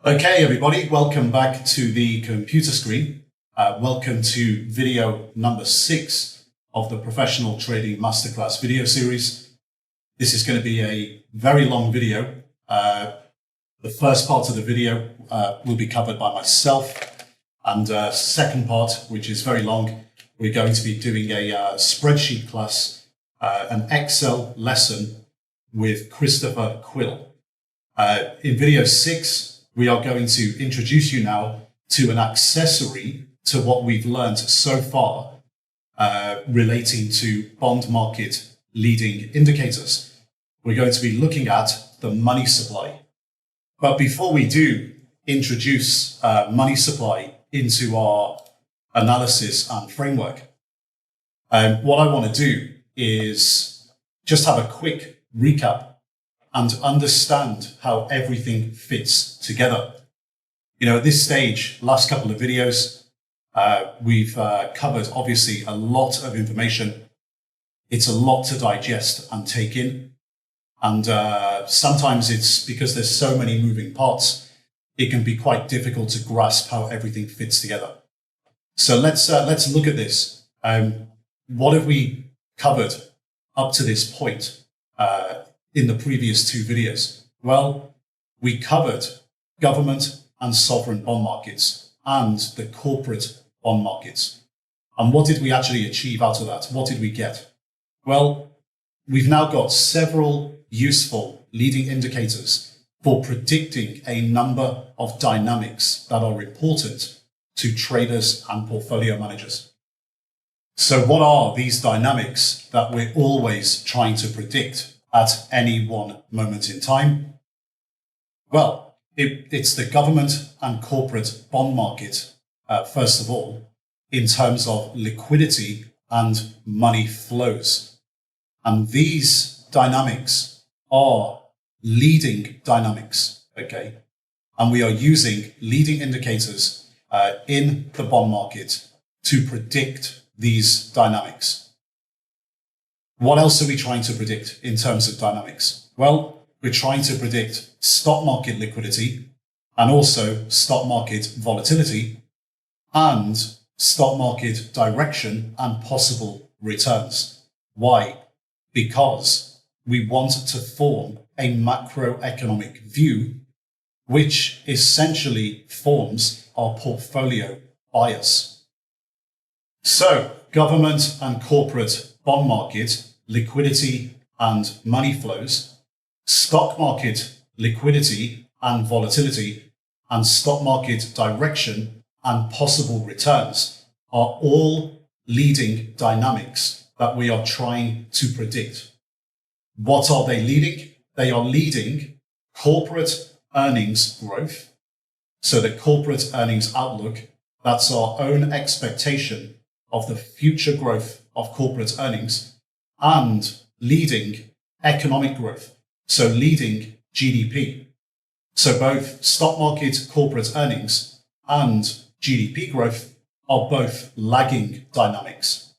Okay, everybody, welcome back to the computer screen. Welcome to video number 6 of the Professional Trading Masterclass video series. This is going to be a very long video. The first part of the video will be covered by myself, and second part, which is very long, we're going to be doing a spreadsheet class, an Excel lesson with Christopher Quill. In video 6, we are going to introduce you now to an accessory to what we've learned so far relating to bond market leading indicators. We're going to be looking at the money supply. But before we do introduce money supply into our analysis and framework, what I want to do is just have a quick recap and understand how everything fits together. You know, at this stage, last couple of videos, we've covered obviously a lot of information. It's a lot to digest and take in. And sometimes it's because there's so many moving parts, it can be quite difficult to grasp how everything fits together. So let's look at this. What have we covered up to this point? In the previous 2 videos? Well, we covered government and sovereign bond markets and the corporate bond markets. And what did we actually achieve out of that? What did we get? Well, we've now got several useful leading indicators for predicting a number of dynamics that are important to traders and portfolio managers. So what are these dynamics that we're always trying to predict at any one moment in time? Well, it's the government and corporate bond market, first of all, in terms of liquidity and money flows. And these dynamics are leading dynamics, okay? And we are using leading indicators in the bond market to predict these dynamics. What else are we trying to predict in terms of dynamics? Well, we're trying to predict stock market liquidity and also stock market volatility and stock market direction and possible returns. Why? Because we want to form a macroeconomic view which essentially forms our portfolio bias. So, government and corporate bond market, liquidity and money flows, stock market liquidity and volatility, and stock market direction and possible returns are all leading dynamics that we are trying to predict. What are they leading? They are leading corporate earnings growth. So the corporate earnings outlook, that's our own expectation of the future growth of corporate earnings, and leading economic growth, so leading GDP. So both stock market corporate earnings and GDP growth are both lagging dynamics.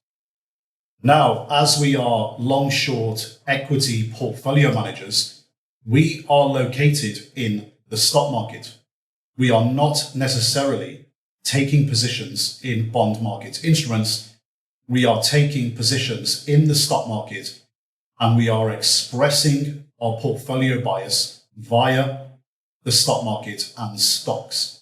Now, as we are long-short equity portfolio managers, we are located in the stock market. We are not necessarily taking positions in bond market instruments. We are taking positions in the stock market, and we are expressing our portfolio bias via the stock market and stocks.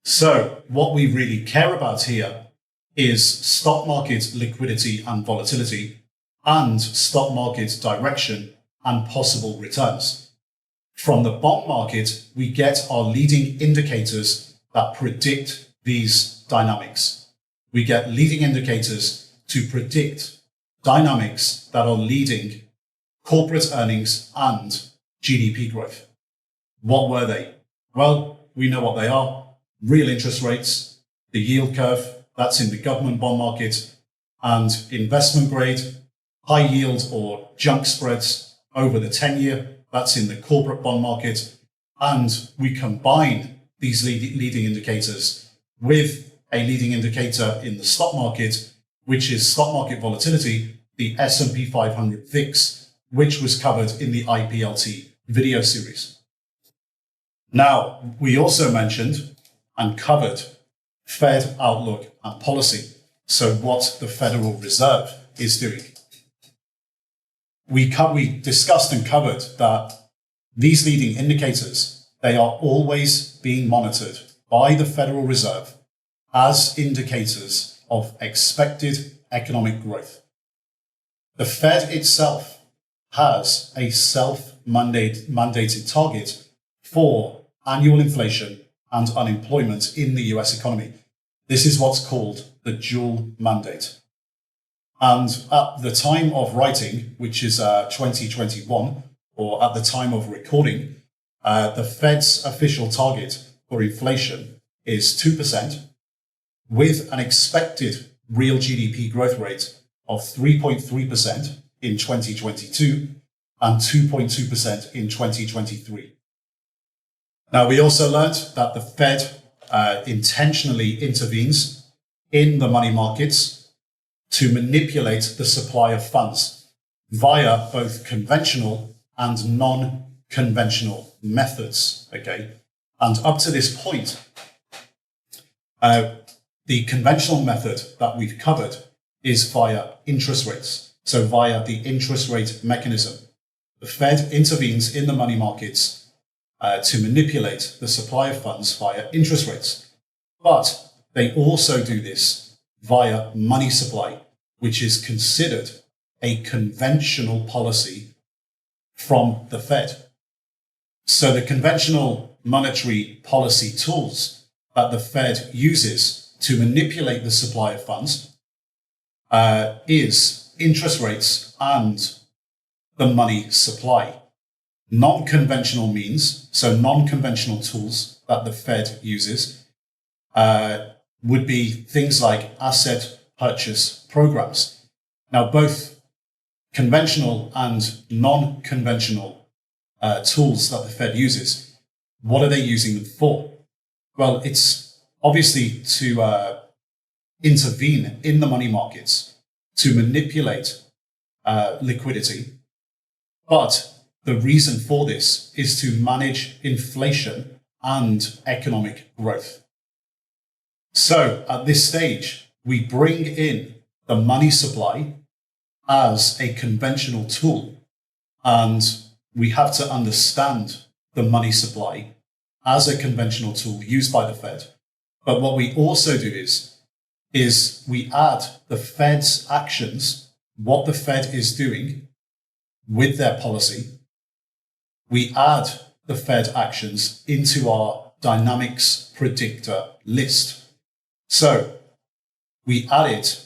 So what we really care about here is stock market liquidity and volatility and stock market direction and possible returns. From the bond market, we get our leading indicators that predict these dynamics. We get leading indicators to predict dynamics that are leading corporate earnings and GDP growth. What were they? Well, we know what they are. Real interest rates, the yield curve, that's in the government bond market, and investment grade, high yield or junk spreads over the 10-year, that's in the corporate bond market. And we combine these leading indicators with a leading indicator in the stock market, which is stock market volatility, the S&P 500 VIX, which was covered in the IPLT video series. Now, we also mentioned and covered Fed outlook and policy. So what the Federal Reserve is doing. We discussed and covered that these leading indicators, they are always being monitored by the Federal Reserve as indicators of expected economic growth. The Fed itself has a self-mandated target for annual inflation and unemployment in the US economy. This is what's called the dual mandate. And at the time of writing, which is 2021, or at the time of recording, the Fed's official target for inflation is 2%, with an expected real GDP growth rate of 3.3% in 2022 and 2.2% in 2023. Now, we also learned that the Fed intentionally intervenes in the money markets to manipulate the supply of funds via both conventional and non-conventional methods, okay? And up to this point, the conventional method that we've covered is via interest rates, so via the interest rate mechanism. The Fed intervenes in the money markets to manipulate the supply of funds via interest rates. But they also do this via money supply, which is considered a conventional policy from the Fed. So the conventional monetary policy tools that the Fed uses to manipulate the supply of funds is interest rates and the money supply. Non-conventional means, so non-conventional tools that the Fed uses would be things like asset purchase programs. Now, both conventional and non-conventional tools that the Fed uses, what are they using them for? Well, it's obviously to intervene in the money markets, to manipulate liquidity. But the reason for this is to manage inflation and economic growth. So at this stage, we bring in the money supply as a conventional tool, and we have to understand the money supply as a conventional tool used by the Fed. But what we also do is we add the Fed's actions, what the Fed is doing with their policy. We add the Fed actions into our dynamics predictor list. So we add it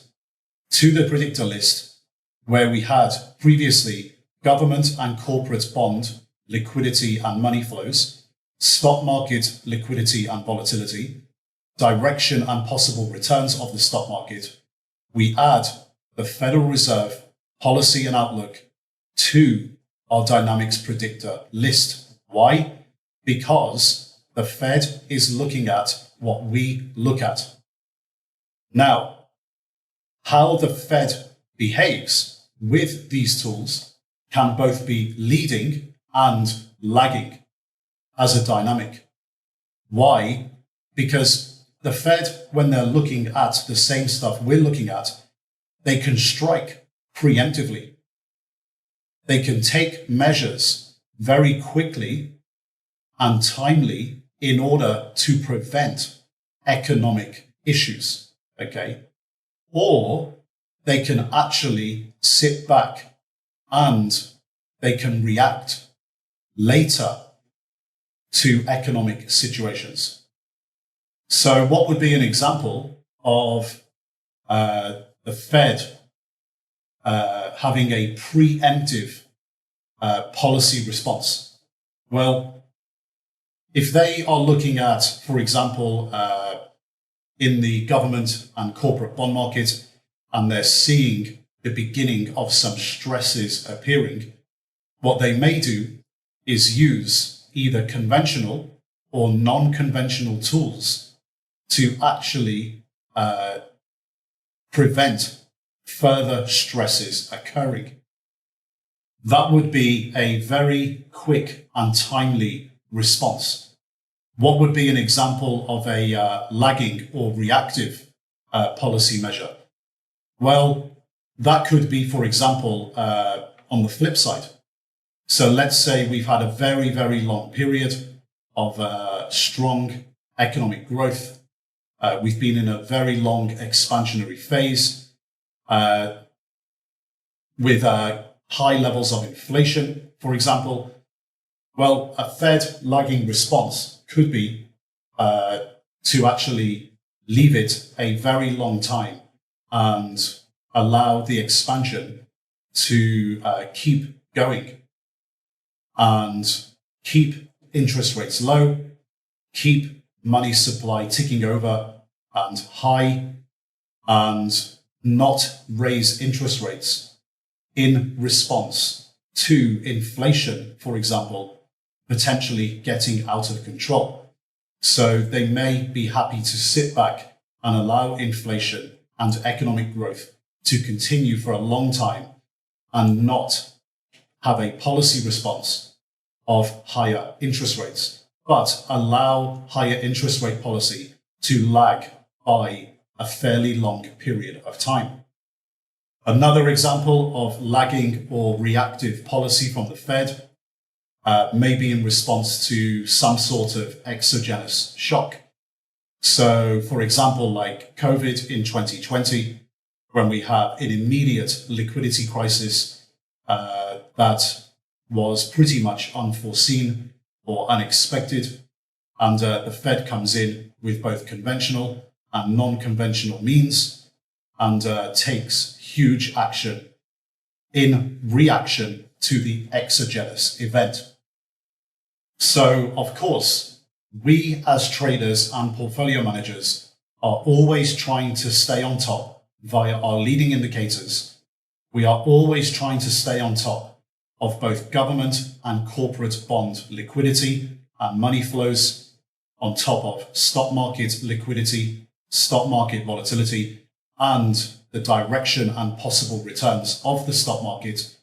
to the predictor list where we had previously government and corporate bond liquidity and money flows, stock market liquidity and volatility, direction and possible returns of the stock market. We add the Federal Reserve policy and outlook to our dynamics predictor list. Why? Because the Fed is looking at what we look at. Now, how the Fed behaves with these tools can both be leading and lagging as a dynamic. Why? Because the Fed, when they're looking at the same stuff we're looking at, they can strike preemptively. They can take measures very quickly and timely in order to prevent economic issues, okay? Or they can actually sit back and they can react later to economic situations. So what would be an example of the Fed having a preemptive policy response? Well, if they are looking at, for example, in the government and corporate bond market, and they're seeing the beginning of some stresses appearing, what they may do is use either conventional or non-conventional tools to actually prevent further stresses occurring. That would be a very quick and timely response. What would be an example of a lagging or reactive policy measure? Well, that could be, for example, on the flip side. So let's say we've had a very, very long period of strong economic growth. We've been in a very long expansionary phase with high levels of inflation, for example. Well, a Fed lagging response could be to actually leave it a very long time and allow the expansion to keep going and keep interest rates low, keep money supply ticking over and high, and not raise interest rates in response to inflation, for example, potentially getting out of control. So they may be happy to sit back and allow inflation and economic growth to continue for a long time and not have a policy response of higher interest rates, but allow higher interest rate policy to lag by a fairly long period of time. Another example of lagging or reactive policy from the Fed may be in response to some sort of exogenous shock. So, for example, like COVID in 2020, when we have an immediate liquidity crisis that was pretty much unforeseen or unexpected, and the Fed comes in with both conventional and non-conventional means and takes huge action in reaction to the exogenous event. So, of course, we as traders and portfolio managers are always trying to stay on top via our leading indicators. We are always trying to stay on top of both government and corporate bond liquidity and money flows, on top of stock market liquidity, stock market volatility, and the direction and possible returns of the stock market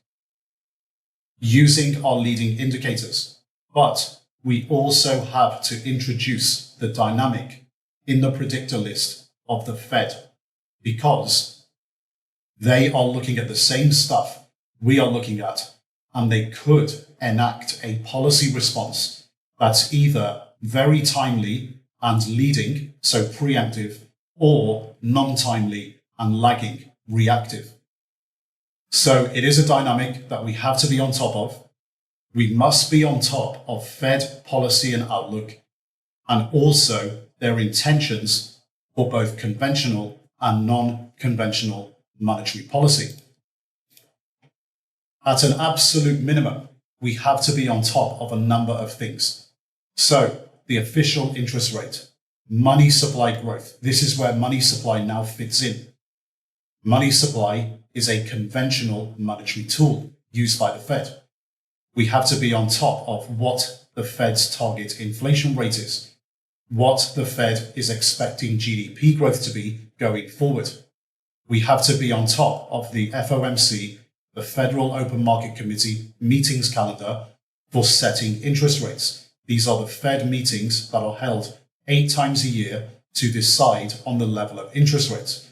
using our leading indicators. But we also have to introduce the dynamic in the predictor list of the Fed, because they are looking at the same stuff we are looking at, and they could enact a policy response that's either very timely and leading, so preemptive, or non-timely and lagging, reactive. So it is a dynamic that we have to be on top of. We must be on top of Fed policy and outlook, and also their intentions for both conventional and non-conventional monetary policy. At an absolute minimum, we have to be on top of a number of things. So the official interest rate, money supply growth. This is where money supply now fits in. Money supply is a conventional monetary tool used by the Fed. We have to be on top of what the Fed's target inflation rate is, what the Fed is expecting GDP growth to be going forward. We have to be on top of the FOMC, the Federal Open Market Committee meetings calendar for setting interest rates. These are the Fed meetings that are held 8 times a year to decide on the level of interest rates.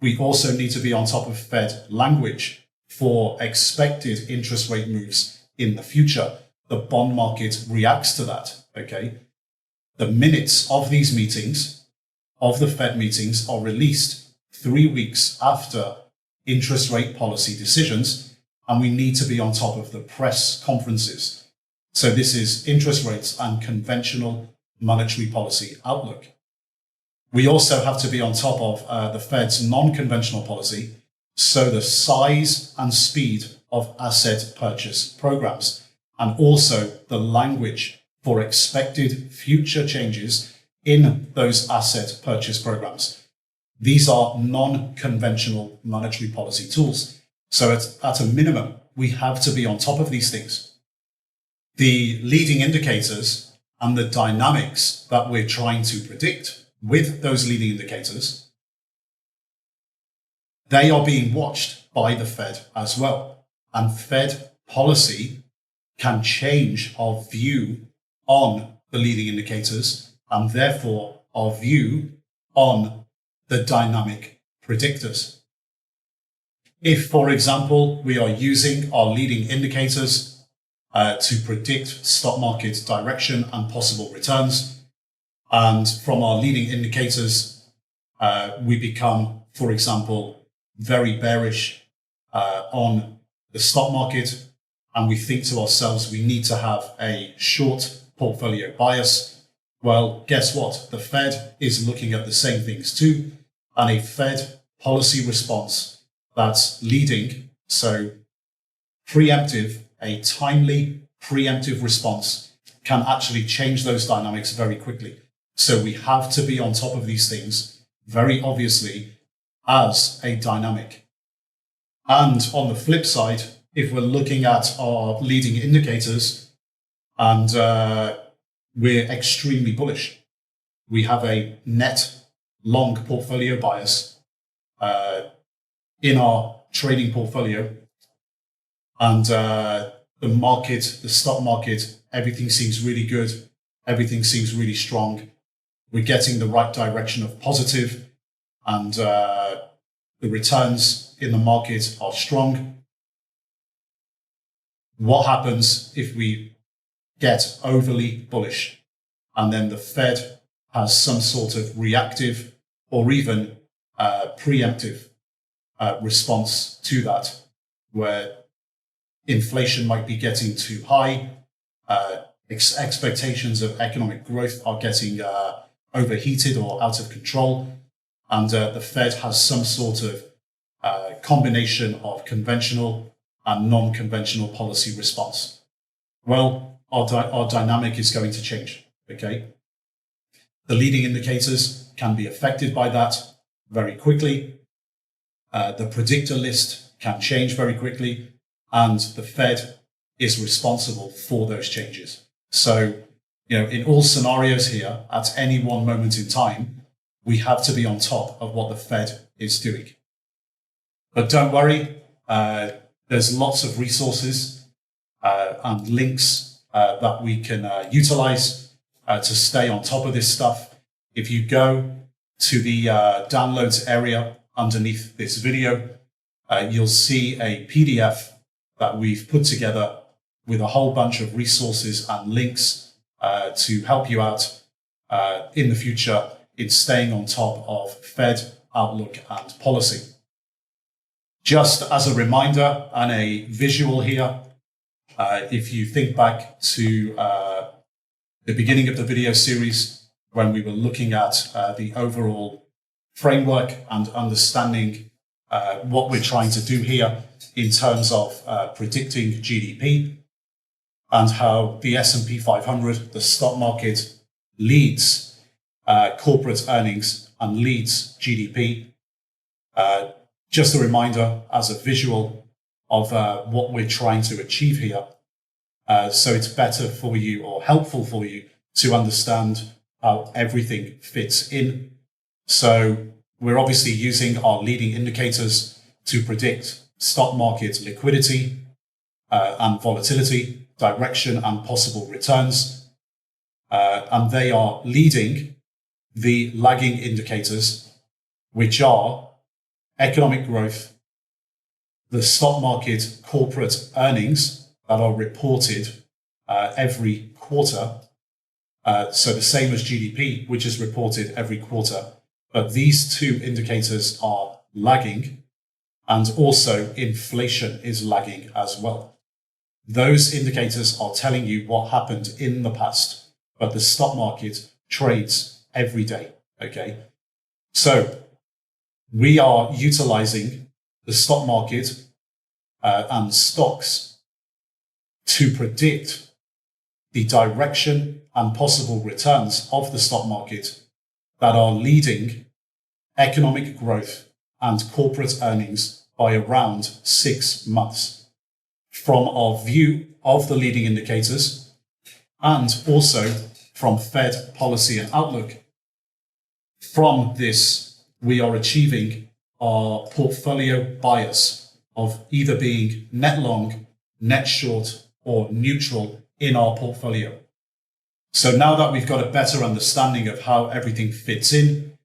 We also need to be on top of Fed language for expected interest rate moves in the future. The bond market reacts to that, okay? The minutes of these meetings, of the Fed meetings, are released 3 weeks after interest rate policy decisions, and we need to be on top of the press conferences. So this is interest rates and conventional monetary policy outlook. We also have to be on top of the Fed's non-conventional policy, so the size and speed of asset purchase programs, and also the language for expected future changes in those asset purchase programs. These are non-conventional monetary policy tools. So at a minimum, we have to be on top of these things. The leading indicators and the dynamics that we're trying to predict with those leading indicators, they are being watched by the Fed as well. And Fed policy can change our view on the leading indicators and therefore our view on the dynamic predictors. If, for example, we are using our leading indicators to predict stock market direction and possible returns, and from our leading indicators, we become, for example, very bearish on the stock market, and we think to ourselves, we need to have a short portfolio bias. Well, guess what? The Fed is looking at the same things too, and a Fed policy response that's leading, so preemptive, a timely preemptive response can actually change those dynamics very quickly. So we have to be on top of these things, very obviously, as a dynamic. And on the flip side, if we're looking at our leading indicators and we're extremely bullish, we have a net long portfolio bias in our trading portfolio, and the market, the stock market, everything seems really good. Everything seems really strong. We're getting the right direction of positive, and the returns in the market are strong. What happens if we get overly bullish and then the Fed has some sort of reactive or even preemptive response to that, where inflation might be getting too high, expectations of economic growth are getting overheated or out of control, and the Fed has some sort of combination of conventional and non-conventional policy response. Well, our dynamic is going to change, okay? The leading indicators can be affected by that very quickly. The predictor list can change very quickly, and the Fed is responsible for those changes. So, in all scenarios here, at any one moment in time, we have to be on top of what the Fed is doing. But don't worry, there's lots of resources and links that we can utilize to stay on top of this stuff. If you go to the downloads area underneath this video, you'll see a PDF that we've put together with a whole bunch of resources and links to help you out in the future in staying on top of Fed outlook and policy. Just as a reminder and a visual here, if you think back to the beginning of the video series when we were looking at the overall framework and understanding what we're trying to do here in terms of predicting GDP and how the S&P 500, the stock market, leads corporate earnings and leads GDP. Just a reminder as a visual of what we're trying to achieve here. So it's better for you or helpful for you to understand how everything fits in. So we're obviously using our leading indicators to predict stock market liquidity and volatility, direction and possible returns. And they are leading the lagging indicators, which are economic growth, the stock market corporate earnings that are reported every quarter. So the same as GDP, which is reported every quarter. But these two indicators are lagging, and also inflation is lagging as well. Those indicators are telling you what happened in the past, but the stock market trades every day, okay? So we are utilizing the stock market and stocks to predict the direction and possible returns of the stock market that are leading economic growth and corporate earnings by around 6 months from our view of the leading indicators and also from Fed policy and outlook. From this, we are achieving our portfolio bias of either being net long, net short, or neutral in our portfolio. So now that we've got a better understanding of how everything fits in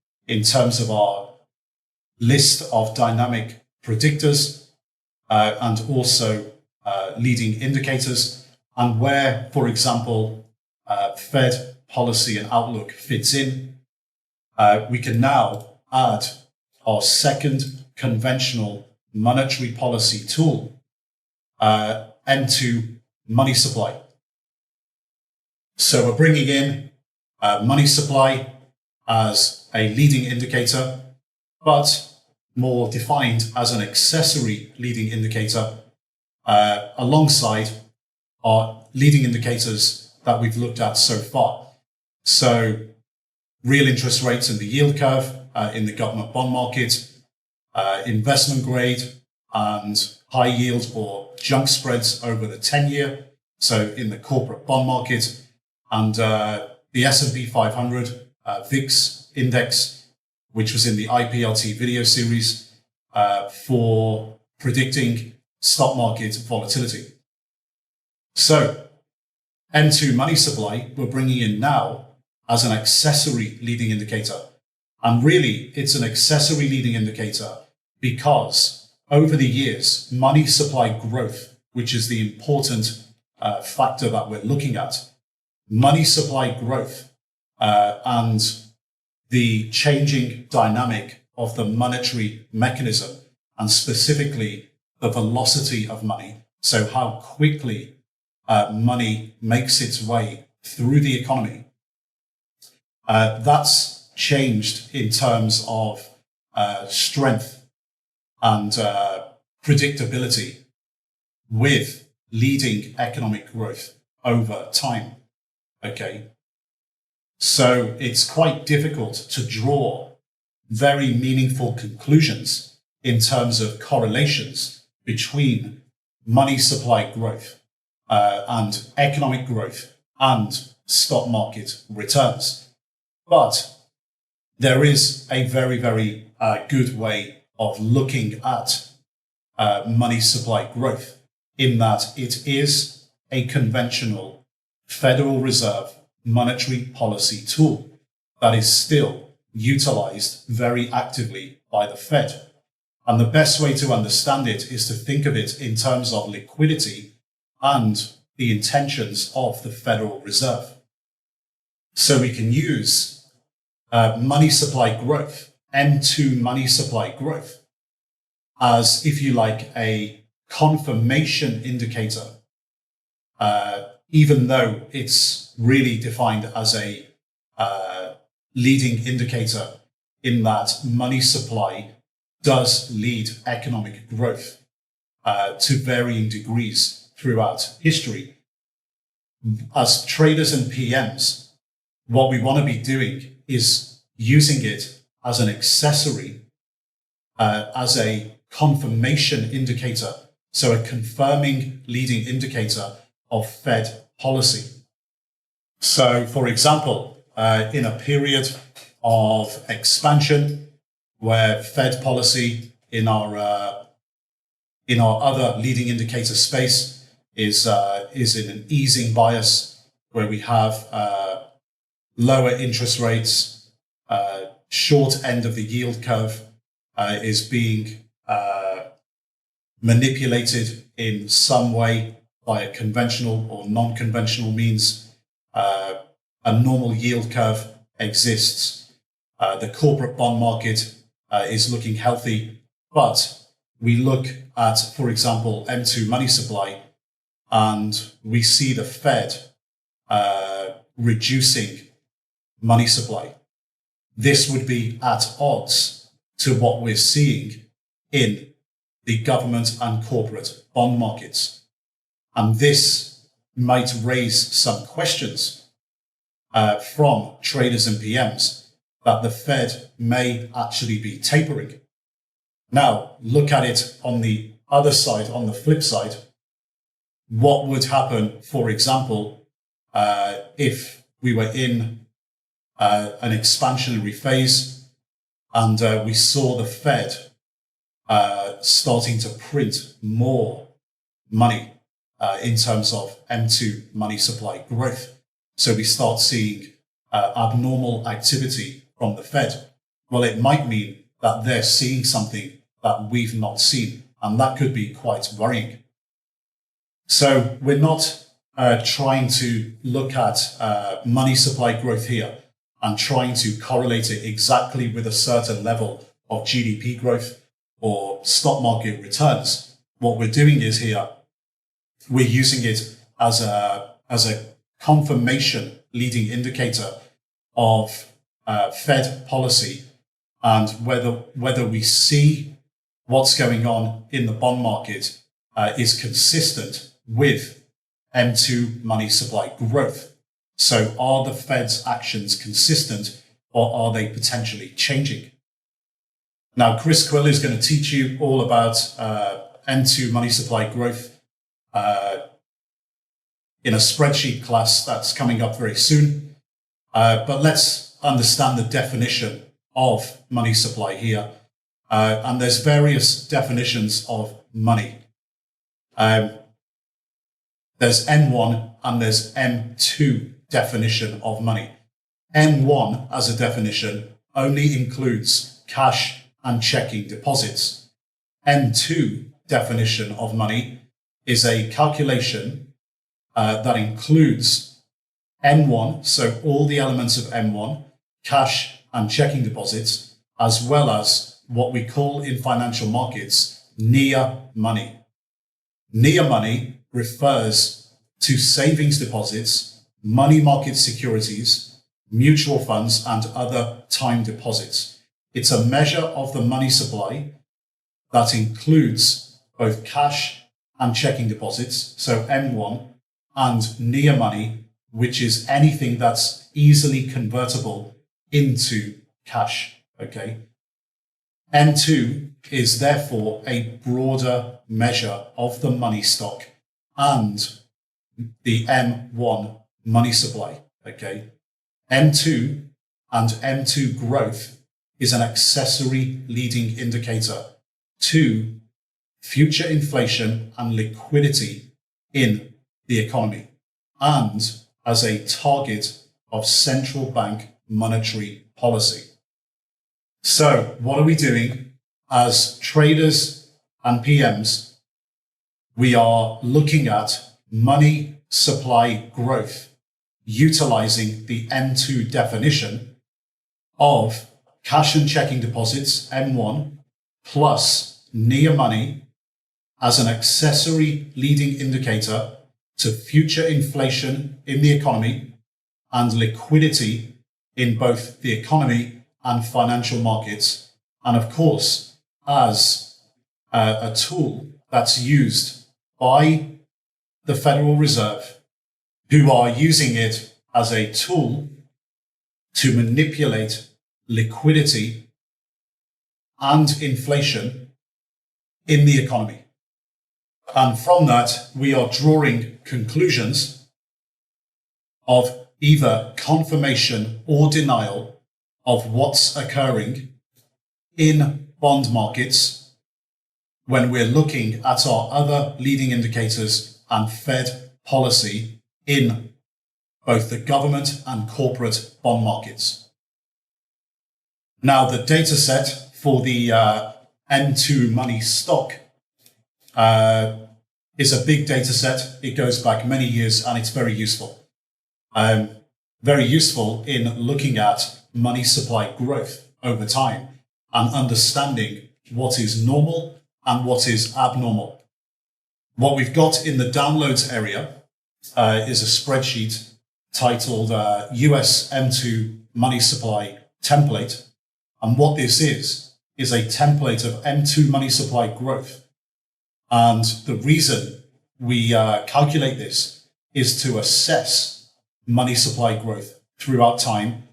terms of our list of dynamic predictors and also leading indicators, and where, for example, Fed policy and outlook fits in, we can now add our second conventional monetary policy tool, M2 money supply. So we're bringing in money supply as a leading indicator, but more defined as an accessory leading indicator alongside our leading indicators that we've looked at so far. So real interest rates in the yield curve in the government bond market, investment grade and high yield or junk spreads over the 10-year, so in the corporate bond market, and the S&P 500 VIX index, which was in the IPLT video series for predicting stock market volatility. So M2 money supply we're bringing in now as an accessory leading indicator. And really, it's an accessory leading indicator because over the years, money supply growth, which is the important factor that we're looking at, money supply growth and the changing dynamic of the monetary mechanism, and specifically the velocity of money. So how quickly money makes its way through the economy. That's changed in terms of strength and predictability with leading economic growth over time. Okay. So it's quite difficult to draw very meaningful conclusions in terms of correlations between money supply growth and economic growth and stock market returns. But there is a very, very good way of looking at money supply growth in that it is a conventional Federal Reserve monetary policy tool that is still utilized very actively by the Fed. And the best way to understand it is to think of it in terms of liquidity and the intentions of the Federal Reserve. So we can use money supply growth, M2 money supply growth, as, if you like, a confirmation indicator, even though it's really defined as a leading indicator in that money supply does lead economic growth to varying degrees throughout history. As traders and PMs, what we want to be doing is using it as an accessory, as a confirmation indicator, so a confirming leading indicator of Fed policy. So, for example, in a period of expansion where Fed policy in our other leading indicator space is in an easing bias, where we have lower interest rates, short end of the yield curve is being manipulated in some way by a conventional or non-conventional means. A normal yield curve exists. The corporate bond market is looking healthy, but we look at, for example, M2 money supply, and we see the Fed reducing money supply. This would be at odds to what we're seeing in the government and corporate bond markets. And this might raise some questions from traders and PMs that the Fed may actually be tapering. Now, look at it on the other side, on the flip side. What would happen, for example, if we were in an expansionary phase and we saw the Fed starting to print more money in terms of M2 money supply growth? So we start seeing abnormal activity from the Fed. Well, it might mean that they're seeing something that we've not seen, and that could be quite worrying. So we're not trying to look at money supply growth here and trying to correlate it exactly with a certain level of GDP growth or stock market returns. What we're doing is here, we're using it as a confirmation leading indicator of Fed policy and whether we see what's going on in the bond market is consistent with M2 money supply growth. So are the Fed's actions consistent, or are they potentially changing? Now, Chris Quill is going to teach you all about M2 money supply growth in a spreadsheet class that's coming up very soon. But let's understand the definition of money supply here. And there's various definitions of money. There's M1 and there's M2 definition of money. M1 as a definition only includes cash and checking deposits. M2 definition of money is a calculation that includes M1, so all the elements of M1, cash and checking deposits, as well as what we call in financial markets near money. Near money refers to savings deposits, money market securities, mutual funds, and other time deposits. It's a measure of the money supply that includes both cash and checking deposits, so M1, and near money, which is anything that's easily convertible into cash, okay? M2 is therefore a broader measure of the money stock and the M1 money supply, okay? M2 and M2 growth is an accessory leading indicator to future inflation and liquidity in the economy, and as a target of central bank monetary policy. So what are we doing as traders and PMs? We are looking at money supply growth, utilizing the M2 definition of cash and checking deposits, M1, plus near money as an accessory leading indicator to future inflation in the economy and liquidity in both the economy and financial markets, and of course, as a tool that's used by the Federal Reserve, who are using it as a tool to manipulate liquidity and inflation in the economy. And from that, we are drawing conclusions of either confirmation or denial of what's occurring in bond markets when we're looking at our other leading indicators and Fed policy in both the government and corporate bond markets. Now, the data set for the M2 money stock is a big data set. It goes back many years and it's very useful. Very useful in looking at money supply growth over time and understanding what is normal and what is abnormal. What we've got in the downloads area is a spreadsheet titled US M2 money supply template. And what this is a template of M2 money supply growth. And the reason we calculate this is to assess money supply growth throughout time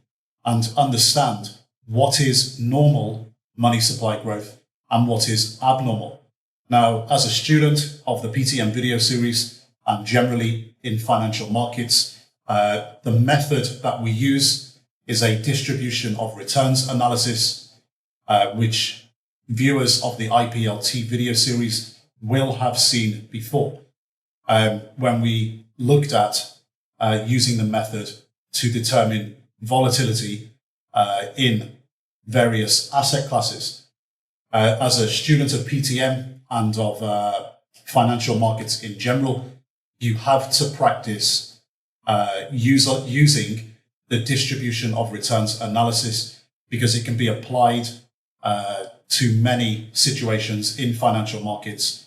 and understand what is normal money supply growth and what is abnormal. Now, as a student of the PTM video series and generally in financial markets, the method that we use is a distribution of returns analysis, which viewers of the IPLT video series will have seen before, when we looked at using the method to determine volatility in various asset classes. As a student of PTM and of financial markets in general, you have to practice using the distribution of returns analysis, because it can be applied to many situations in financial markets.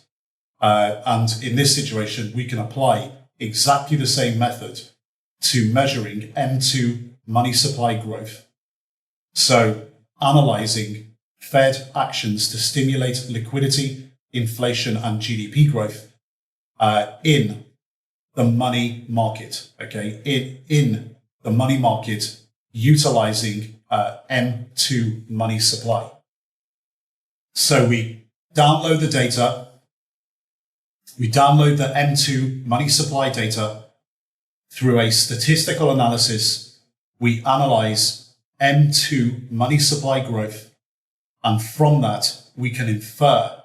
And in this situation, we can apply exactly the same method to measuring M2 money supply growth. So analyzing Fed actions to stimulate liquidity, inflation, and GDP growth in the money market, okay? In the money market, utilizing M2 money supply. So we download the data, we download the M2 money supply data through a statistical analysis. We analyze M2 money supply growth, and from that, we can infer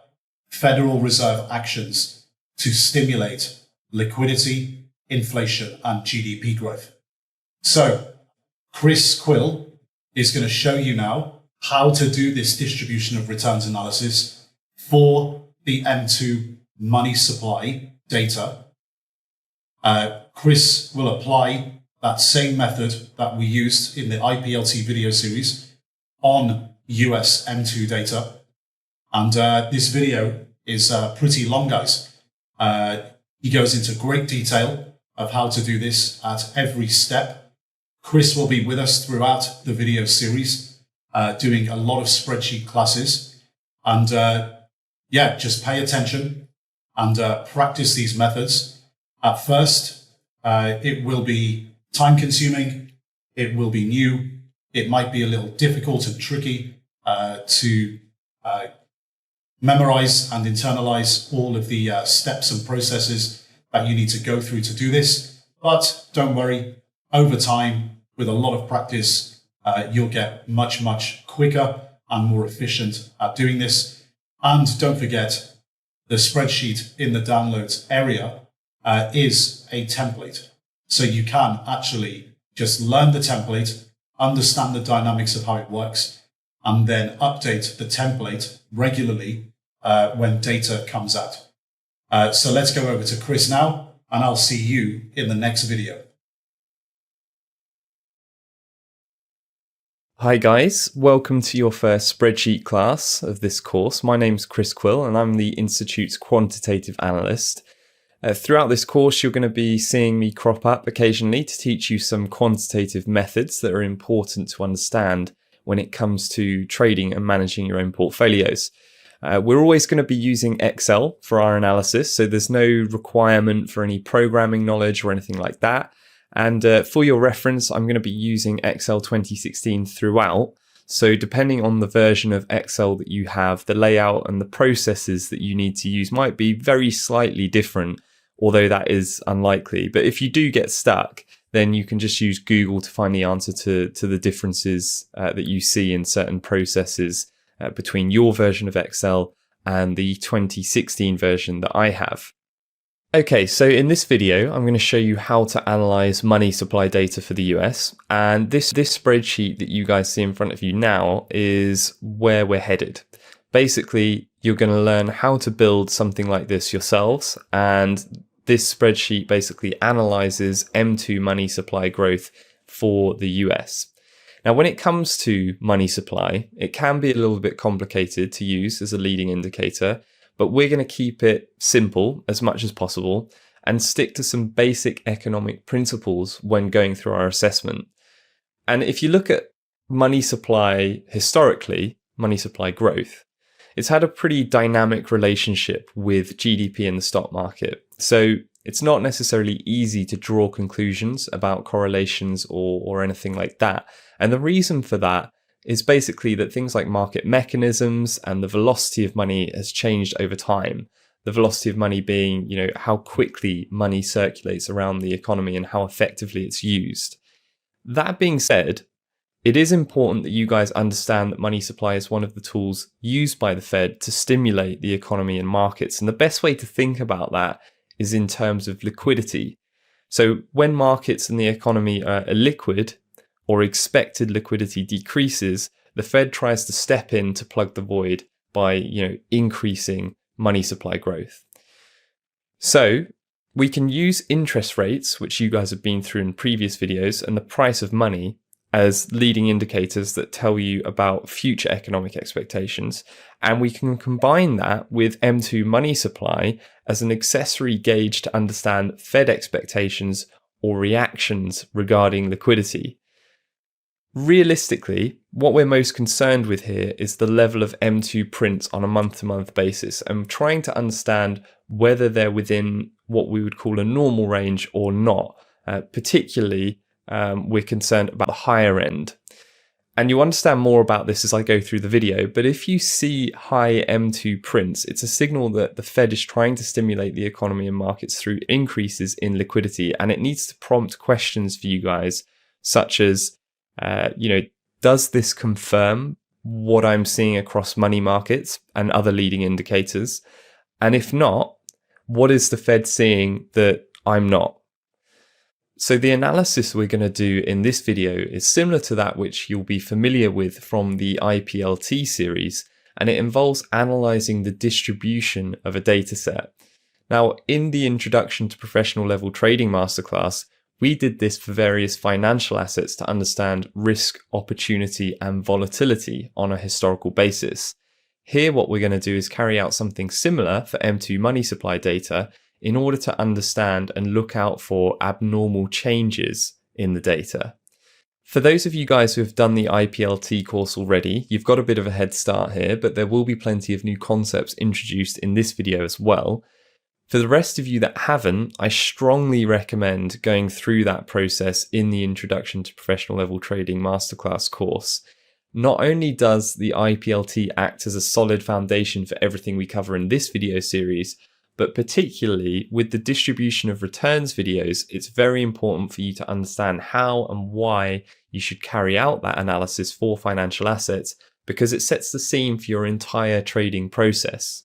Federal Reserve actions to stimulate liquidity, inflation, and GDP growth. So Chris Quill is going to show you now how to do this distribution of returns analysis for the M2 money supply data. Chris will apply that same method that we used in the IPLT video series on US M2 data. And this video is pretty long, guys. He goes into great detail of how to do this at every step. Chris will be with us throughout the video series, doing a lot of spreadsheet classes. And yeah, just pay attention and practice these methods. At first, it will be time consuming. It will be new. It might be a little difficult and tricky to memorize and internalize all of the steps and processes that you need to go through to do this. But don't worry, over time, with a lot of practice, you'll get much, much quicker and more efficient at doing this. And don't forget, the spreadsheet in the downloads area is a template. So you can actually just learn the template, understand the dynamics of how it works, and then update the template regularly when data comes out. So let's go over to Chris now, and I'll see you in the next video. Hi guys, welcome to your first spreadsheet class of this course. My name's Chris Quill and I'm the Institute's quantitative analyst. Throughout this course, you're going to be seeing me crop up occasionally to teach you some quantitative methods that are important to understand when it comes to trading and managing your own portfolios. We're always going to be using Excel for our analysis, so there's no requirement for any programming knowledge or anything like that. And for your reference, I'm going to be using Excel 2016 throughout. So depending on the version of Excel that you have, the layout and the processes that you need to use might be very slightly different, although that is unlikely. But if you do get stuck, then you can just use Google to find the answer to the differences that you see in certain processes between your version of Excel and the 2016 version that I have. Okay, so in this video, I'm going to show you how to analyze money supply data for the US. And this spreadsheet that you guys see in front of you now is where we're headed. Basically, you're going to learn how to build something like this yourselves. And this spreadsheet basically analyzes M2 money supply growth for the US. Now, when it comes to money supply, it can be a little bit complicated to use as a leading indicator. But we're going to keep it simple as much as possible and stick to some basic economic principles when going through our assessment. And if you look at money supply historically, money supply growth, it's had a pretty dynamic relationship with GDP in the stock market. So it's not necessarily easy to draw conclusions about correlations or anything like that. And the reason for that is basically that things like market mechanisms and the velocity of money has changed over time. The velocity of money being, how quickly money circulates around the economy and how effectively it's used. That being said, it is important that you guys understand that money supply is one of the tools used by the Fed to stimulate the economy and markets. And the best way to think about that is in terms of liquidity. So when markets and the economy are illiquid or expected liquidity decreases, the Fed tries to step in to plug the void by, increasing money supply growth. So we can use interest rates, which you guys have been through in previous videos, and the price of money as leading indicators that tell you about future economic expectations. And we can combine that with M2 money supply as an accessory gauge to understand Fed expectations or reactions regarding liquidity. Realistically, what we're most concerned with here is the level of M2 prints on a month-to-month basis and trying to understand whether they're within what we would call a normal range or not. Particularly, we're concerned about the higher end. And you'll understand more about this as I go through the video, but if you see high M2 prints, it's a signal that the Fed is trying to stimulate the economy and markets through increases in liquidity, and it needs to prompt questions for you guys, such as, does this confirm what I'm seeing across money markets and other leading indicators? And if not, what is the Fed seeing that I'm not? So the analysis we're going to do in this video is similar to that which you'll be familiar with from the IPLT series, and it involves analyzing the distribution of a dataset. Now, in the Introduction to Professional Level Trading Masterclass, we did this for various financial assets to understand risk, opportunity, and volatility on a historical basis. Here, what we're going to do is carry out something similar for M2 money supply data in order to understand and look out for abnormal changes in the data. For those of you guys who have done the IPLT course already, you've got a bit of a head start here, but there will be plenty of new concepts introduced in this video as well. For the rest of you that haven't, I strongly recommend going through that process in the Introduction to Professional Level Trading Masterclass course. Not only does the IPLT act as a solid foundation for everything we cover in this video series, but particularly with the distribution of returns videos, it's very important for you to understand how and why you should carry out that analysis for financial assets, because it sets the scene for your entire trading process.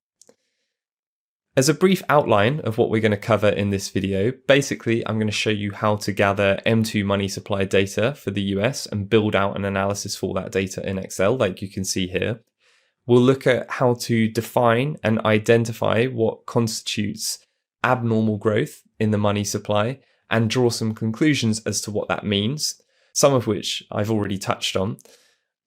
As a brief outline of what we're going to cover in this video, basically I'm going to show you how to gather M2 money supply data for the US and build out an analysis for that data in Excel, like you can see here. We'll look at how to define and identify what constitutes abnormal growth in the money supply and draw some conclusions as to what that means, some of which I've already touched on.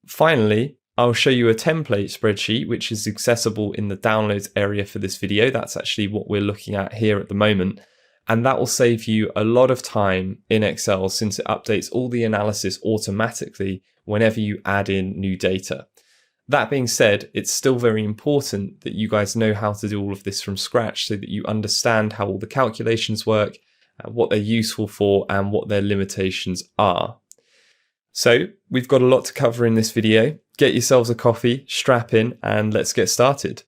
Finally, I'll show you a template spreadsheet which is accessible in the downloads area for this video. That's actually what we're looking at here at the moment. And that will save you a lot of time in Excel since it updates all the analysis automatically whenever you add in new data. That being said, it's still very important that you guys know how to do all of this from scratch so that you understand how all the calculations work, what they're useful for, and what their limitations are. So we've got a lot to cover in this video. Get yourselves a coffee, strap in, and let's get started.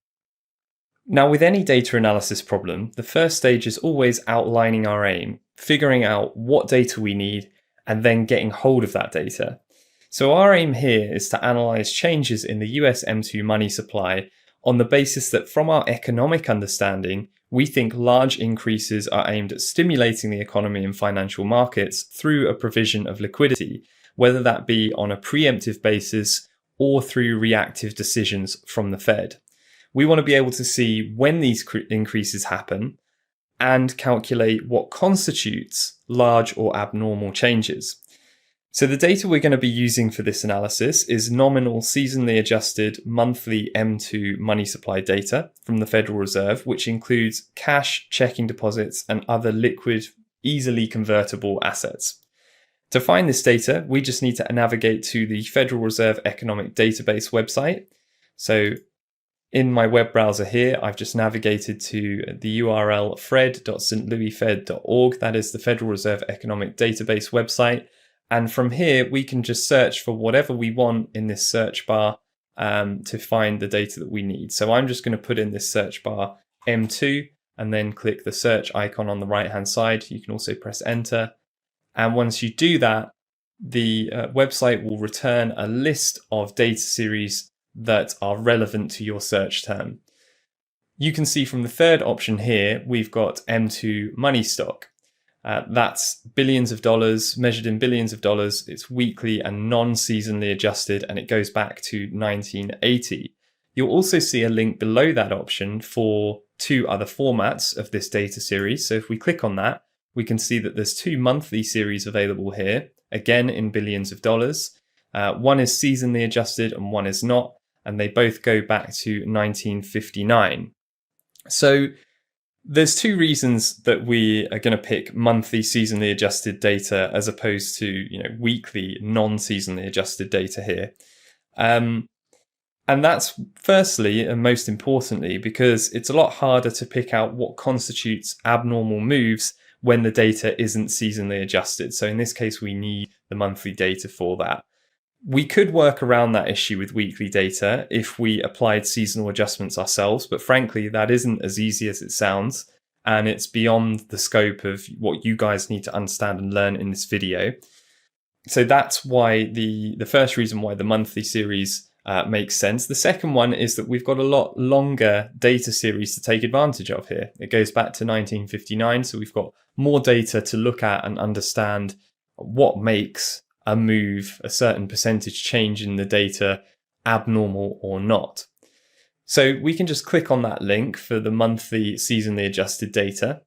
Now, with any data analysis problem, the first stage is always outlining our aim, figuring out what data we need, and then getting hold of that data. So our aim here is to analyze changes in the US M2 money supply on the basis that from our economic understanding, we think large increases are aimed at stimulating the economy and financial markets through a provision of liquidity, whether that be on a preemptive basis or through reactive decisions from the Fed. We want to be able to see when these increases happen and calculate what constitutes large or abnormal changes. So the data we're going to be using for this analysis is nominal seasonally adjusted monthly M2 money supply data from the Federal Reserve, which includes cash, checking deposits, and other liquid, easily convertible assets. To find this data, we just need to navigate to the Federal Reserve Economic Database website. So in my web browser here, I've just navigated to the URL fred.stlouisfed.org. That is the Federal Reserve Economic Database website. And from here, we can just search for whatever we want in this search bar to find the data that we need. So I'm just going to put in this search bar M2 and then click the search icon on the right-hand side. You can also press enter. And once you do that, the website will return a list of data series that are relevant to your search term. You can see from the third option here, we've got M2 money stock. That's billions of dollars, measured in billions of dollars. It's weekly and non-seasonally adjusted, and it goes back to 1980. You'll also see a link below that option for 2 other formats of this data series. So if we click on that, we can see that there's 2 monthly series available here, again in billions of dollars. One is seasonally adjusted and one is not, and they both go back to 1959. So there's 2 reasons that we are going to pick monthly seasonally adjusted data as opposed to, weekly non-seasonally adjusted data here. And that's firstly and most importantly because it's a lot harder to pick out what constitutes abnormal moves when the data isn't seasonally adjusted. So in this case, we need the monthly data for that. We could work around that issue with weekly data if we applied seasonal adjustments ourselves, but frankly, that isn't as easy as it sounds, and it's beyond the scope of what you guys need to understand and learn in this video. So that's why the first reason why the monthly series makes sense. The second one is that we've got a lot longer data series to take advantage of here. It goes back to 1959, so we've got more data to look at and understand what makes a move, a certain percentage change in the data, abnormal or not. So we can just click on that link for the monthly seasonally adjusted data.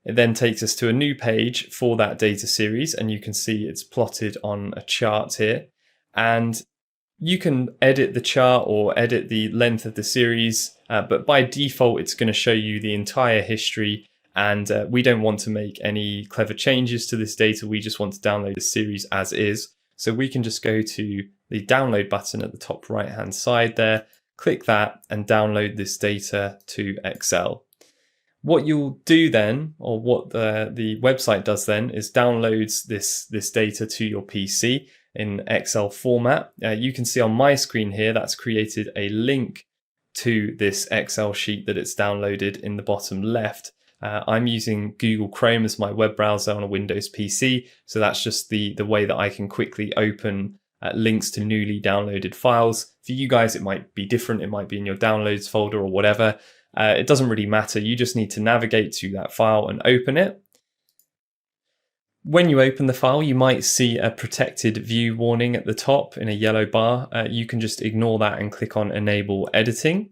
It then takes us to a new page for that data series, and you can see it's plotted on a chart here. And you can edit the chart or edit the length of the series, but by default, it's going to show you the entire history. And we don't want to make any clever changes to this data. We just want to download the series as is. So we can just go to the download button at the top right-hand side there, click that and download this data to Excel. What you'll do then, or what the website does then, is downloads this data to your PC in Excel format. You can see on my screen here, that's created a link to this Excel sheet that it's downloaded in the bottom left. I'm using Google Chrome as my web browser on a Windows PC, so that's just the way that I can quickly open links to newly downloaded files. For you guys, it might be different. It might be in your downloads folder or whatever. It doesn't really matter. You just need to navigate to that file and open it. When you open the file, you might see a protected view warning at the top in a yellow bar. You can just ignore that and click on Enable Editing.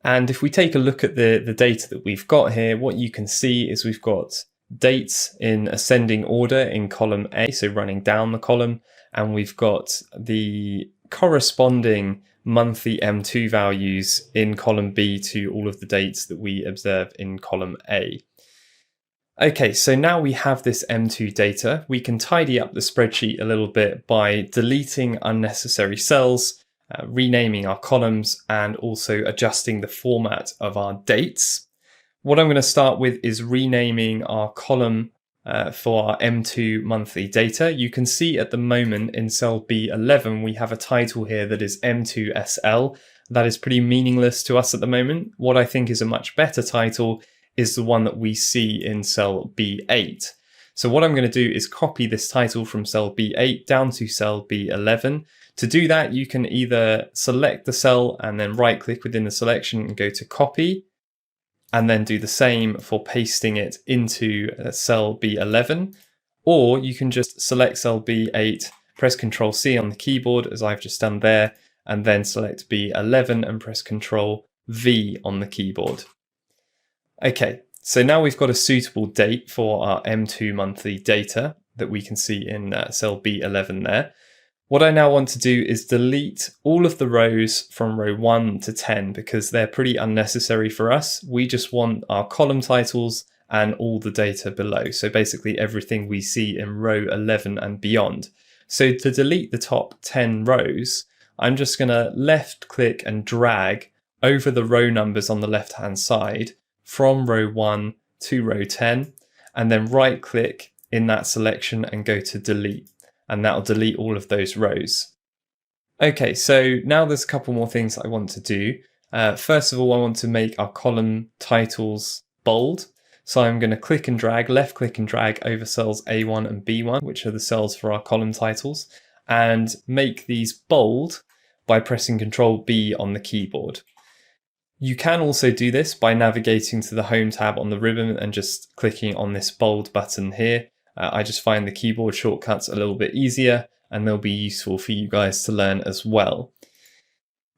And if we take a look at the data that we've got here, what you can see is we've got dates in ascending order in column A, so running down the column, and we've got the corresponding monthly M2 values in column B to all of the dates that we observe in column A. Okay, so now we have this M2 data. We can tidy up the spreadsheet a little bit by deleting unnecessary cells, renaming our columns, and also adjusting the format of our dates. What I'm going to start with is renaming our column for our M2 monthly data. You can see at the moment in cell B11, we have a title here that is M2SL. That is pretty meaningless to us at the moment. What I think is a much better title is the one that we see in cell B8. So what I'm going to do is copy this title from cell B8 down to cell B11. To do that, you can either select the cell and then right click within the selection and go to copy, and then do the same for pasting it into cell B11, or you can just select cell B8, press Ctrl C on the keyboard as I've just done there, and then select B11 and press Ctrl V on the keyboard. Okay, so now we've got a suitable date for our M2 monthly data that we can see in cell B11 there. What I now want to do is delete all of the rows from row 1 to 10 because they're pretty unnecessary for us. We just want our column titles and all the data below. So basically everything we see in row 11 and beyond. So to delete the top 10 rows, I'm just going to left click and drag over the row numbers on the left hand side from row 1 to row 10, and then right click in that selection and go to delete. And that'll delete all of those rows. Okay, so now there's a couple more things I want to do. First of all, I want to make our column titles bold. So I'm going to left click and drag over cells A1 and B1, which are the cells for our column titles, and make these bold by pressing Ctrl B on the keyboard. You can also do this by navigating to the Home tab on the ribbon and just clicking on this bold button here. I just find the keyboard shortcuts a little bit easier, and they'll be useful for you guys to learn as well.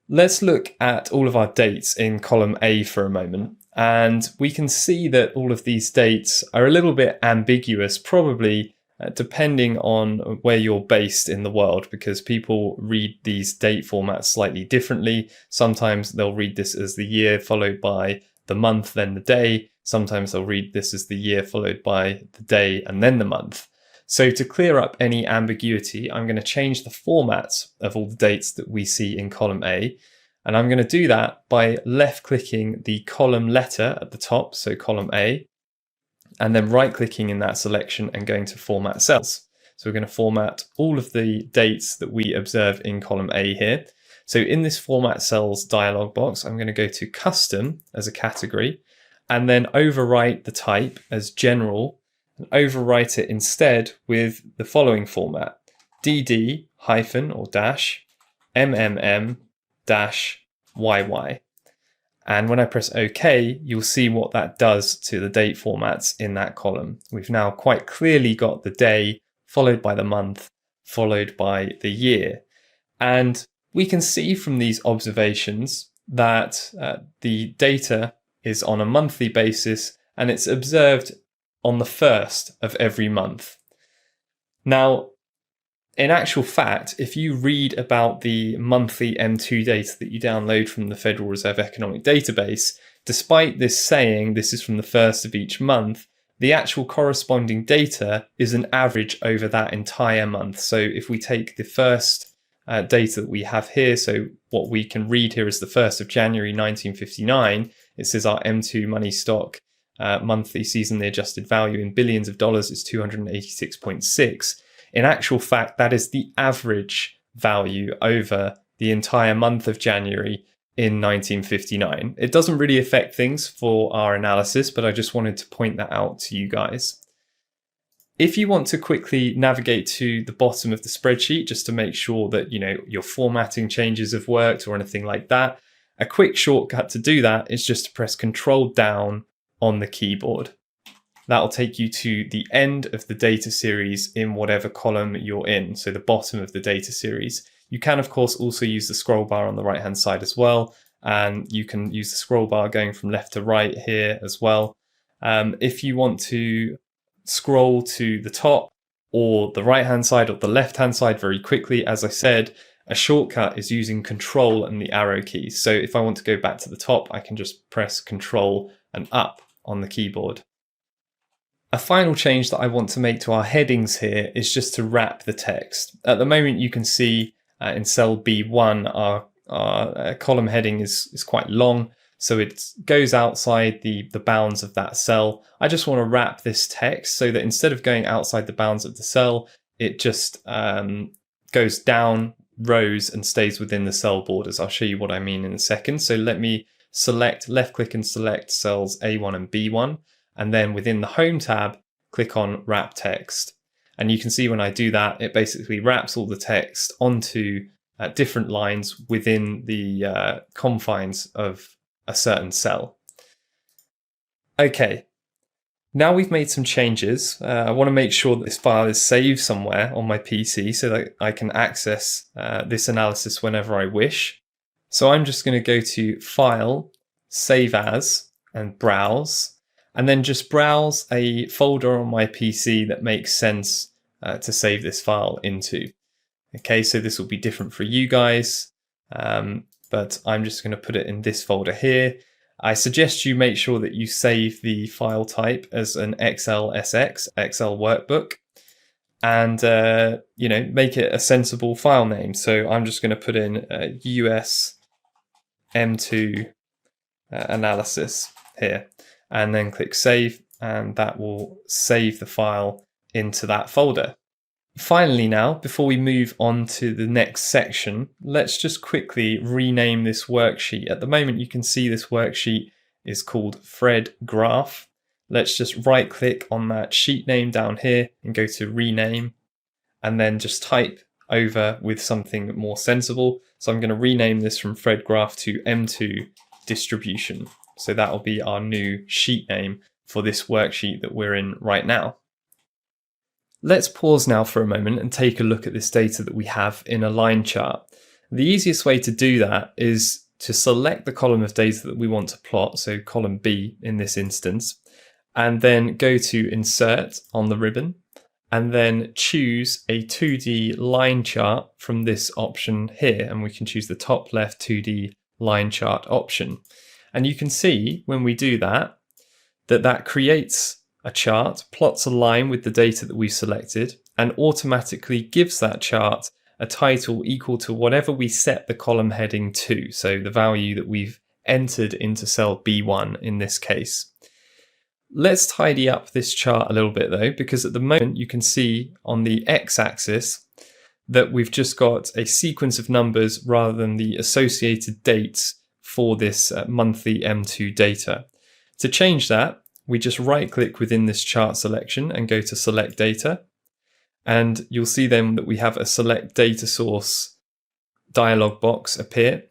Let's look at all of our dates in column A for a moment, and we can see that all of these dates are a little bit ambiguous, probably depending on where you're based in the world, because people read these date formats slightly differently. Sometimes they'll read this as the year followed by the month, then the day. Sometimes they'll read this as the year followed by the day and then the month. So to clear up any ambiguity, I'm going to change the format of all the dates that we see in column A. And I'm going to do that by left clicking the column letter at the top, so column A, and then right clicking in that selection and going to format cells. So we're going to format all of the dates that we observe in column A here. So in this format cells dialog box, I'm going to go to custom as a category and then overwrite the type as general and overwrite it instead with the following format: DD hyphen or dash MMM dash YY. And when I press OK, you'll see what that does to the date formats in that column. We've now quite clearly got the day, followed by the month, followed by the year. And we can see from these observations that the data is on a monthly basis, and it's observed on the first of every month. Now, in actual fact, if you read about the monthly M2 data that you download from the Federal Reserve Economic Database, despite this saying this is from the first of each month, the actual corresponding data is an average over that entire month. So if we take the first data that we have here, so what we can read here is the 1st of January 1959, it says our M2 money stock monthly seasonally adjusted value in billions of dollars is 286.6. In actual fact, that is the average value over the entire month of January in 1959. It doesn't really affect things for our analysis, but I just wanted to point that out to you guys. If you want to quickly navigate to the bottom of the spreadsheet just to make sure that your formatting changes have worked or anything like that, a quick shortcut to do that is just to press Control down on the keyboard. That'll take you to the end of the data series in whatever column you're in, so the bottom of the data series. You can, of course, also use the scroll bar on the right-hand side as well, and you can use the scroll bar going from left to right here as well. If you want to scroll to the top or the right-hand side or the left-hand side very quickly, as I said, a shortcut is using Control and the arrow keys. So if I want to go back to the top, I can just press Control and up on the keyboard. A final change that I want to make to our headings here is just to wrap the text. At the moment, you can see in cell B1, our column heading is quite long, so it goes outside the bounds of that cell. I just want to wrap this text so that instead of going outside the bounds of the cell, it just goes down rows and stays within the cell borders. I'll show you what I mean in a second. So let me left click and select cells A1 and B1. And then within the Home tab, click on Wrap Text. And you can see when I do that, it basically wraps all the text onto different lines within the confines of a certain cell. Okay, now we've made some changes. I want to make sure that this file is saved somewhere on my PC so that I can access this analysis whenever I wish. So I'm just going to go to File, Save As, and Browse. And then just browse a folder on my PC that makes sense to save this file into. Okay, so this will be different for you guys, but I'm just going to put it in this folder here. I suggest you make sure that you save the file type as an XLSX, Excel workbook, and make it a sensible file name. So I'm just going to put in US M2 analysis here. And then click Save, and that will save the file into that folder. Finally now, before we move on to the next section, let's just quickly rename this worksheet. At the moment, you can see this worksheet is called Fred Graph. Let's just right click on that sheet name down here and go to Rename, and then just type over with something more sensible. So I'm going to rename this from Fred Graph to M2 distribution. So that will be our new sheet name for this worksheet that we're in right now. Let's pause now for a moment and take a look at this data that we have in a line chart. The easiest way to do that is to select the column of data that we want to plot, so column B in this instance, and then go to Insert on the ribbon, and then choose a 2D line chart from this option here, and we can choose the top left 2D line chart option. And you can see when we do that, that creates a chart, plots a line with the data that we selected, and automatically gives that chart a title equal to whatever we set the column heading to, so the value that we've entered into cell B1 in this case. Let's tidy up this chart a little bit though, because at the moment you can see on the x-axis that we've just got a sequence of numbers rather than the associated dates for this monthly M2 data. To change that, we just right click within this chart selection and go to select data. And you'll see then that we have a select data source dialog box appear.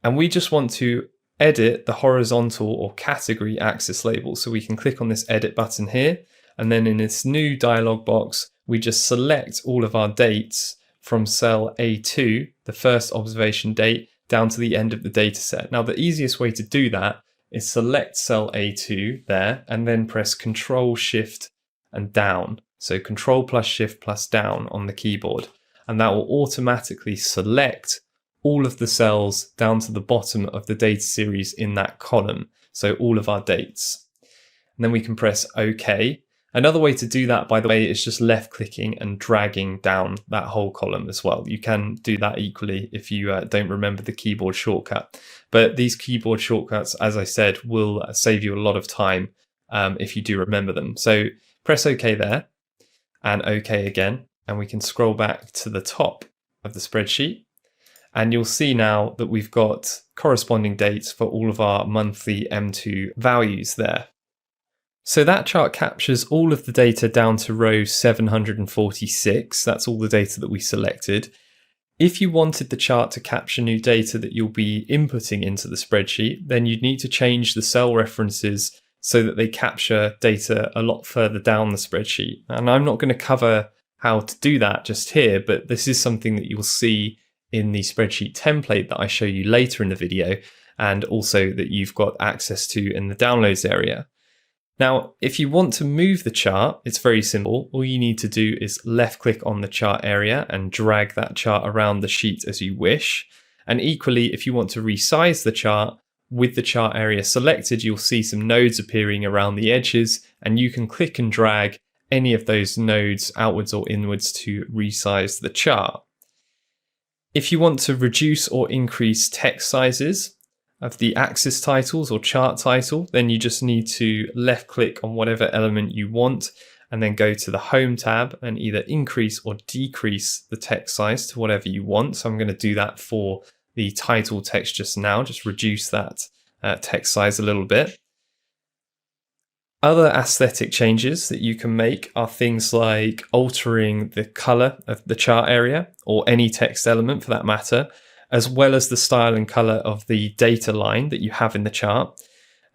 And we just want to edit the horizontal or category axis label. So we can click on this edit button here. And then in this new dialog box, we just select all of our dates from cell A2, the first observation date, down to the end of the data set. Now, the easiest way to do that is select cell A2 there and then press Control Shift and down. So Control plus Shift plus down on the keyboard. And that will automatically select all of the cells down to the bottom of the data series in that column. So all of our dates. And then we can press OK. Another way to do that, by the way, is just left clicking and dragging down that whole column as well. You can do that equally if you don't remember the keyboard shortcut. But these keyboard shortcuts, as I said, will save you a lot of time if you do remember them. So press OK there and OK again. And we can scroll back to the top of the spreadsheet. And you'll see now that we've got corresponding dates for all of our monthly M2 values there. So that chart captures all of the data down to row 746. That's all the data that we selected. If you wanted the chart to capture new data that you'll be inputting into the spreadsheet, then you'd need to change the cell references so that they capture data a lot further down the spreadsheet. And I'm not going to cover how to do that just here, but this is something that you'll see in the spreadsheet template that I show you later in the video, and also that you've got access to in the downloads area. Now, if you want to move the chart, it's very simple. All you need to do is left click on the chart area and drag that chart around the sheet as you wish. And equally, if you want to resize the chart, with the chart area selected, you'll see some nodes appearing around the edges, and you can click and drag any of those nodes outwards or inwards to resize the chart. If you want to reduce or increase text sizes of the axis titles or chart title, then you just need to left click on whatever element you want and then go to the Home tab and either increase or decrease the text size to whatever you want. So I'm going to do that for the title text just now, just reduce that text size a little bit. Other aesthetic changes that you can make are things like altering the color of the chart area or any text element for that matter, as well as the style and color of the data line that you have in the chart.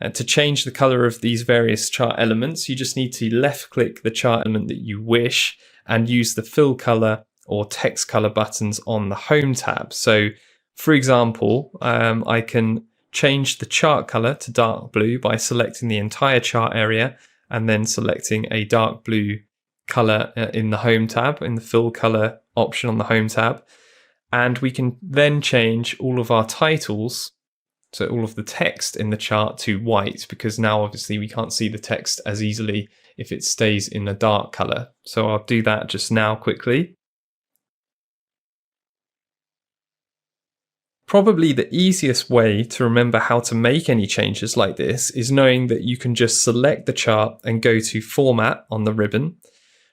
And to change the color of these various chart elements, you just need to left click the chart element that you wish and use the fill color or text color buttons on the Home tab. So for example, I can change the chart color to dark blue by selecting the entire chart area and then selecting a dark blue color in the Home tab, in the fill color option on the Home tab. And we can then change all of our titles, so all of the text in the chart, to white, because now obviously we can't see the text as easily if it stays in a dark color. So I'll do that just now quickly. Probably the easiest way to remember how to make any changes like this is knowing that you can just select the chart and go to Format on the ribbon.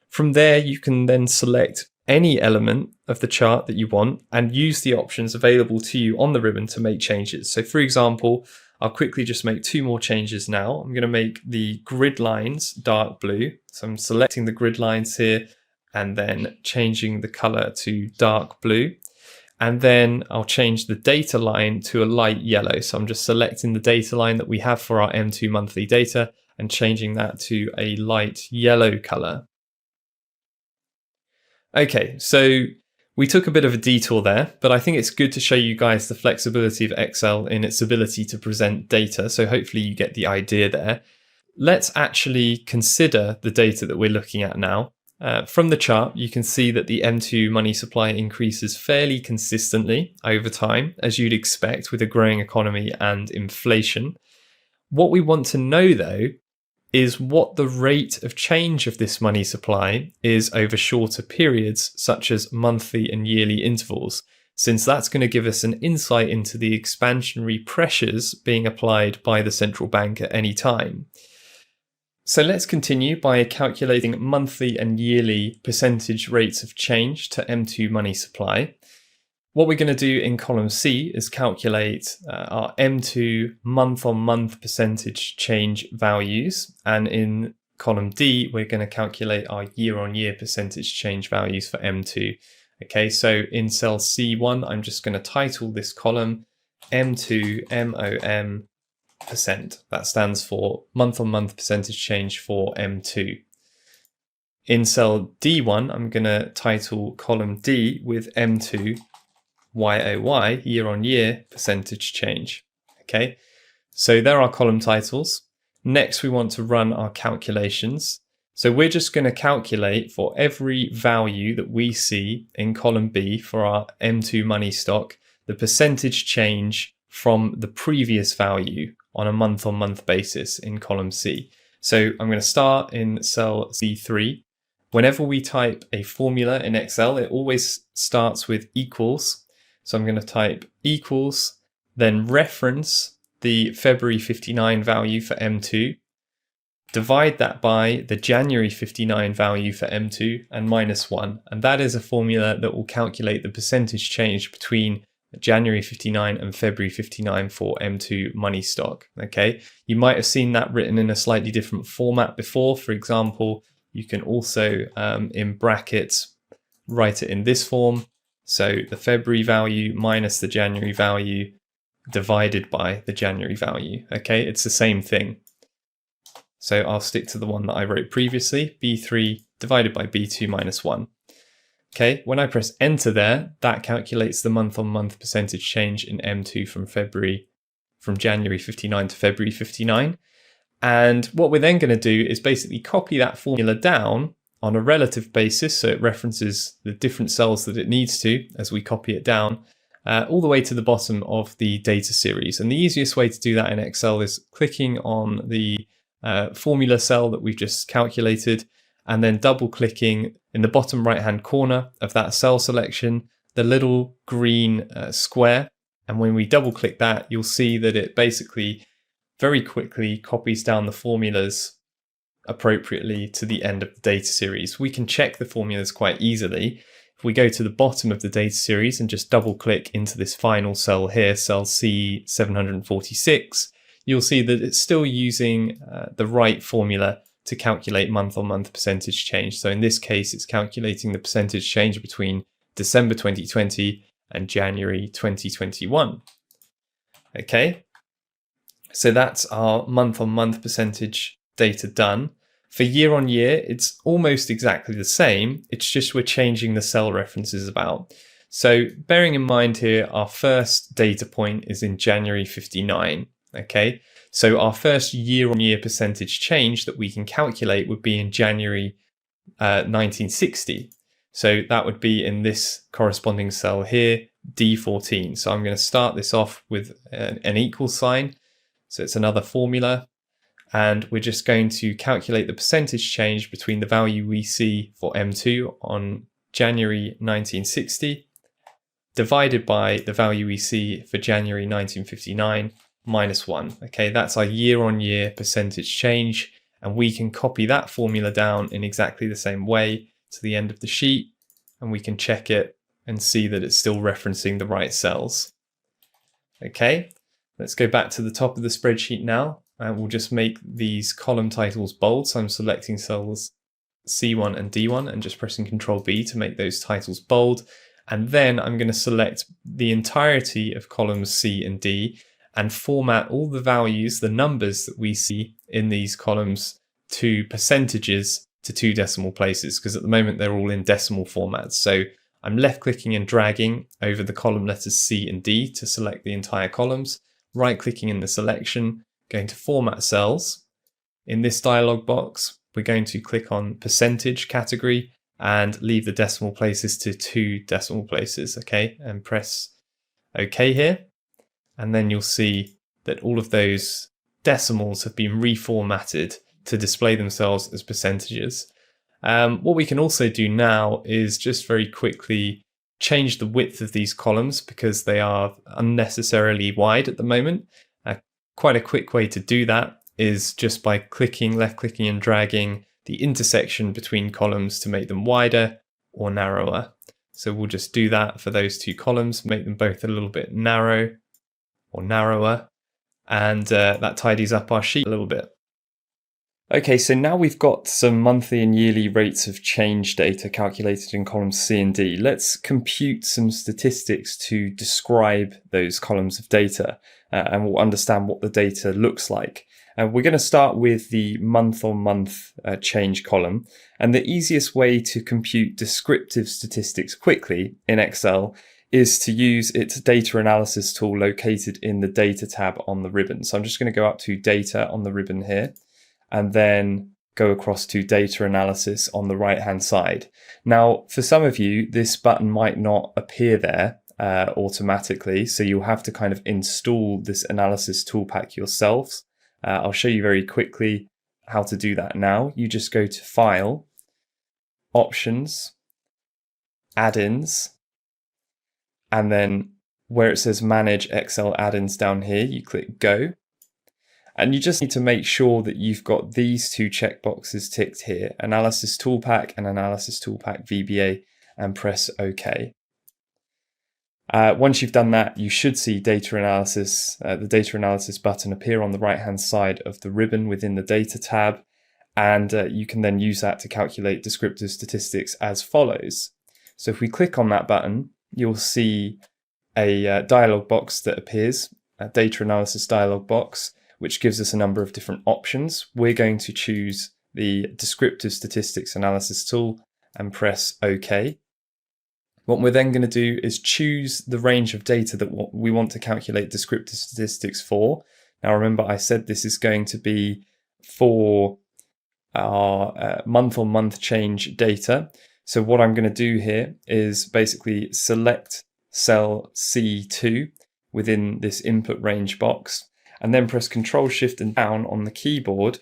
From there, you can then select any element of the chart that you want and use the options available to you on the ribbon to make changes. So for example, I'll quickly just make two more changes now. I'm going to make the grid lines dark blue. So I'm selecting the grid lines here and then changing the color to dark blue. And then I'll change the data line to a light yellow. So I'm just selecting the data line that we have for our M2 monthly data and changing that to a light yellow color. Okay, so we took a bit of a detour there, but I think it's good to show you guys the flexibility of Excel in its ability to present data. So hopefully you get the idea there. Let's actually consider the data that we're looking at now. From the chart, you can see that the M2 money supply increases fairly consistently over time, as you'd expect with a growing economy and inflation. What we want to know, though, is what the rate of change of this money supply is over shorter periods, such as monthly and yearly intervals, since that's going to give us an insight into the expansionary pressures being applied by the central bank at any time. So let's continue by calculating monthly and yearly percentage rates of change to M2 money supply. What we're going to do in column C is calculate our M2 month-on-month percentage change values. And in column D, we're going to calculate our year-on-year percentage change values for M2. Okay, so in cell C1, I'm just going to title this column M2 MOM %. That stands for month-on-month percentage change for M2. In cell D1, I'm going to title column D with M2 YOY, year-on-year percentage change. Okay, so there are column titles. Next, we want to run our calculations. So we're just going to calculate for every value that we see in column B for our M2 money stock, the percentage change from the previous value on a month-on-month basis in column C. So I'm going to start in cell C3. Whenever we type a formula in Excel, it always starts with equals. So I'm going to type equals, then reference the February 59 value for M2, divide that by the January 59 value for M2 and minus 1. And that is a formula that will calculate the percentage change between January 59 and February 59 for M2 money stock. Okay, you might have seen that written in a slightly different format before. For example, you can also in brackets write it in this form. So the February value minus the January value divided by the January value. Okay, it's the same thing. So I'll stick to the one that I wrote previously, B3 divided by B2 minus 1. Okay, when I press enter there, that calculates the month-on-month percentage change in M2 from January 59 to February 59. And what we're then going to do is basically copy that formula down on a relative basis, so it references the different cells that it needs to as we copy it down, all the way to the bottom of the data series. And the easiest way to do that in Excel is clicking on the formula cell that we've just calculated, and then double clicking in the bottom right hand corner of that cell selection, the little green square. And when we double click that, you'll see that it basically very quickly copies down the formulas appropriately to the end of the data series. We can check the formulas quite easily. If we go to the bottom of the data series and just double click into this final cell here, cell C746, you'll see that it's still using the right formula to calculate month-on-month percentage change. So in this case, it's calculating the percentage change between December 2020 and January 2021. Okay, so that's our month-on-month percentage data done. For year on year, it's almost exactly the same. It's just we're changing the cell references about. So bearing in mind here, our first data point is in January 59. Okay, so our first year on year percentage change that we can calculate would be in January 1960. So that would be in this corresponding cell here, D14. So I'm going to start this off with an equal sign. So it's another formula. And we're just going to calculate the percentage change between the value we see for M2 on January 1960 divided by the value we see for January 1959 minus 1. Okay, that's our year-on-year percentage change, and we can copy that formula down in exactly the same way to the end of the sheet, and we can check it and see that it's still referencing the right cells. Okay, let's go back to the top of the spreadsheet now. And we'll just make these column titles bold. So I'm selecting cells C1 and D1 and just pressing Ctrl B to make those titles bold. And then I'm going to select the entirety of columns C and D and format all the values, the numbers that we see in these columns, to percentages to 2 decimal places, because at the moment they're all in decimal formats. So I'm left clicking and dragging over the column letters C and D to select the entire columns, right clicking in the selection, going to format cells. In this dialog box, we're going to click on percentage category and leave the decimal places to 2 decimal places, okay, and press OK here. And then you'll see that all of those decimals have been reformatted to display themselves as percentages. What we can also do now is just very quickly change the width of these columns because they are unnecessarily wide at the moment. Quite a quick way to do that is just by left clicking and dragging the intersection between columns to make them wider or narrower. So we'll just do that for those 2 columns, make them both a little bit narrow or narrower, and that tidies up our sheet a little bit. Okay, so now we've got some monthly and yearly rates of change data calculated in columns C and D. Let's compute some statistics to describe those columns of data, and we'll understand what the data looks like. We're going to start with the month-on-month change column, and the easiest way to compute descriptive statistics quickly in Excel is to use its data analysis tool located in the data tab on the ribbon. So I'm just going to go up to data on the ribbon here, and then go across to data analysis on the right hand side. Now, for some of you, this button might not appear there automatically, so you'll have to kind of install this analysis tool pack yourselves. I'll show you very quickly how to do that now. You just go to File, Options, Add-ins, and then where it says Manage Excel Add-ins down here, you click Go. And you just need to make sure that you've got these 2 checkboxes ticked here, Analysis Toolpack and Analysis Toolpack VBA, and press OK. Once you've done that, you should see data analysis, the data analysis button appear on the right hand side of the ribbon within the data tab, and you can then use that to calculate descriptive statistics as follows. So if we click on that button, you'll see a dialog box that appears, a data analysis dialog box, which gives us a number of different options. We're going to choose the descriptive statistics analysis tool and press OK. What we're then going to do is choose the range of data that we want to calculate descriptive statistics for. Now remember, I said this is going to be for our month-on-month change data. So what I'm going to do here is basically select cell C2 within this input range box, and then press Ctrl Shift and down on the keyboard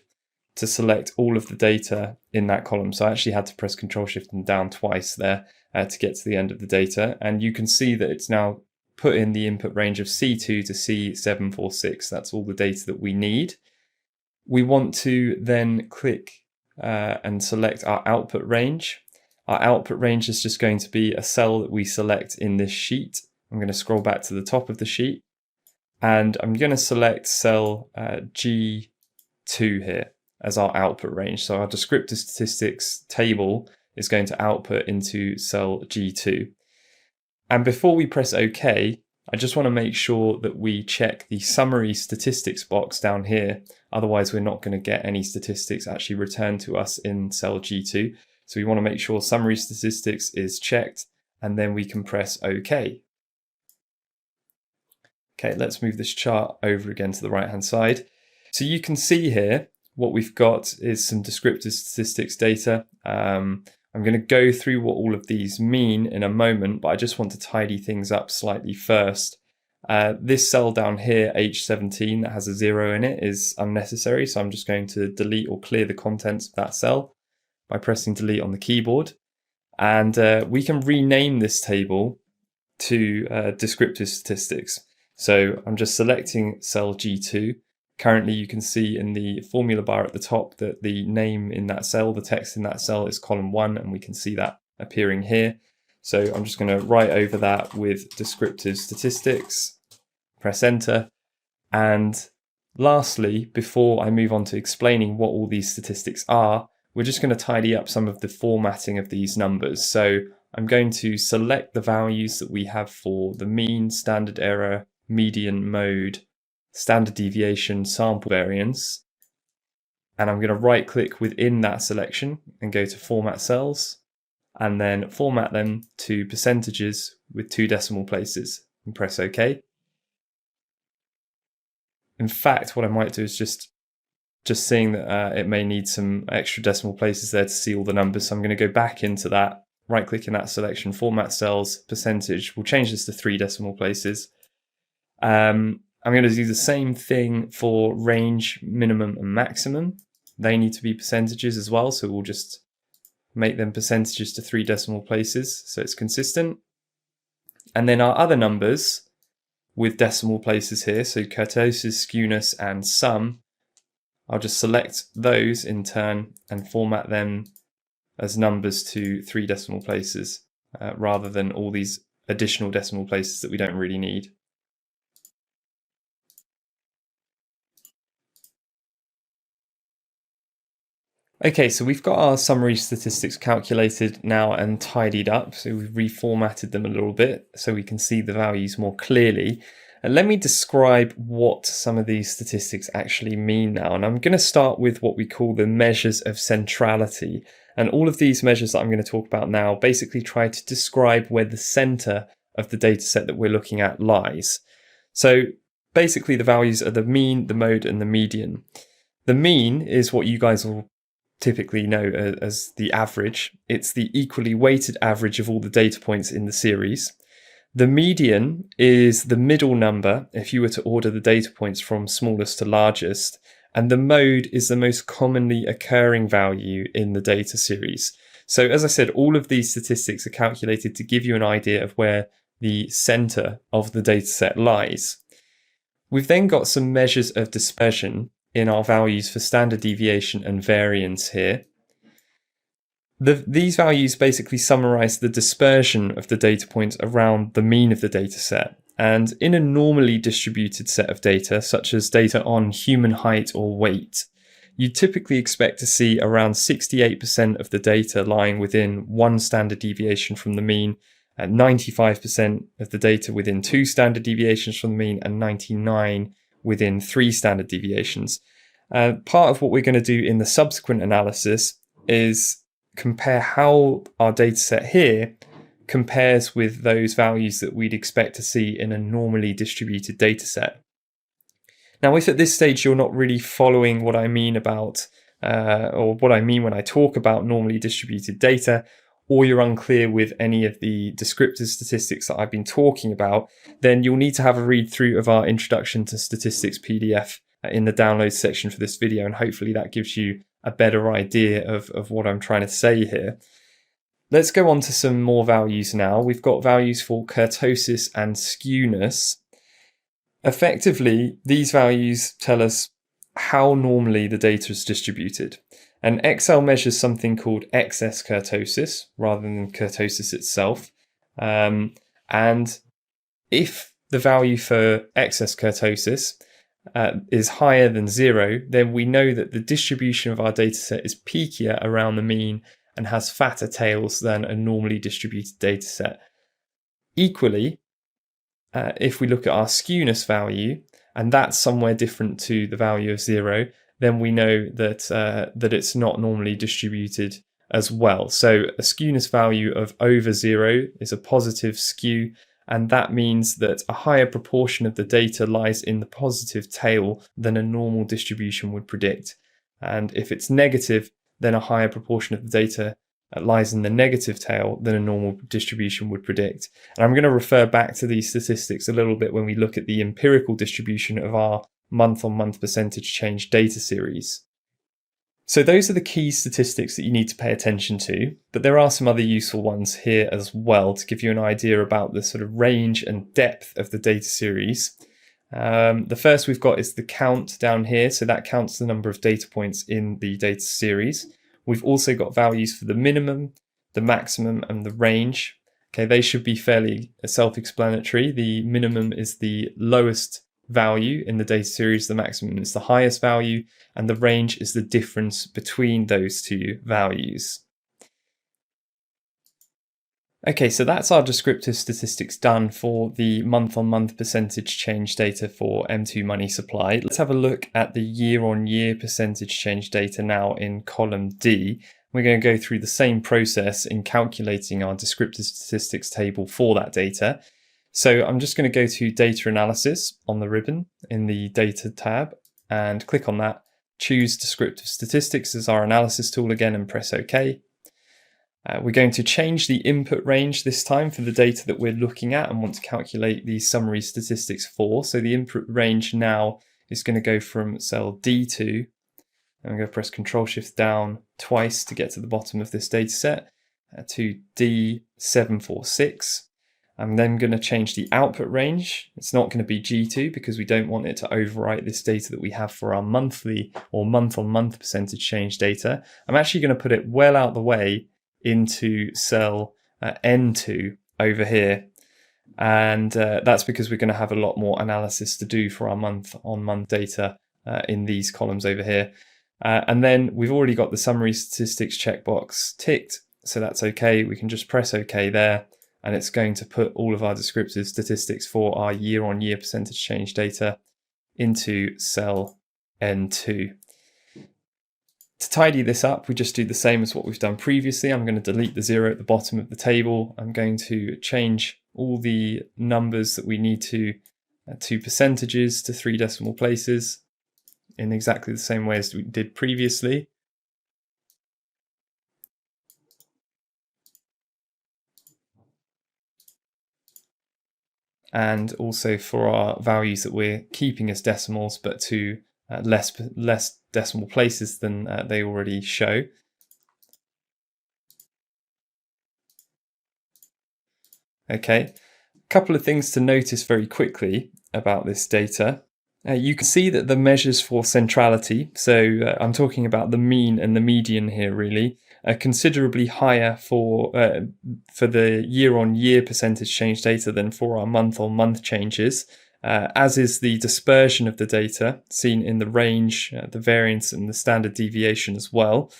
to select all of the data in that column. So I actually had to press Ctrl Shift and down twice there to get to the end of the data. And you can see that it's now put in the input range of C2 to C746. That's all the data that we need. We want to then click and select our output range. Our output range is just going to be a cell that we select in this sheet. I'm going to scroll back to the top of the sheet, and I'm going to select cell G2 here as our output range. So our descriptive statistics table is going to output into cell G2. And before we press OK, I just want to make sure that we check the summary statistics box down here. Otherwise, we're not going to get any statistics actually returned to us in cell G2. So we want to make sure summary statistics is checked, and then we can press OK. Okay, let's move this chart over again to the right-hand side. So you can see here what we've got is some descriptive statistics data. I'm going to go through what all of these mean in a moment, but I just want to tidy things up slightly first. This cell down here, H17, that has a 0 in it, is unnecessary, so I'm just going to delete or clear the contents of that cell by pressing delete on the keyboard. And we can rename this table to descriptive statistics. So I'm just selecting cell G2. Currently, you can see in the formula bar at the top that the name in that cell, the text in that cell, is column 1, and we can see that appearing here. So I'm just going to write over that with descriptive statistics, press enter. And lastly, before I move on to explaining what all these statistics are, we're just going to tidy up some of the formatting of these numbers. So I'm going to select the values that we have for the mean, standard error, median, mode, standard deviation, sample variance. And I'm going to right click within that selection and go to Format Cells, and then format them to percentages with 2 decimal places and press OK. In fact, what I might do is just seeing that it may need some extra decimal places there to see all the numbers. So I'm going to go back into that, right click in that selection, Format Cells, percentage. We'll change this to 3 decimal places. I'm going to do the same thing for range, minimum and maximum. They need to be percentages as well. So we'll just make them percentages to 3 decimal places so it's consistent. And then our other numbers with decimal places here, so kurtosis, skewness and sum, I'll just select those in turn and format them as numbers to 3 decimal places rather than all these additional decimal places that we don't really need. Okay, so we've got our summary statistics calculated now and tidied up. So we've reformatted them a little bit so we can see the values more clearly. And let me describe what some of these statistics actually mean now. And I'm going to start with what we call the measures of centrality. And all of these measures that I'm going to talk about now basically try to describe where the center of the data set that we're looking at lies. So basically the values are the mean, the mode, and the median. The mean is what you guys will typically know as the average. It's the equally weighted average of all the data points in the series. The median is the middle number if you were to order the data points from smallest to largest. And the mode is the most commonly occurring value in the data series. So as I said, all of these statistics are calculated to give you an idea of where the center of the data set lies. We've then got some measures of dispersion in our values for standard deviation and variance here. These values basically summarize the dispersion of the data points around the mean of the data set. And in a normally distributed set of data, such as data on human height or weight, you typically expect to see around 68% of the data lying within 1 standard deviation from the mean, and 95% of the data within 2 standard deviations from the mean, and 99% within 3 standard deviations. Part of what we're going to do in the subsequent analysis is compare how our data set here compares with those values that we'd expect to see in a normally distributed data set. Now, if at this stage you're not really following what I mean about, or what I mean when I talk about normally distributed data, or you're unclear with any of the descriptive statistics that I've been talking about, then you'll need to have a read through of our Introduction to Statistics PDF in the downloads section for this video, and hopefully that gives you a better idea of what I'm trying to say here. Let's go on to some more values now. We've got values for kurtosis and skewness. Effectively, these values tell us how normally the data is distributed. And Excel measures something called excess kurtosis rather than kurtosis itself. And if the value for excess kurtosis is higher than 0, then we know that the distribution of our data set is peakier around the mean and has fatter tails than a normally distributed data set. Equally, if we look at our skewness value, and that's somewhere different to the value of 0, then we know that that it's not normally distributed as well. So a skewness value of over 0 is a positive skew, and that means that a higher proportion of the data lies in the positive tail than a normal distribution would predict. And if it's negative, then a higher proportion of the data lies in the negative tail than a normal distribution would predict. And I'm going to refer back to these statistics a little bit when we look at the empirical distribution of our month-on-month percentage change data series. So those are the key statistics that you need to pay attention to, but there are some other useful ones here as well to give you an idea about the sort of range and depth of the data series. The first we've got is the count down here, so that counts the number of data points in the data series. We've also got values for the minimum, the maximum, and the range. Okay, they should be fairly self-explanatory. The minimum is the lowest value in the data series, the maximum is the highest value, and the range is the difference between those two values. Okay, so that's our descriptive statistics done for the month-on-month percentage change data for M2 money supply. Let's have a look at the year-on-year percentage change data now in column D. We're going to go through the same process in calculating our descriptive statistics table for that data. So I'm just going to go to data analysis on the ribbon in the data tab and click on that, choose descriptive statistics as our analysis tool again and press OK. We're going to change the input range this time for the data that we're looking at and want to calculate the summary statistics for. So the input range now is going to go from cell D2, and I'm going to press Ctrl-Shift down twice to get to the bottom of this data set, to D746. I'm then going to change the output range. It's not going to be G2 because we don't want it to overwrite this data that we have for our monthly or month-on-month percentage change data. I'm actually going to put it well out the way into cell N2 over here, and that's because we're going to have a lot more analysis to do for our month-on-month data in these columns over here. And then we've already got the summary statistics checkbox ticked, so that's okay. We can just press OK there, and it's going to put all of our descriptive statistics for our year-on-year percentage change data into cell N2. To tidy this up, we just do the same as what we've done previously. I'm going to delete the 0 at the bottom of the table. I'm going to change all the numbers that we need to percentages to 3 decimal places in exactly the same way as we did previously. And also for our values that we're keeping as decimals, but to less decimal places than they already show. Okay, a couple of things to notice very quickly about this data. You can see that the measures for centrality, so I'm talking about the mean and the median here really, are considerably higher for the year-on-year percentage change data than for our month-on-month changes. As is the dispersion of the data, seen in the range, the variance and the standard deviation as well.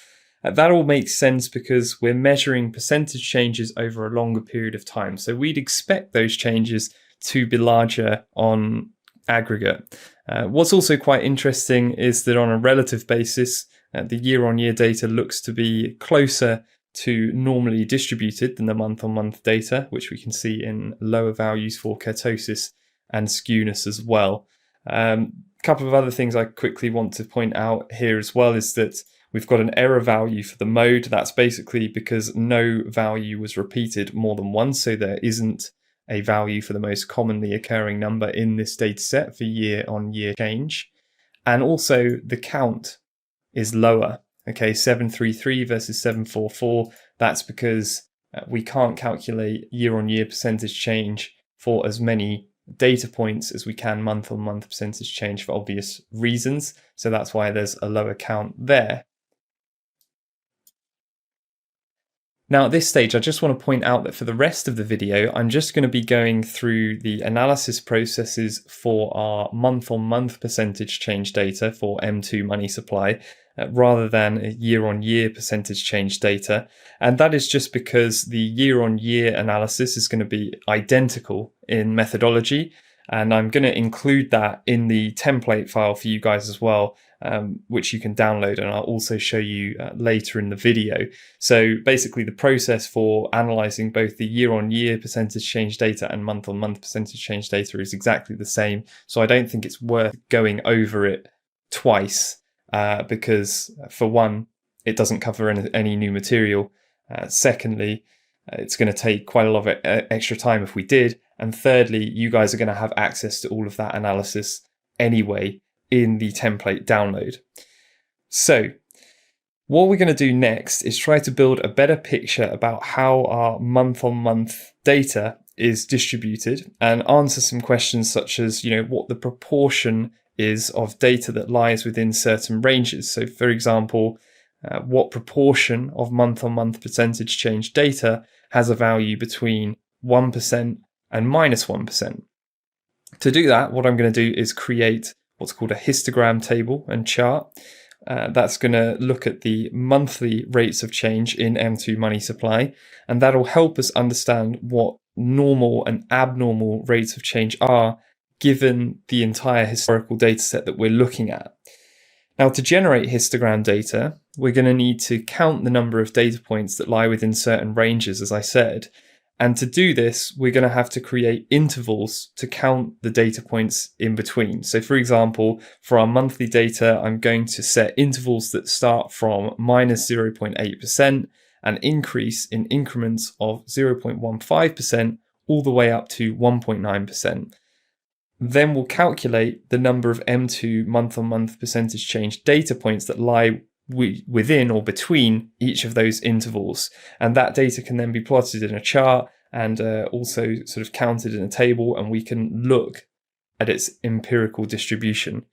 That all makes sense because we're measuring percentage changes over a longer period of time. So we'd expect those changes to be larger on aggregate. What's also quite interesting is that on a relative basis, the year-on-year data looks to be closer to normally distributed than the month-on-month data, which we can see in lower values for kurtosis and skewness as well. A couple of other things I quickly want to point out here as well is that we've got an error value for the mode. That's basically because no value was repeated more than once, so there isn't a value for the most commonly occurring number in this data set for year-on-year change. And also the count is lower. Okay, 733 versus 744. That's because we can't calculate year-on-year percentage change for as many data points as we can month-on-month percentage change for obvious reasons. So that's why there's a lower count there. Now at this stage, I just want to point out that for the rest of the video, I'm just going to be going through the analysis processes for our month-on-month percentage change data for M2 money supply, rather than a year-on-year percentage change data. And that is just because the year-on-year analysis is going to be identical in methodology. And I'm going to include that in the template file for you guys as well, which you can download, and I'll also show you later in the video. So basically the process for analyzing both the year-on-year percentage change data and month-on-month percentage change data is exactly the same. So I don't think it's worth going over it twice, because for one, it doesn't cover any new material. Secondly, it's going to take quite a lot of extra time if we did. And thirdly, you guys are going to have access to all of that analysis anyway in the template download. So what we're going to do next is try to build a better picture about how our month-on-month data is distributed and answer some questions such as, what the proportion is of data that lies within certain ranges. So for example, what proportion of month-on-month percentage change data has a value between 1% and -1%. To do that, what I'm going to do is create what's called a histogram table and chart. That's going to look at the monthly rates of change in M2 money supply, and that'll help us understand what normal and abnormal rates of change are given the entire historical data set that we're looking at. Now, to generate histogram data, we're going to need to count the number of data points that lie within certain ranges, as I said. And to do this, we're going to have to create intervals to count the data points in between. So for example, for our monthly data, I'm going to set intervals that start from minus 0.8% and increase in increments of 0.15% all the way up to 1.9%. Then we'll calculate the number of M2 month-on-month percentage change data points that lie within or between each of those intervals. And that data can then be plotted in a chart and also sort of counted in a table, and we can look at its empirical distribution.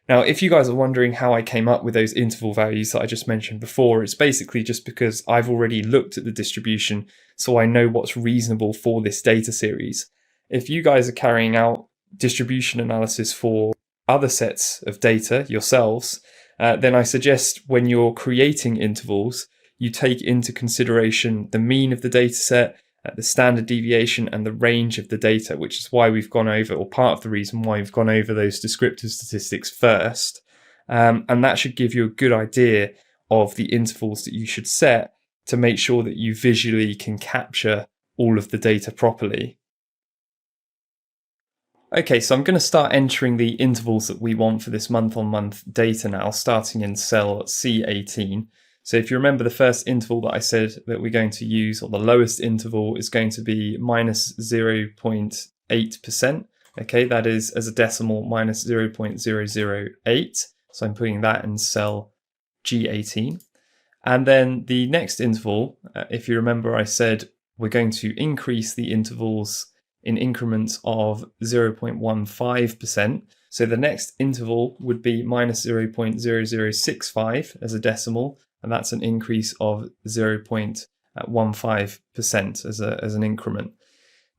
Now, if you guys are wondering how I came up with those interval values that I just mentioned before, it's basically just because I've already looked at the distribution, so I know what's reasonable for this data series. If you guys are carrying out distribution analysis for other sets of data yourselves, then I suggest when you're creating intervals, you take into consideration the mean of the data set, the standard deviation, and the range of the data, which is why we've gone over, or part of the reason why we've gone over those descriptive statistics first. And that should give you a good idea of the intervals that you should set to make sure that you visually can capture all of the data properly. Okay, so I'm going to start entering the intervals that we want for this month-on-month data now, starting in cell C18. So if you remember the first interval that I said that we're going to use, or the lowest interval, is going to be minus 0.8%. Okay, that is as a decimal minus 0.008. So I'm putting that in cell G18. And then the next interval, if you remember, I said we're going to increase the intervals in increments of 0.15%. So the next interval would be minus 0.0065 as a decimal, and that's an increase of 0.15% as an increment.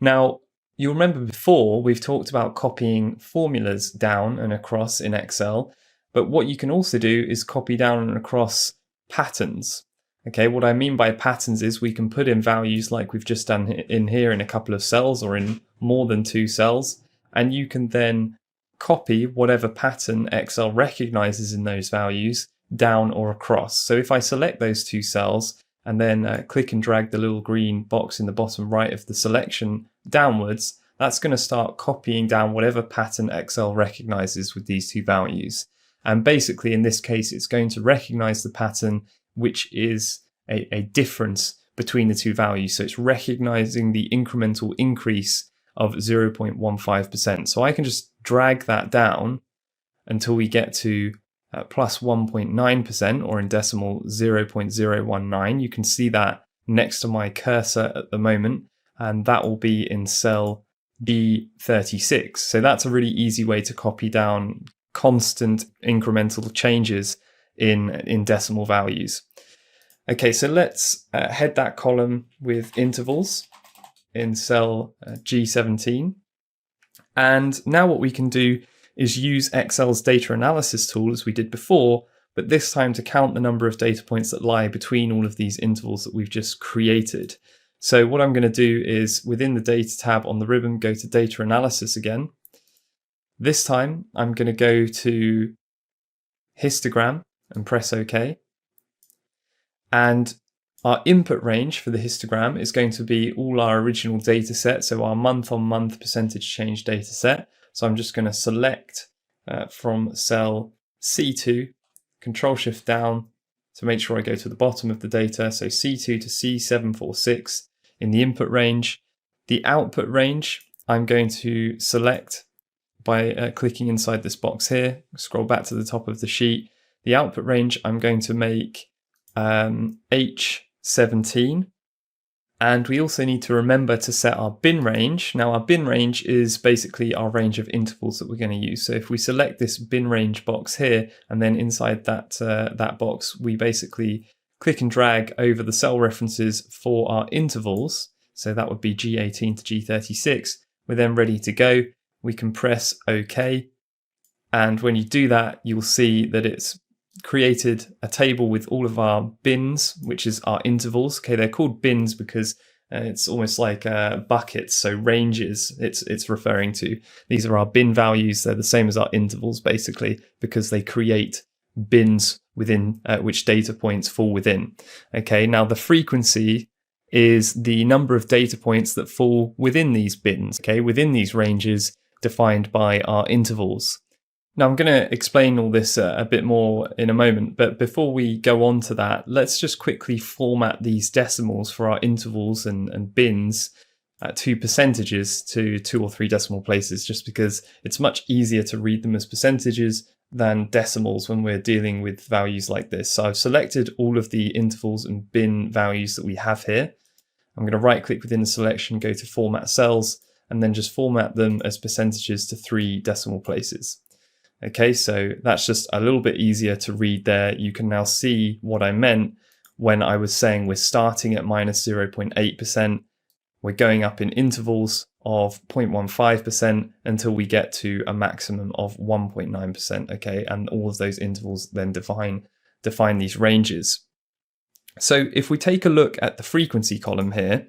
Now, you'll remember before we've talked about copying formulas down and across in Excel, but what you can also do is copy down and across patterns. Okay, what I mean by patterns is we can put in values like we've just done in here in a couple of cells or in more than 2 cells, and you can then copy whatever pattern Excel recognizes in those values down or across. So if I select those 2 cells and then click and drag the little green box in the bottom right of the selection downwards, that's going to start copying down whatever pattern Excel recognizes with these 2 values. And basically in this case, it's going to recognize the pattern which is a difference between the 2 values. So it's recognizing the incremental increase of 0.15%. So I can just drag that down until we get to plus 1.9%, or in decimal 0.019. You can see that next to my cursor at the moment, and that will be in cell B36. So that's a really easy way to copy down constant incremental changes in decimal values. Okay, so let's head that column with intervals in cell G17. And now what we can do is use Excel's data analysis tool as we did before, but this time to count the number of data points that lie between all of these intervals that we've just created. So what I'm going to do is within the data tab on the ribbon, go to data analysis again. This time I'm going to go to histogram and press OK. And our input range for the histogram is going to be all our original data set, so our month-on-month percentage change data set. So I'm just going to select from cell C2, Control-Shift down to make sure I go to the bottom of the data. So C2 to C746 in the input range. The output range, I'm going to select by clicking inside this box here. Scroll back to the top of the sheet. The output range, I'm going to make H17. And we also need to remember to set our bin range. Now our bin range is basically our range of intervals that we're going to use. So if we select this bin range box here, and then inside that box, we basically click and drag over the cell references for our intervals. So that would be G18 to G36. We're then ready to go. We can press OK. And when you do that, you'll see that it's created a table with all of our bins, which is our intervals. Okay, they're called bins because it's almost like buckets, so ranges it's referring to. These are our bin values. They're the same as our intervals, basically, because they create bins within which data points fall within. Okay, now the frequency is the number of data points that fall within these bins, okay, within these ranges defined by our intervals. Now, I'm going to explain all this a bit more in a moment, but before we go on to that, let's just quickly format these decimals for our intervals and bins to percentages to 2 or 3 decimal places, just because it's much easier to read them as percentages than decimals when we're dealing with values like this. So I've selected all of the intervals and bin values that we have here. I'm going to right click within the selection, go to format cells, and then just format them as percentages to 3 decimal places. Okay, so that's just a little bit easier to read there. You can now see what I meant when I was saying we're starting at minus 0.8%. We're going up in intervals of 0.15% until we get to a maximum of 1.9%. Okay, and all of those intervals then define these ranges. So if we take a look at the frequency column here,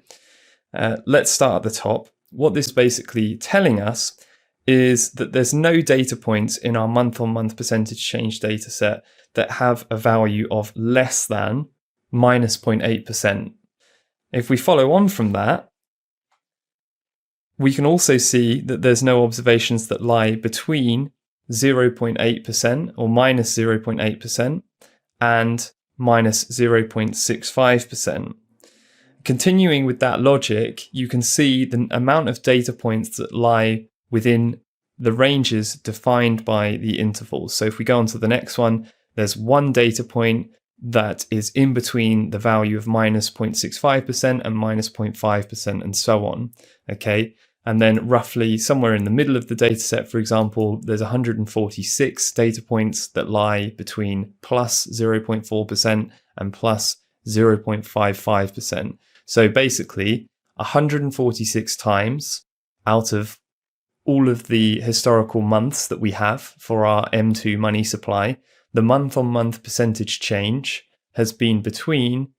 let's start at the top. What this is basically telling us is that there's no data points in our month-on-month percentage change data set that have a value of less than minus 0.8%. If we follow on from that, we can also see that there's no observations that lie between 0.8% or minus 0.8% and minus 0.65%. Continuing with that logic, you can see the amount of data points that lie within the ranges defined by the intervals. So if we go on to the next one, there's one data point that is in between the value of minus 0.65% and minus 0.5% and so on. Okay. And then roughly somewhere in the middle of the data set, for example, there's 146 data points that lie between plus 0.4% and plus 0.55%. So basically 146 times out of all of the historical months that we have for our M2 money supply, the month-on-month percentage change has been between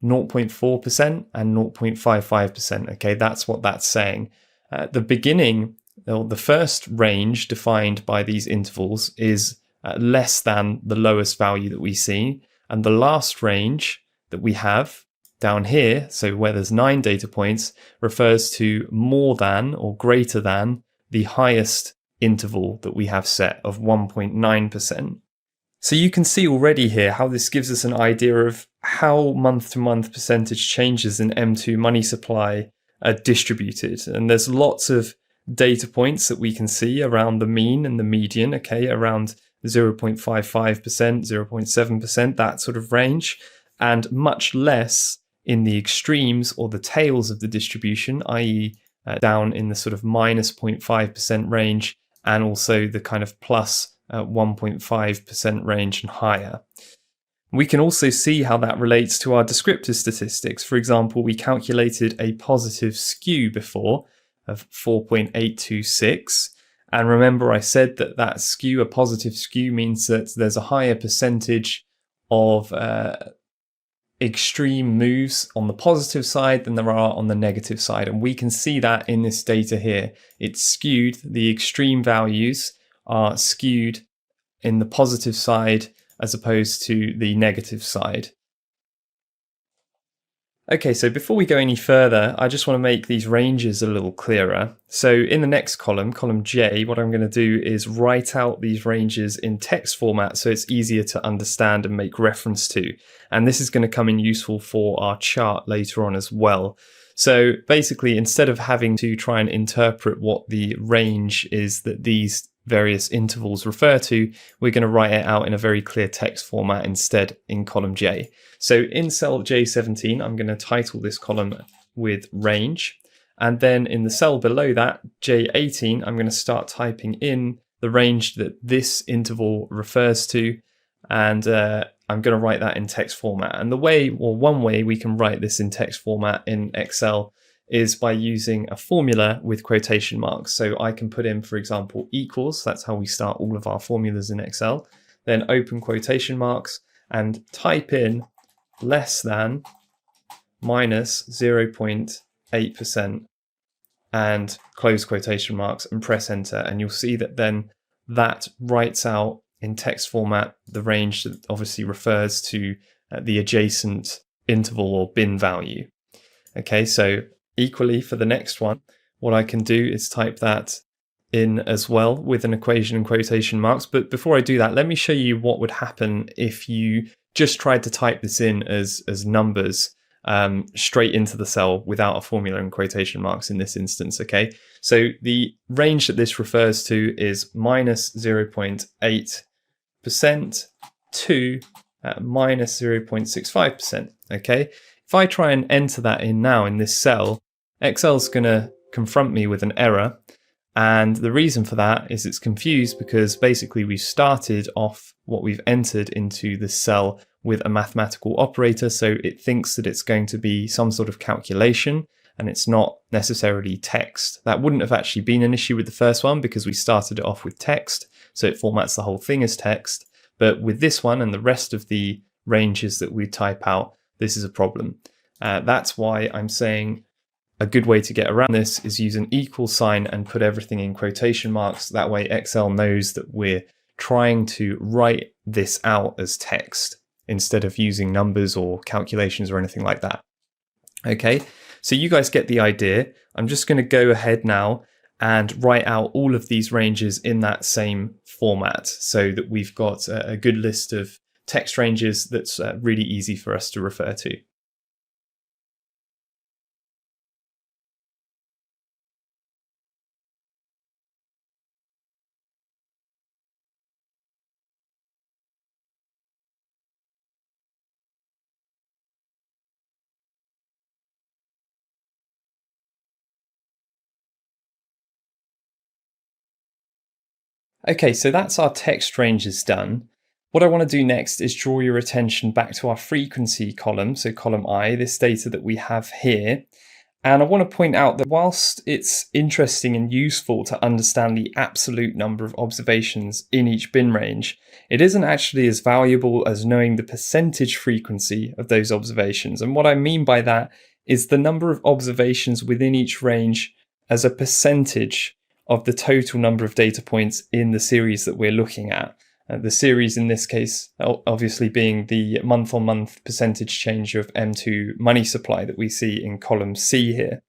0.4% and 0.55%. Okay, that's what that's saying. At the beginning, or the first range defined by these intervals is less than the lowest value that we see. And the last range that we have down here, so where there's 9 data points, refers to more than or greater than the highest interval that we have set of 1.9%. So you can see already here how this gives us an idea of how month-to-month percentage changes in M2 money supply are distributed. And there's lots of data points that we can see around the mean and the median, okay, around 0.55%, 0.7%, that sort of range, and much less in the extremes or the tails of the distribution, i.e. Down in the sort of minus 0.5% range and also the kind of plus 1.5% range and higher. We can also see how that relates to our descriptive statistics. For example, we calculated a positive skew before of 4.826. And remember, I said that that skew, a positive skew, means that there's a higher percentage of extreme moves on the positive side than there are on the negative side. And we can see that in this data here. It's skewed. The extreme values are skewed in the positive side as opposed to the negative side. Okay, so before we go any further, I just want to make these ranges a little clearer. So in the next column, column J, what I'm going to do is write out these ranges in text format so it's easier to understand and make reference to. And this is going to come in useful for our chart later on as well. So basically, instead of having to try and interpret what the range is that these various intervals refer to, we're going to write it out in a very clear text format instead in column J. So in cell J17, I'm going to title this column with range. And then in the cell below that, J18, I'm going to start typing in the range that this interval refers to. And I'm going to write that in text format. And the way, or one way we can write this in text format in Excel is by using a formula with quotation marks. So I can put in, for example, equals. That's how we start all of our formulas in Excel. then open quotation marks and type in less than minus 0.8% and close quotation marks and press enter. And you'll see that then that writes out in text format the range that obviously refers to the adjacent interval or bin value. Okay, so equally for the next one, what I can do is type that in as well with an equation and quotation marks. But before I do that, let me show you what would happen if you just tried to type this in as numbers straight into the cell without a formula and quotation marks in this instance. Okay, so the range that this refers to is minus 0.8% to minus 0.65%. Okay, if I try and enter that in now in this cell, Excel's going to confront me with an error. And the reason for that is it's confused because basically we started off what we've entered into this cell with a mathematical operator. So it thinks that it's going to be some sort of calculation and it's not necessarily text. That wouldn't have actually been an issue with the first one because we started it off with text. So it formats the whole thing as text. But with this one and the rest of the ranges that we type out, this is a problem. That's why I'm saying a good way to get around this is use an equal sign and put everything in quotation marks. That way Excel knows that we're trying to write this out as text instead of using numbers or calculations or anything like that. Okay, so you guys get the idea. I'm just going to go ahead now and write out all of these ranges in that same format so that we've got a good list of text ranges that's really easy for us to refer to. Okay, so that's our text ranges done. What I want to do next is draw your attention back to our frequency column, so column I, this data that we have here. And I want to point out that whilst it's interesting and useful to understand the absolute number of observations in each bin range, it isn't actually as valuable as knowing the percentage frequency of those observations. And what I mean by that is the number of observations within each range as a percentage of the total number of data points in the series that we're looking at. The series in this case, obviously being the month-on-month percentage change of M2 money supply that we see in column C here.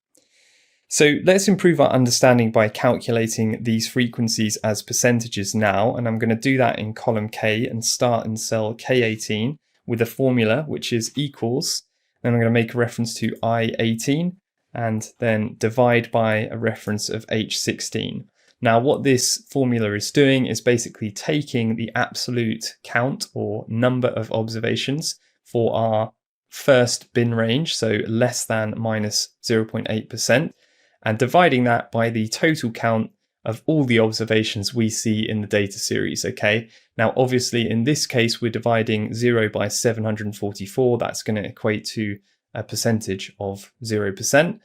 So let's improve our understanding by calculating these frequencies as percentages now. And I'm going to do that in column K and start in cell K18 with a formula which is equals. Then I'm going to make a reference to I18 and then divide by a reference of H16. Now, what this formula is doing is basically taking the absolute count or number of observations for our first bin range, so less than minus 0.8%, and dividing that by the total count of all the observations we see in the data series, okay? Now, obviously, in this case, we're dividing 0 by 744. That's going to equate to a percentage of 0%.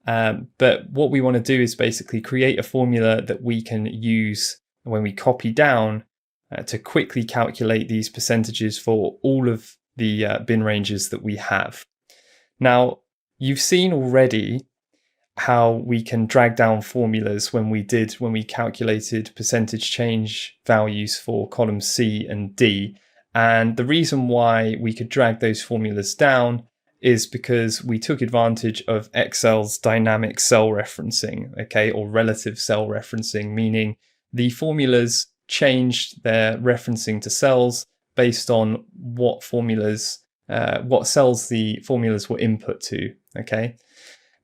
But what we want to do is basically create a formula that we can use when we copy down to quickly calculate these percentages for all of the bin ranges that we have. Now, you've seen already how we can drag down formulas when we calculated percentage change values for columns C and D. And the reason why we could drag those formulas down is because we took advantage of Excel's dynamic cell referencing, okay, or relative cell referencing, meaning the formulas changed their referencing to cells based on what cells the formulas were input to, okay?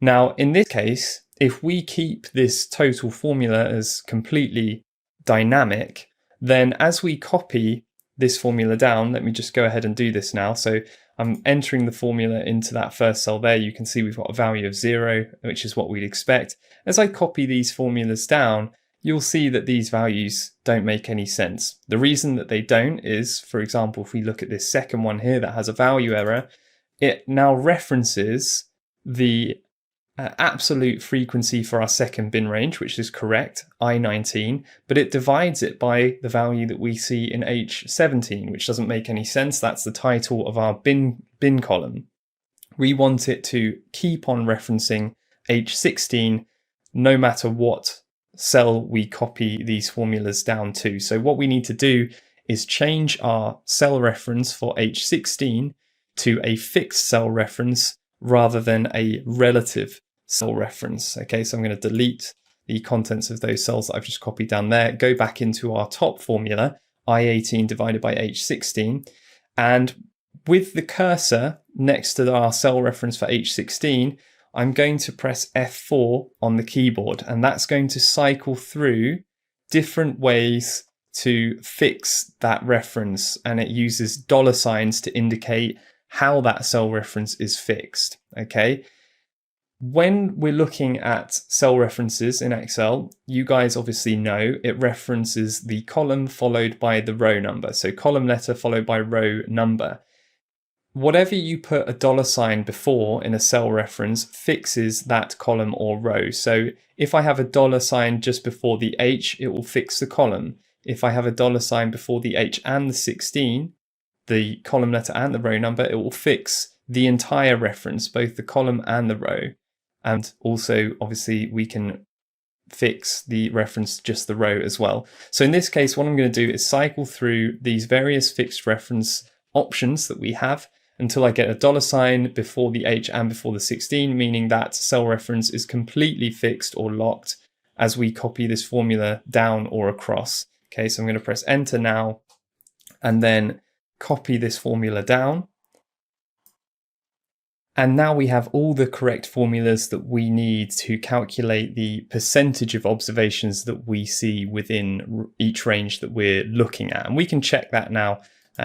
Now, in this case, if we keep this total formula as completely dynamic, then as we copy this formula down, let me just go ahead and do this now. So I'm entering the formula into that first cell there. You can see we've got a value of 0, which is what we'd expect. As I copy these formulas down, you'll see that these values don't make any sense. The reason that they don't is, for example, if we look at this second one here that has a value error, it now references the absolute frequency for our second bin range, which is correct, I19, but it divides it by the value that we see in H17, which doesn't make any sense. That's the title of our bin column. We want it to keep on referencing H16 no matter what cell we copy these formulas down to. So what we need to do is change our cell reference for H16 to a fixed cell reference rather than a relative cell reference. Okay, so I'm going to delete the contents of those cells that I've just copied down there, go back into our top formula, I18 divided by H16, and with the cursor next to our cell reference for H16, I'm going to press F4 on the keyboard, and that's going to cycle through different ways to fix that reference, and it uses dollar signs to indicate how that cell reference is fixed. Okay. When we're looking at cell references in Excel, you guys obviously know it references the column followed by the row number. So column letter followed by row number. Whatever you put a dollar sign before in a cell reference fixes that column or row. So if I have a dollar sign just before the H, it will fix the column. If I have a dollar sign before the H and the 16, the column letter and the row number, it will fix the entire reference, both the column and the row. And also, obviously, we can fix the reference just the row as well. So in this case, what I'm going to do is cycle through these various fixed reference options that we have until I get a dollar sign before the H and before the 16, meaning that cell reference is completely fixed or locked as we copy this formula down or across. Okay, so I'm going to press enter now and then copy this formula down. And now we have all the correct formulas that we need to calculate the percentage of observations that we see within each range that we're looking at. And we can check that now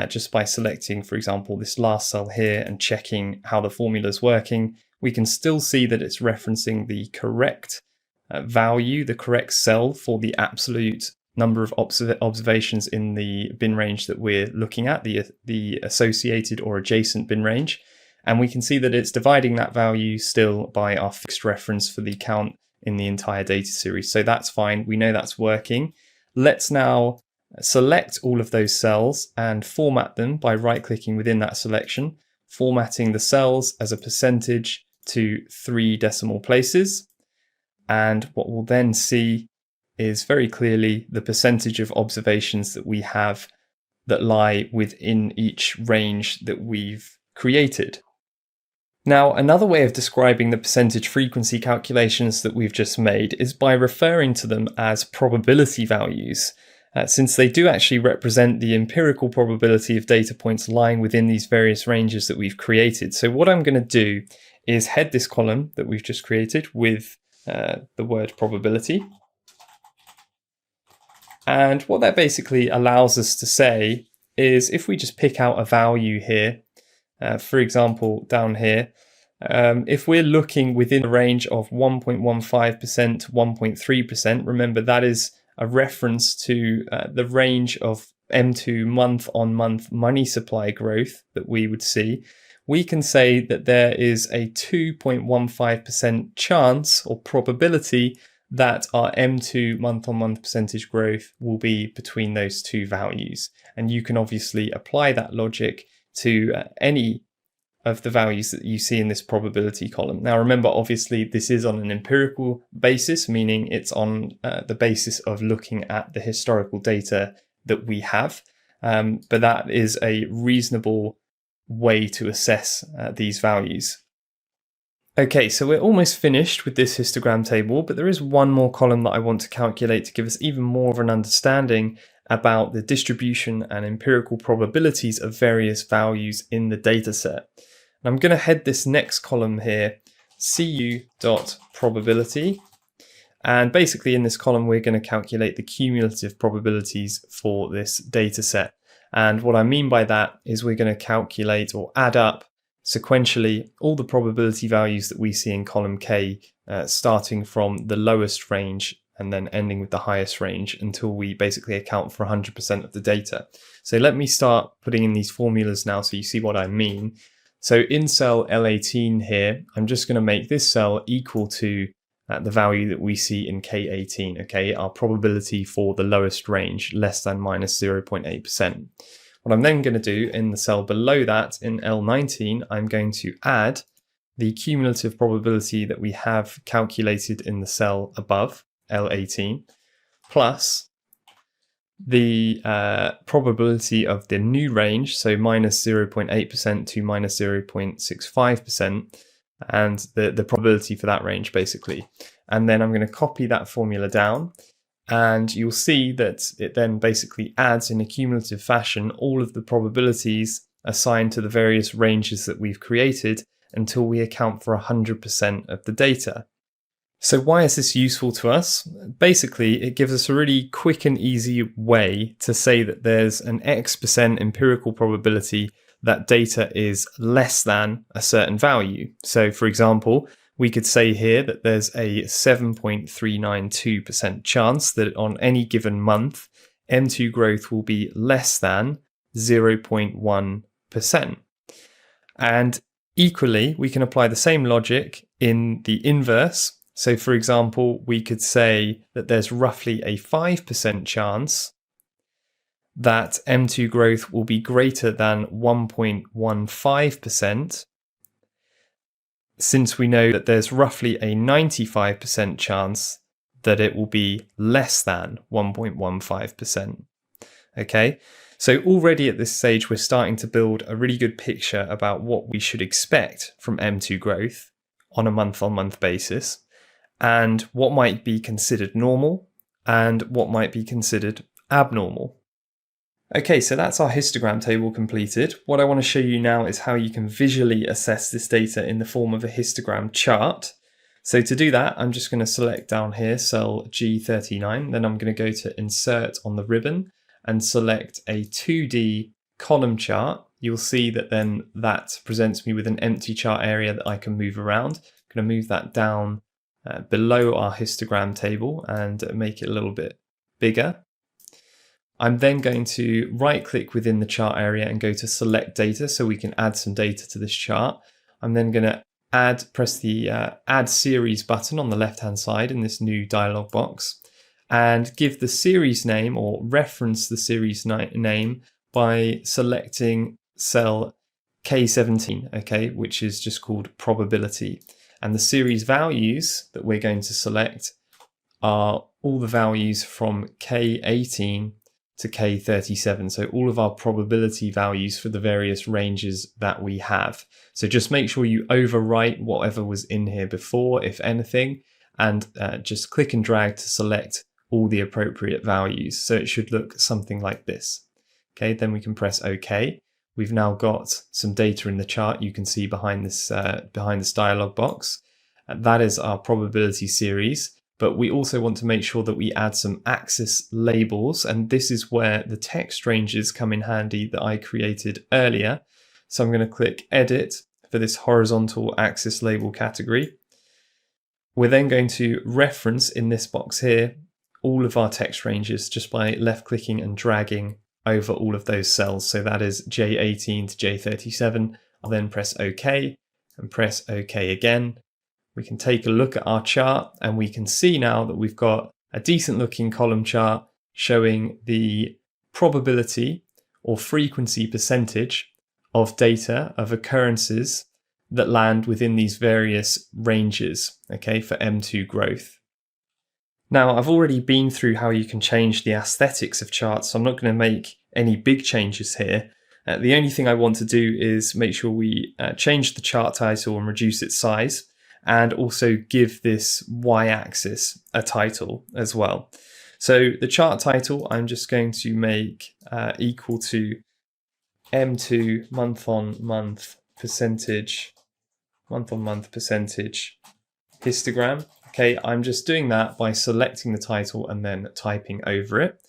just by selecting, for example, this last cell here and checking how the formula is working. We can still see that it's referencing the correct value, the correct cell for the absolute number of observations in the bin range that we're looking at, the associated or adjacent bin range. And we can see that it's dividing that value still by our fixed reference for the count in the entire data series. So that's fine. We know that's working. Let's now select all of those cells and format them by right-clicking within that selection, formatting the cells as a percentage to 3 decimal places. And what we'll then see is very clearly the percentage of observations that we have that lie within each range that we've created. Now, another way of describing the percentage frequency calculations that we've just made is by referring to them as probability values, since they do actually represent the empirical probability of data points lying within these various ranges that we've created. So what I'm going to do is head this column that we've just created with the word probability. And what that basically allows us to say is if we just pick out a value here, for example, down here, if we're looking within a range of 1.15% to 1.3%, remember that is a reference to the range of M2 month-on-month money supply growth that we would see, we can say that there is a 2.15% chance or probability that our M2 month-on-month percentage growth will be between those two values. And you can obviously apply that logic to any of the values that you see in this probability column. Now remember, obviously this is on an empirical basis, meaning it's on the basis of looking at the historical data that we have, but that is a reasonable way to assess these values. Okay, so we're almost finished with this histogram table, but there is one more column that I want to calculate to give us even more of an understanding about the distribution and empirical probabilities of various values in the dataset. And I'm going to head this next column here, cu.probability. And basically in this column, we're going to calculate the cumulative probabilities for this dataset. And what I mean by that is we're going to calculate or add up sequentially all the probability values that we see in column K, starting from the lowest range and then ending with the highest range until we basically account for 100% of the data. So let me start putting in these formulas now so you see what I mean. So in cell L18 here, I'm just going to make this cell equal to the value that we see in K18, okay, our probability for the lowest range, less than minus 0.8%. What I'm then going to do in the cell below that, in L19, I'm going to add the cumulative probability that we have calculated in the cell above, L18, plus the probability of the new range, so minus 0.8% to minus 0.65%, and the probability for that range, basically. And then I'm going to copy that formula down, and you'll see that it then basically adds in a cumulative fashion all of the probabilities assigned to the various ranges that we've created until we account for 100% of the data. So why is this useful to us? Basically, it gives us a really quick and easy way to say that there's an X% empirical probability that data is less than a certain value. So for example, we could say here that there's a 7.392% chance that on any given month, M2 growth will be less than 0.1%. And equally, we can apply the same logic in the inverse. So for example, we could say that there's roughly a 5% chance that M2 growth will be greater than 1.15%, since we know that there's roughly a 95% chance that it will be less than 1.15%. Okay, so already at this stage, we're starting to build a really good picture about what we should expect from M2 growth on a month-on-month basis, and what might be considered normal and what might be considered abnormal. Okay, so that's our histogram table completed. What I want to show you now is how you can visually assess this data in the form of a histogram chart. So to do that, I'm just going to select down here cell G39, then I'm going to go to Insert on the ribbon and select a 2D column chart. You'll see that then that presents me with an empty chart area that I can move around. I'm going to move that down below our histogram table and make it a little bit bigger. I'm then going to right click within the chart area and go to select data so we can add some data to this chart. I'm then going to press the add series button on the left hand side in this new dialog box and give the series name or reference the series name by selecting cell K17, okay, which is just called probability. And the series values that we're going to select are all the values from K18 to K37. So all of our probability values for the various ranges that we have. So just make sure you overwrite whatever was in here before, if anything, and just click and drag to select all the appropriate values. So it should look something like this. Okay, then we can press OK. We've now got some data in the chart you can see behind this dialog box. That is our probability series. But we also want to make sure that we add some axis labels, and this is where the text ranges come in handy that I created earlier. So I'm going to click Edit for this horizontal axis label category. We're then going to reference in this box here all of our text ranges just by left clicking and dragging over all of those cells. So that is J18 to J37. I'll then press OK and press OK again. We can take a look at our chart and we can see now that we've got a decent looking column chart showing the probability or frequency percentage of data of occurrences that land within these various ranges, okay, for M2 growth. Now, I've already been through how you can change the aesthetics of charts, so I'm not going to make any big changes here. The only thing I want to do is make sure we change the chart title and reduce its size, and also give this y-axis a title as well. So the chart title I'm just going to make equal to M2 month-on-month percentage histogram. Okay, I'm just doing that by selecting the title and then typing over it.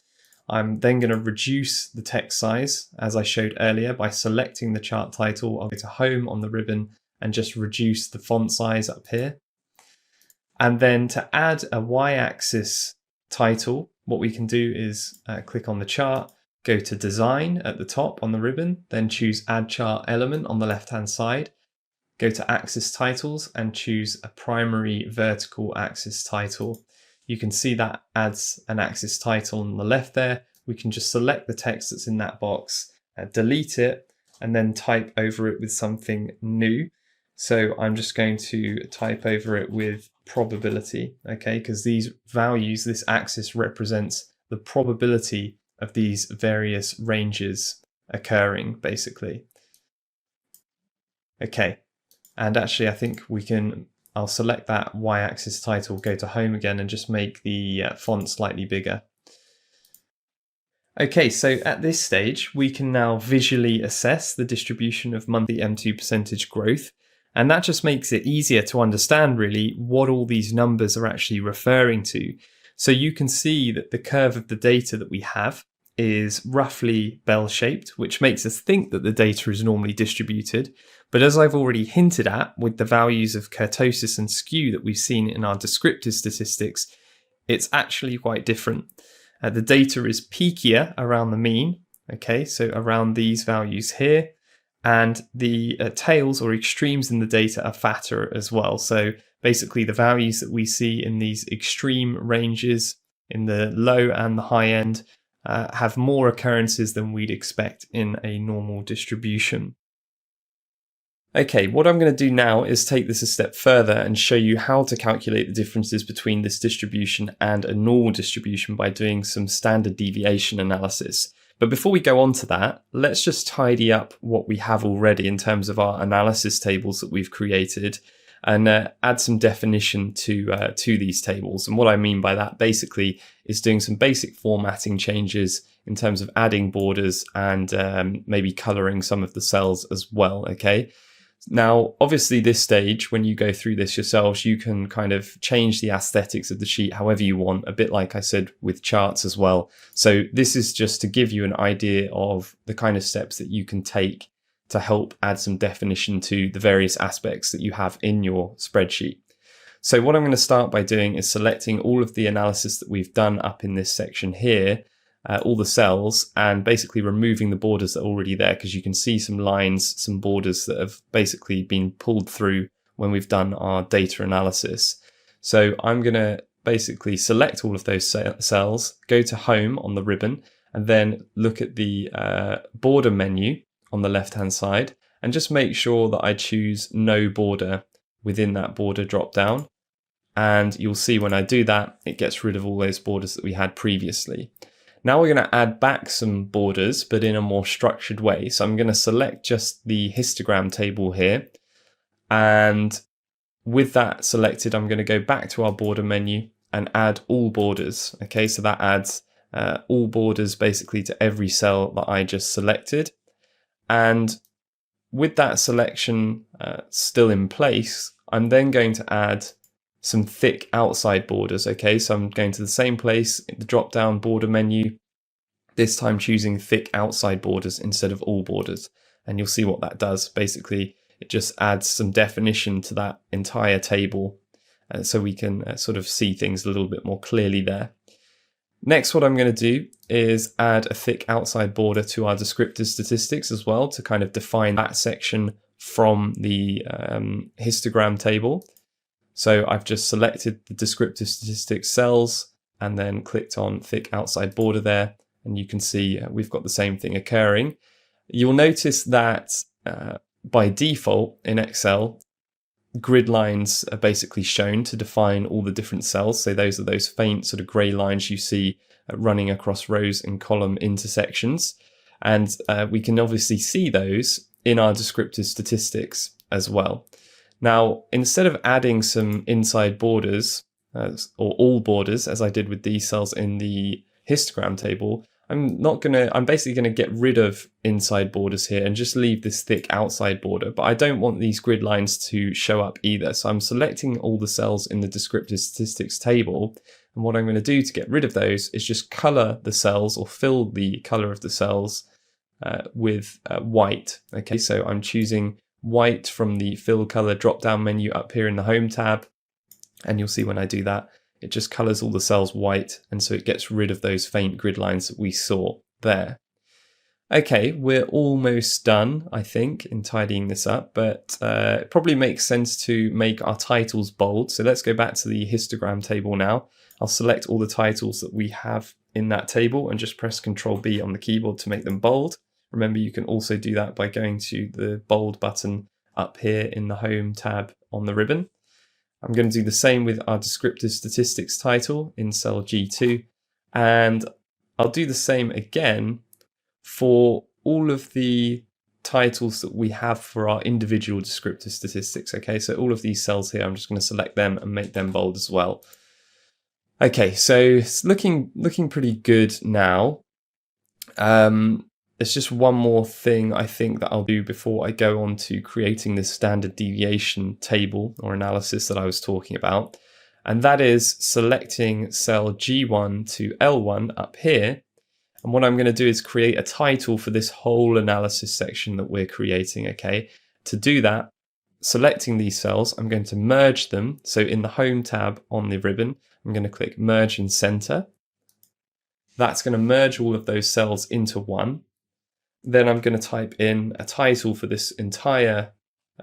I'm then going to reduce the text size as I showed earlier by selecting the chart title. I'll go to Home on the ribbon and just reduce the font size up here. And then to add a y-axis title, what we can do is click on the chart, go to Design at the top on the ribbon, then choose Add Chart Element on the left-hand side, go to Axis Titles and choose a primary vertical axis title. You can see that adds an axis title on the left there. We can just select the text that's in that box, delete it, and then type over it with something new. So I'm just going to type over it with probability, okay, because these values, this axis represents the probability of these various ranges occurring, basically. Okay, and actually I think I'll select that y-axis title, go to home again and just make the font slightly bigger. Okay, so at this stage, we can now visually assess the distribution of monthly M2 percentage growth. And that just makes it easier to understand really what all these numbers are actually referring to. So you can see that the curve of the data that we have is roughly bell-shaped, which makes us think that the data is normally distributed. But as I've already hinted at with the values of kurtosis and skew that we've seen in our descriptive statistics, it's actually quite different. The data is peakier around the mean, okay, so around these values here, and the tails or extremes in the data are fatter as well. So basically the values that we see in these extreme ranges in the low and the high end have more occurrences than we'd expect in a normal distribution. Okay, what I'm going to do now is take this a step further and show you how to calculate the differences between this distribution and a normal distribution by doing some standard deviation analysis. But before we go on to that, let's just tidy up what we have already in terms of our analysis tables that we've created and add some definition to these tables. And what I mean by that basically is doing some basic formatting changes in terms of adding borders and maybe coloring some of the cells as well, okay? Now, obviously this stage, when you go through this yourselves, you can kind of change the aesthetics of the sheet however you want, a bit like I said with charts as well. So this is just to give you an idea of the kind of steps that you can take to help add some definition to the various aspects that you have in your spreadsheet. So what I'm going to start by doing is selecting all of the analysis that we've done up in this section here, all the cells, and basically removing the borders that are already there, because you can see some lines, some borders that have basically been pulled through when we've done our data analysis. So I'm going to basically select all of those cells, go to home on the ribbon, and then look at the border menu on the left hand side and just make sure that I choose no border within that border drop down. And you'll see when I do that, it gets rid of all those borders that we had previously. Now we're going to add back some borders, but in a more structured way. So I'm going to select just the histogram table here. And with that selected, I'm going to go back to our border menu and add all borders. Okay, so that adds all borders basically to every cell that I just selected. And with that selection still in place, I'm then going to add some thick outside borders. Okay, so I'm going to the same place in the drop down border menu, this time choosing thick outside borders instead of all borders. And you'll see what that does. Basically, it just adds some definition to that entire table so we can sort of see things a little bit more clearly there. Next, what I'm going to do is add a thick outside border to our descriptive statistics as well to kind of define that section from the histogram table. So I've just selected the descriptive statistics cells and then clicked on thick outside border there. And you can see we've got the same thing occurring. You'll notice that by default in Excel, grid lines are basically shown to define all the different cells. So those are those faint sort of grey lines you see running across rows and column intersections. And we can obviously see those in our descriptive statistics as well. Now, instead of adding some inside borders or all borders, as I did with these cells in the histogram table, I'm basically going to get rid of inside borders here and just leave this thick outside border, but I don't want these grid lines to show up either. So I'm selecting all the cells in the descriptive statistics table. And what I'm going to do to get rid of those is just color the cells or fill the color of the cells with white. Okay, so I'm choosing white from the fill color drop down menu up here in the home tab. And you'll see when I do that, it just colors all the cells white, and so it gets rid of those faint grid lines that we saw there. Okay, we're almost done, I think, in tidying this up, but it probably makes sense to make our titles bold. So let's go back to the histogram table now. I'll select all the titles that we have in that table and just press Ctrl B on the keyboard to make them bold. Remember, you can also do that by going to the bold button up here in the Home tab on the ribbon. I'm going to do the same with our descriptive statistics title in cell G2, and I'll do the same again for all of the titles that we have for our individual descriptive statistics. Okay, so all of these cells here, I'm just going to select them and make them bold as well. Okay, so it's looking pretty good now. There's just one more thing I think that I'll do before I go on to creating this standard deviation table or analysis that I was talking about. And that is selecting cell G1 to L1 up here. And what I'm going to do is create a title for this whole analysis section that we're creating, okay? To do that, selecting these cells, I'm going to merge them. So in the Home tab on the ribbon, I'm going to click Merge and Center. That's going to merge all of those cells into one. Then I'm going to type in a title for this entire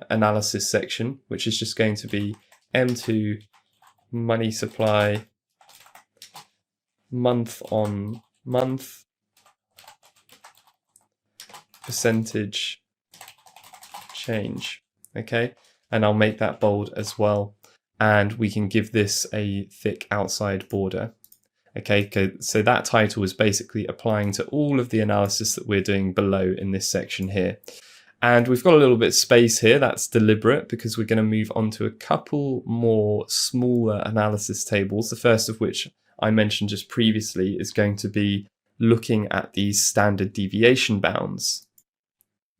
analysis section, which is just going to be M2 money supply month on month percentage change. Okay, and I'll make that bold as well, and we can give this a thick outside border. Okay, so that title is basically applying to all of the analysis that we're doing below in this section here. And we've got a little bit of space here. That's deliberate because we're going to move on to a couple more smaller analysis tables. The first of which I mentioned just previously is going to be looking at these standard deviation bounds.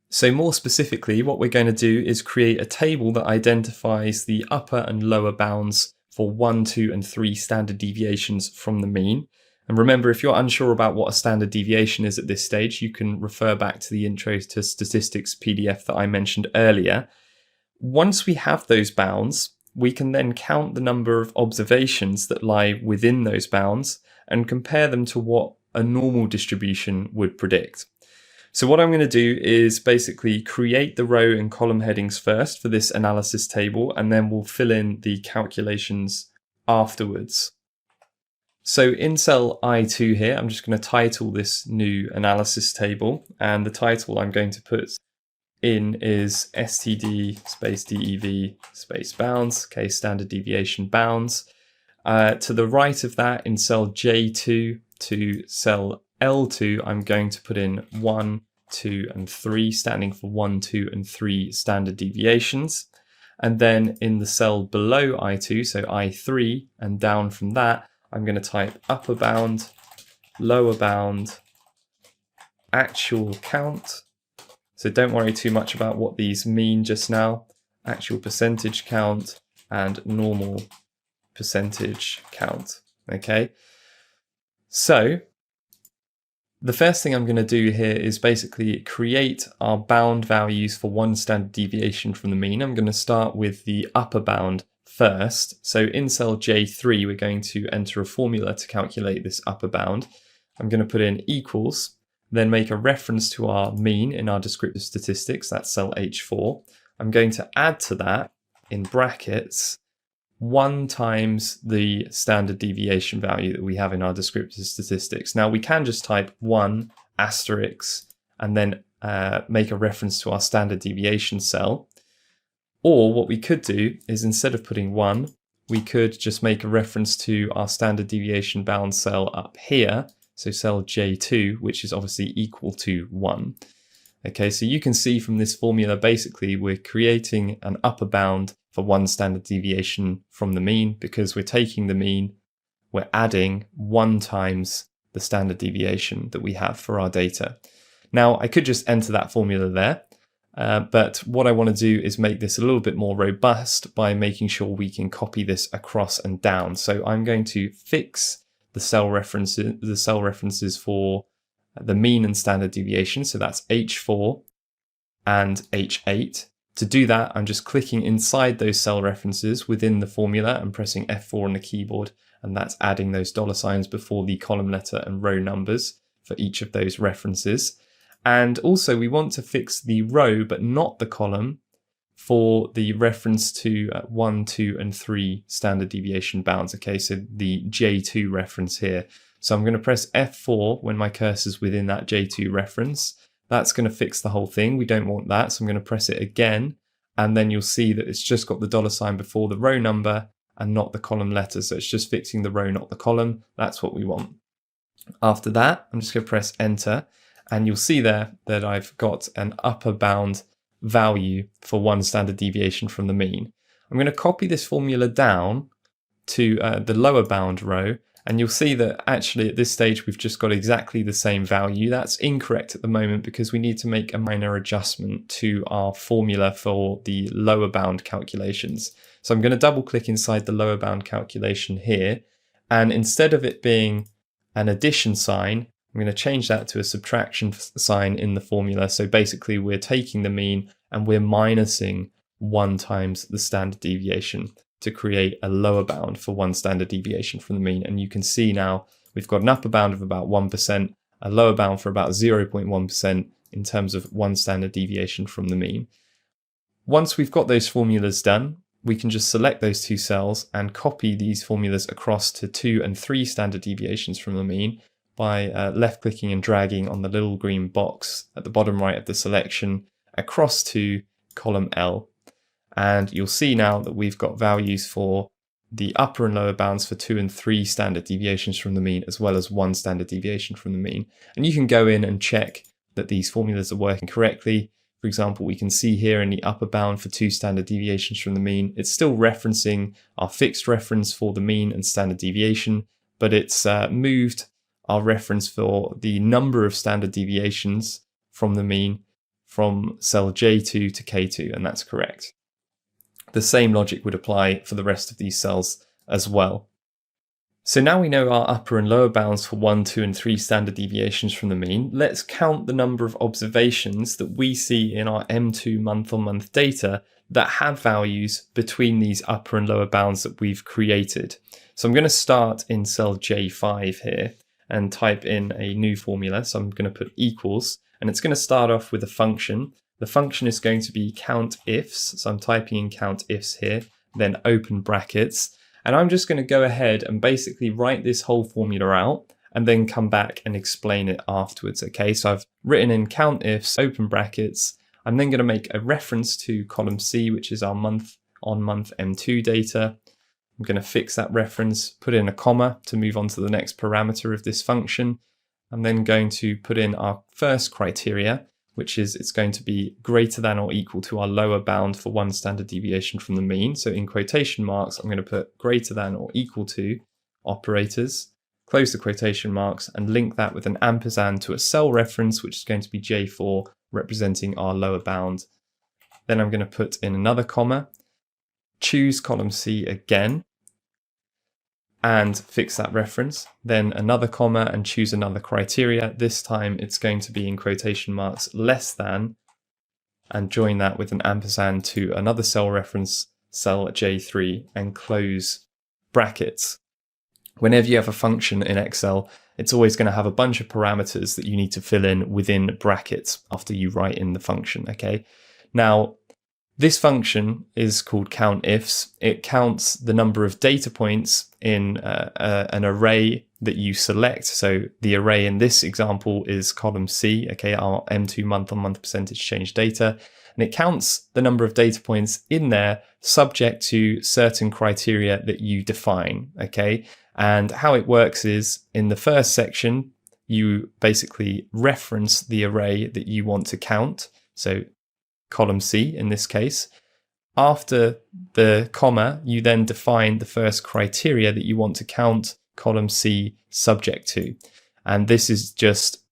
So more specifically, what we're going to do is create a table that identifies the upper and lower bounds for 1, 2, and 3 standard deviations from the mean. And remember, if you're unsure about what a standard deviation is at this stage, you can refer back to the Intro to Statistics PDF that I mentioned earlier. Once we have those bounds, we can then count the number of observations that lie within those bounds and compare them to what a normal distribution would predict. So what I'm going to do is basically create the row and column headings first for this analysis table, and then we'll fill in the calculations afterwards. So in cell I2 here, I'm just going to title this new analysis table, and the title I'm going to put in is STD space DEV space bounds, okay, standard deviation bounds. To the right of that, in cell J2 to cell L2, I'm going to put in 1, 2, and 3, standing for 1, 2, and 3 standard deviations. And then in the cell below I2, so I3, and down from that, I'm going to type upper bound, lower bound, actual count. So don't worry too much about what these mean just now. Actual percentage count and normal percentage count. Okay. So the first thing I'm going to do here is basically create our bound values for one standard deviation from the mean. I'm going to start with the upper bound first. So in cell J3, we're going to enter a formula to calculate this upper bound. I'm going to put in equals, then make a reference to our mean in our descriptive statistics, that's cell H4. I'm going to add to that, in brackets, 1 times the standard deviation value that we have in our descriptive statistics. Now we can just type 1 asterisk and then make a reference to our standard deviation cell. Or what we could do is, instead of putting 1, we could just make a reference to our standard deviation bound cell up here, so cell J2, which is obviously equal to 1. Okay, so you can see from this formula, basically we're creating an upper bound for 1 standard deviation from the mean, because we're taking the mean, we're adding 1 times the standard deviation that we have for our data. Now, I could just enter that formula there, but what I want to do is make this a little bit more robust by making sure we can copy this across and down. So I'm going to fix the cell references for the mean and standard deviation. So that's H4 and H8. To do that, I'm just clicking inside those cell references within the formula and pressing F4 on the keyboard, and that's adding those $ before the column letter and row numbers for each of those references. And also we want to fix the row, but not the column, for the reference to 1, 2, and 3 standard deviation bounds. Okay, so the J2 reference here. So I'm going to press F4 when my cursor's within that J2 reference. That's going to fix the whole thing. We don't want that, so I'm going to press it again, and then you'll see that it's just got the $ before the row number and not the column letter. So it's just fixing the row, not the column. That's what we want. After that, I'm just going to press enter, and you'll see there that I've got an upper bound value for 1 standard deviation from the mean. I'm going to copy this formula down to the lower bound row, and you'll see that actually at this stage we've just got exactly the same value. That's incorrect at the moment because we need to make a minor adjustment to our formula for the lower bound calculations. So I'm going to double click inside the lower bound calculation here, and instead of it being an addition sign, I'm going to change that to a subtraction sign in the formula. So basically we're taking the mean and we're minusing 1 times the standard deviation to create a lower bound for 1 standard deviation from the mean. And you can see now we've got an upper bound of about 1%, a lower bound for about 0.1% in terms of 1 standard deviation from the mean. Once we've got those formulas done, we can just select those 2 cells and copy these formulas across to 2 and 3 standard deviations from the mean by left clicking and dragging on the little green box at the bottom right of the selection across to column L. And you'll see now that we've got values for the upper and lower bounds for 2 and 3 standard deviations from the mean, as well as 1 standard deviation from the mean. And you can go in and check that these formulas are working correctly. For example, we can see here in the upper bound for 2 standard deviations from the mean, it's still referencing our fixed reference for the mean and standard deviation, but it's moved our reference for the number of standard deviations from the mean from cell J2 to K2, and that's correct. The same logic would apply for the rest of these cells as well. So now we know our upper and lower bounds for 1, 2, and 3 standard deviations from the mean. Let's count the number of observations that we see in our M2 month-on-month data that have values between these upper and lower bounds that we've created. So I'm going to start in cell J5 here and type in a new formula. So I'm going to put equals, and it's going to start off with a function. The function is going to be countifs. So I'm typing in countifs here, then open brackets. And I'm just going to go ahead and basically write this whole formula out and then come back and explain it afterwards. Okay, so I've written in countifs, open brackets. I'm then going to make a reference to column C, which is our month-on-month M2 data. I'm going to fix that reference, put in a comma to move on to the next parameter of this function. I'm then going to put in our first criteria, which is it's going to be greater than or equal to our lower bound for 1 standard deviation from the mean. So in quotation marks, I'm going to put greater than or equal to operators, close the quotation marks, and link that with an ampersand to a cell reference, which is going to be J4, representing our lower bound. Then I'm going to put in another comma, choose column C again, and fix that reference, then another comma and choose another criteria. This time it's going to be in quotation marks less than, and join that with an ampersand to another cell reference, cell J3, and close brackets. Whenever you have a function in Excel, it's always going to have a bunch of parameters that you need to fill in within brackets after you write in the function, okay? Now, this function is called countifs. It counts the number of data points in an array that you select. So the array in this example is column C, okay, our M2 month-on-month percentage change data. And it counts the number of data points in there subject to certain criteria that you define, okay? And how it works is in the first section, you basically reference the array that you want to count. So column C in this case. After the comma, you then define the first criteria that you want to count column C subject to. And this is just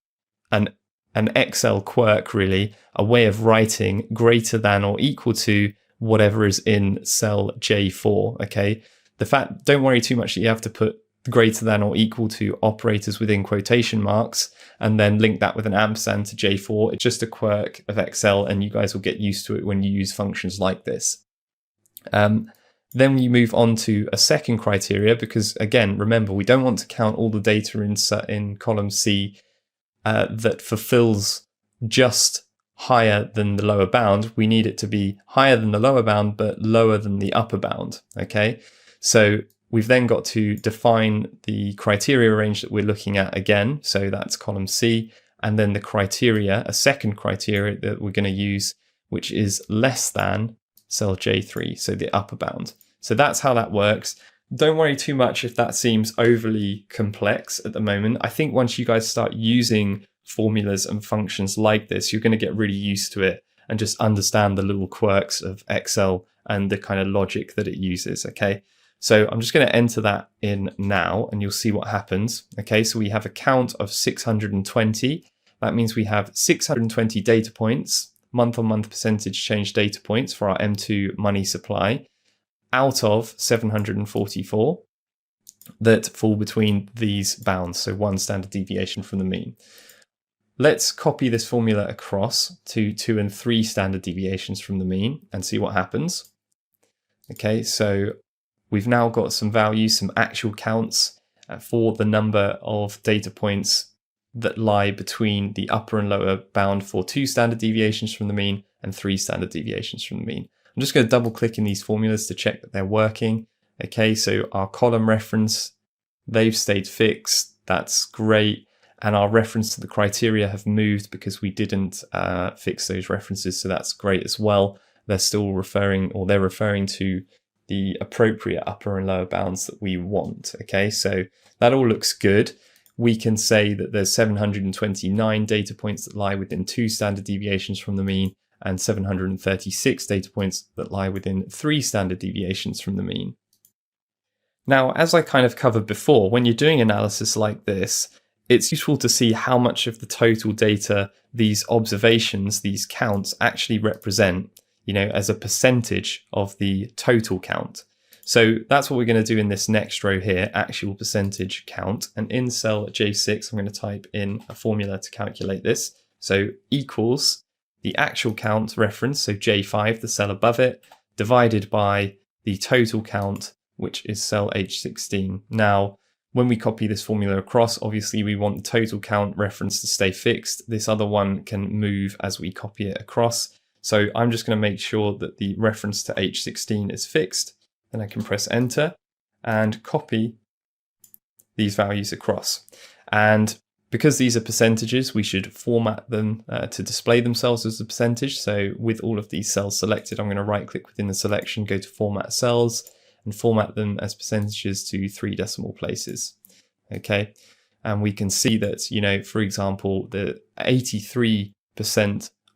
an Excel quirk, really, a way of writing greater than or equal to whatever is in cell J4, okay? Don't worry too much that you have to put greater than or equal to operators within quotation marks and then link that with an ampersand to J4. It's just a quirk of Excel, and you guys will get used to it when you use functions like this. Then you move on to a second criteria because, again, remember, we don't want to count all the data in column C that fulfills just higher than the lower bound. We need it to be higher than the lower bound, but lower than the upper bound. Okay, so we've then got to define the criteria range that we're looking at again. So that's column C, and then the criteria, a second criteria that we're going to use, which is less than cell J3, so the upper bound. So that's how that works. Don't worry too much if that seems overly complex at the moment. I think once you guys start using formulas and functions like this, you're going to get really used to it and just understand the little quirks of Excel and the kind of logic that it uses. Okay, so I'm just going to enter that in now and you'll see what happens. Okay, so we have a count of 620. That means we have 620 data points, month-on-month percentage change data points for our M2 money supply, out of 744 that fall between these bounds, so 1 standard deviation from the mean. Let's copy this formula across to 2 and 3 standard deviations from the mean and see what happens. Okay, so we've now got some values, some actual counts for the number of data points that lie between the upper and lower bound for 2 standard deviations from the mean and 3 standard deviations from the mean. I'm just going to double click in these formulas to check that they're working. Okay, so our column reference, they've stayed fixed. That's great. And our reference to the criteria have moved because we didn't fix those references. So that's great as well. They're still referring, or they're referring to the appropriate upper and lower bounds that we want. Okay, so that all looks good. We can say that there's 729 data points that lie within 2 standard deviations from the mean and 736 data points that lie within 3 standard deviations from the mean. Now, as I kind of covered before, when you're doing analysis like this, it's useful to see how much of the total data these observations, these counts actually represent, as a percentage of the total count. So that's what we're going to do in this next row here, actual percentage count. And in cell J6, I'm going to type in a formula to calculate this. So equals the actual count reference, so J5, the cell above it, divided by the total count, which is cell H16. Now, when we copy this formula across, obviously we want the total count reference to stay fixed. This other one can move as we copy it across. So I'm just going to make sure that the reference to H16 is fixed. Then I can press enter and copy these values across. And because these are percentages, we should format them to display themselves as a percentage. So with all of these cells selected, I'm going to right click within the selection, go to format cells and format them as percentages to 3 decimal places. Okay. And we can see that, for example, the 83%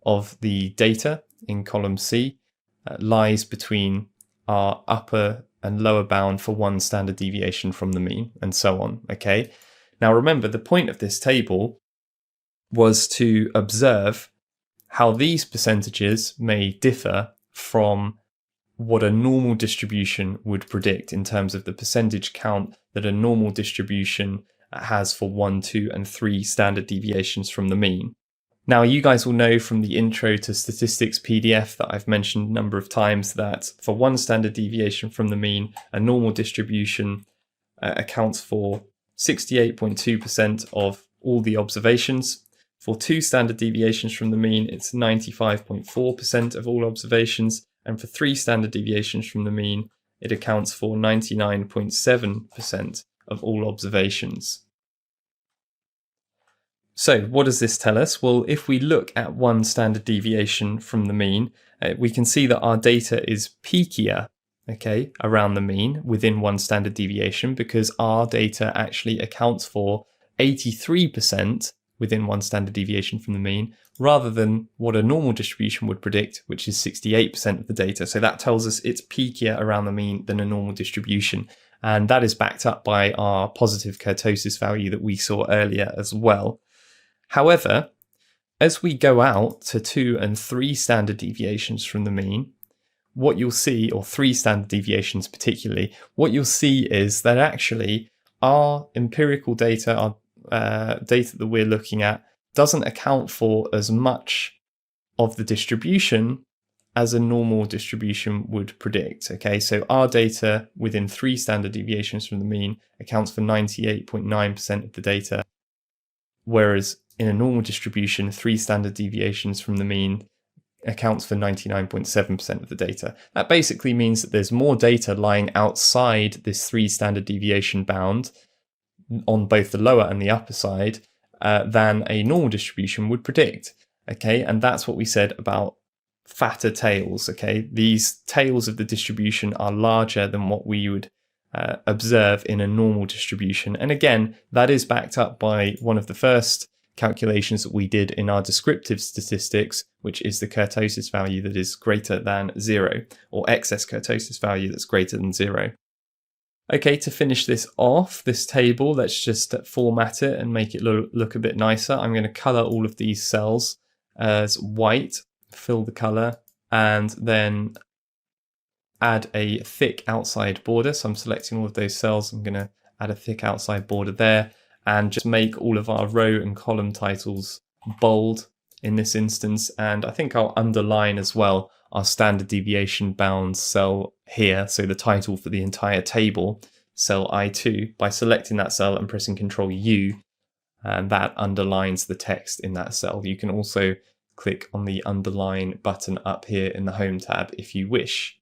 of the data in column C lies between our upper and lower bound for 1 standard deviation from the mean, and so on. Okay. Now remember, the point of this table was to observe how these percentages may differ from what a normal distribution would predict in terms of the percentage count that a normal distribution has for 1, 2, and 3 standard deviations from the mean. Now, you guys will know from the Intro to Statistics PDF that I've mentioned a number of times that for 1 standard deviation from the mean, a normal distribution accounts for 68.2% of all the observations. For 2 standard deviations from the mean, it's 95.4% of all observations. And for 3 standard deviations from the mean, it accounts for 99.7% of all observations. So what does this tell us? Well, if we look at 1 standard deviation from the mean, we can see that our data is peakier, around the mean within 1 standard deviation, because our data actually accounts for 83% within 1 standard deviation from the mean, rather than what a normal distribution would predict, which is 68% of the data. So that tells us it's peakier around the mean than a normal distribution. And that is backed up by our positive kurtosis value that we saw earlier as well. However, as we go out to 2 and 3 standard deviations from the mean, what you'll see, or 3 standard deviations particularly, what you'll see is that actually our empirical data, our data that we're looking at, doesn't account for as much of the distribution as a normal distribution would predict. So our data within 3 standard deviations from the mean accounts for 98.9% of the data, whereas in a normal distribution, 3 standard deviations from the mean accounts for 99.7% of the data. That basically means that there's more data lying outside this 3 standard deviation bound on both the lower and the upper side than a normal distribution would predict. Okay, and that's what we said about fatter tails. Okay, these tails of the distribution are larger than what we would observe in a normal distribution. And again, that is backed up by one of the first calculations that we did in our descriptive statistics, which is the kurtosis value that is greater than 0, or excess kurtosis value that's greater than 0. Okay, to finish this off, this table, let's just format it and make it look a bit nicer. I'm going to color all of these cells as white, fill the color, and then add a thick outside border. So I'm selecting all of those cells. I'm going to add a thick outside border there and just make all of our row and column titles bold in this instance. And I think I'll underline as well our standard deviation bound cell here. So the title for the entire table, cell I2, by selecting that cell and pressing Ctrl U, and that underlines the text in that cell. You can also click on the underline button up here in the Home tab if you wish.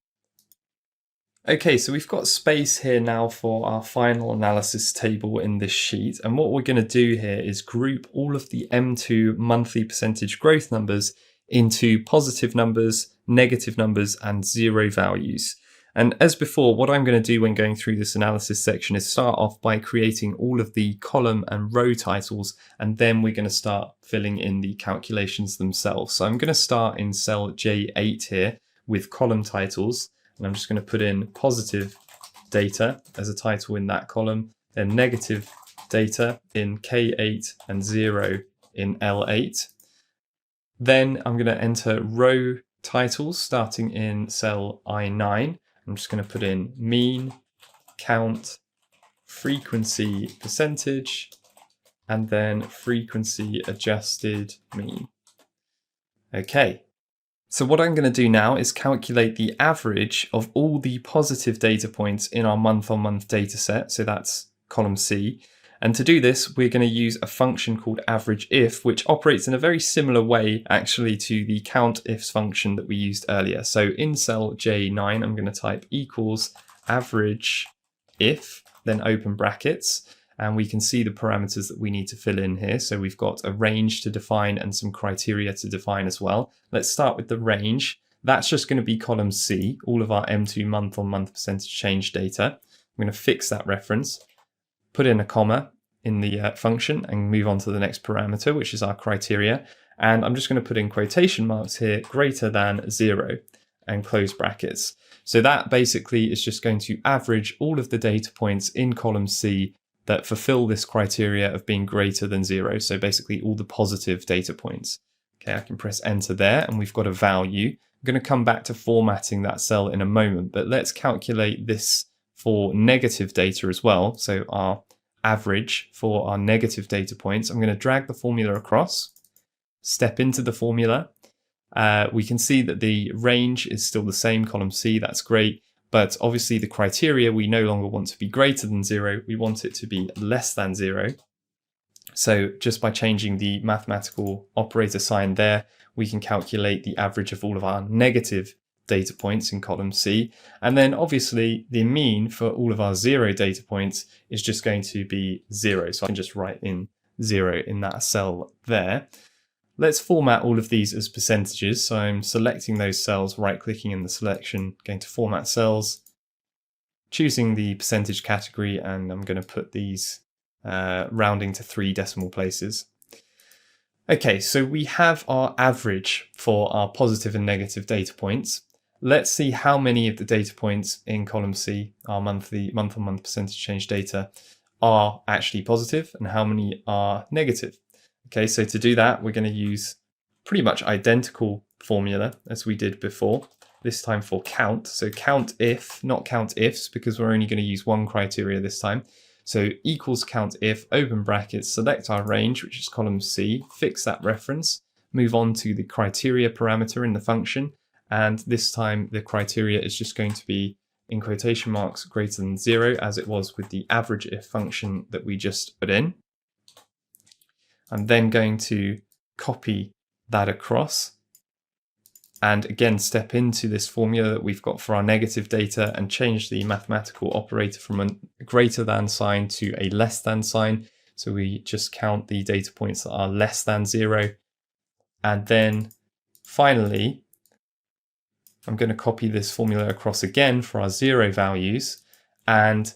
Okay, so we've got space here now for our final analysis table in this sheet. And what we're going to do here is group all of the M2 monthly percentage growth numbers into positive numbers, negative numbers, and 0 values. And as before, what I'm going to do when going through this analysis section is start off by creating all of the column and row titles, and then we're going to start filling in the calculations themselves. So I'm going to start in cell J8 here with column titles, and I'm just going to put in positive data as a title in that column, then negative data in K8 and 0 in L8. Then I'm going to enter row titles starting in cell I9. I'm just going to put in mean, count, frequency percentage, and then frequency adjusted mean. Okay, so what I'm going to do now is calculate the average of all the positive data points in our month-on-month data set. So that's column C. And to do this, we're going to use a function called average if, which operates in a very similar way actually to the count ifs function that we used earlier. So in cell J9, I'm going to type equals average if, then open brackets, and we can see the parameters that we need to fill in here. So we've got a range to define and some criteria to define as well. Let's start with the range. That's just going to be column C, all of our M2 month-on-month percentage change data. I'm going to fix that reference, put in a comma in the function and move on to the next parameter, which is our criteria. And I'm just going to put in quotation marks here, greater than 0, and close brackets. So that basically is just going to average all of the data points in column C that fulfill this criteria of being greater than 0. So basically all the positive data points. Okay, I can press enter there and we've got a value. I'm going to come back to formatting that cell in a moment, but let's calculate this for negative data as well. So our average for our negative data points, I'm going to drag the formula across, step into the formula. We can see that the range is still the same, column C, that's great. But obviously the criteria we no longer want to be greater than 0, we want it to be less than 0. So just by changing the mathematical operator sign there, we can calculate the average of all of our negative data points in column C. And then obviously the mean for all of our 0 data points is just going to be 0. So I can just write in 0 in that cell there. Let's format all of these as percentages. So I'm selecting those cells, right-clicking in the selection, going to format cells, choosing the percentage category, and I'm going to put these rounding to 3 decimal places. Okay, so we have our average for our positive and negative data points. Let's see how many of the data points in column C, our month-on-month percentage change data, are actually positive and how many are negative. Okay, so to do that, we're going to use pretty much identical formula as we did before, this time for count. So count if, not count ifs, because we're only going to use one criteria this time. So equals count if, open brackets, select our range, which is column C, fix that reference, move on to the criteria parameter in the function. And this time the criteria is just going to be in quotation marks greater than 0, as it was with the average if function that we just put in. I'm then going to copy that across and again step into this formula that we've got for our negative data and change the mathematical operator from a greater than sign to a less than sign. So we just count the data points that are less than 0. And then finally, I'm going to copy this formula across again for our 0 values. And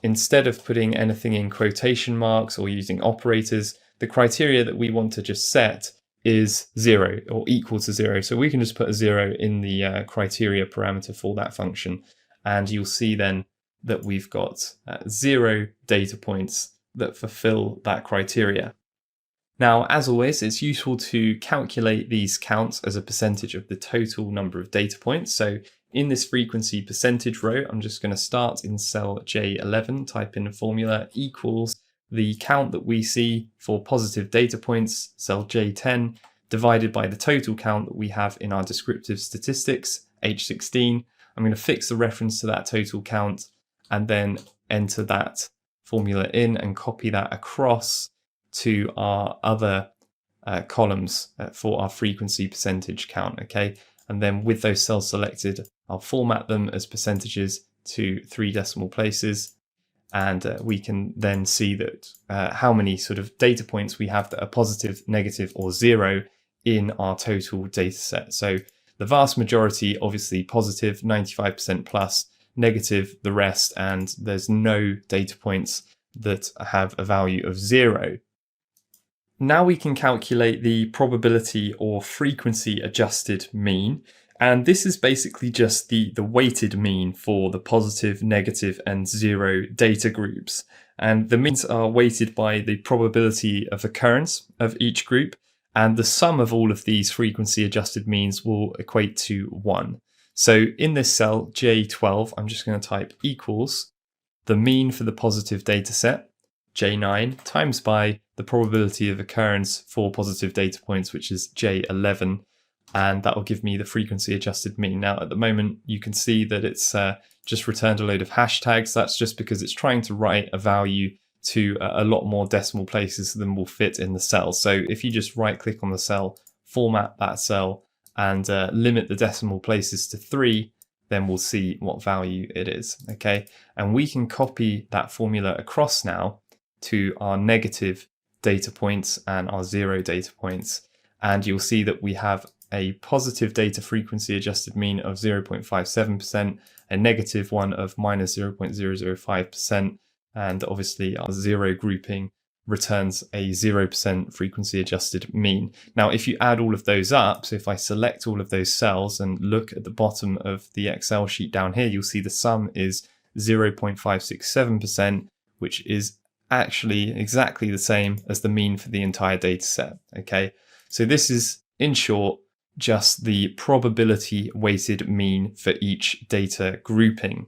instead of putting anything in quotation marks or using operators, the criteria that we want to just set is 0 or equal to 0. So we can just put a 0 in the criteria parameter for that function. And you'll see then that we've got 0 data points that fulfill that criteria. Now, as always, it's useful to calculate these counts as a percentage of the total number of data points. So in this frequency percentage row, I'm just going to start in cell J11, type in a formula equals the count that we see for positive data points, cell J10, divided by the total count that we have in our descriptive statistics, H16. I'm going to fix the reference to that total count and then enter that formula in and copy that across to our other columns for our frequency percentage count, okay? And then with those cells selected, I'll format them as percentages to 3 decimal places. And we can then see that how many sort of data points we have that are positive, negative, or 0 in our total data set. So the vast majority, obviously positive, 95% plus, negative, the rest, and there's no data points that have a value of 0. Now we can calculate the probability or frequency adjusted mean. And this is basically just the weighted mean for the positive, negative, and 0 data groups. And the means are weighted by the probability of occurrence of each group. And the sum of all of these frequency adjusted means will equate to 1. So in this cell, J12, I'm just going to type equals the mean for the positive data set, J9, times by the probability of occurrence for positive data points, which is J11. And that will give me the frequency adjusted mean. Now, at the moment, you can see that it's just returned a load of hashtags. That's just because it's trying to write a value to a lot more decimal places than will fit in the cell. So if you just right click on the cell, format that cell, and limit the decimal places to 3, then we'll see what value it is, okay? And we can copy that formula across now to our negative data points and our 0 data points. And you'll see that we have a positive data frequency adjusted mean of 0.57%, a negative one of minus 0.005%, and obviously our 0 grouping returns a 0% frequency adjusted mean. Now, if you add all of those up, so if I select all of those cells and look at the bottom of the Excel sheet down here, you'll see the sum is 0.567%, which is actually exactly the same as the mean for the entire data set, okay? So this is, in short, just the probability weighted mean for each data grouping.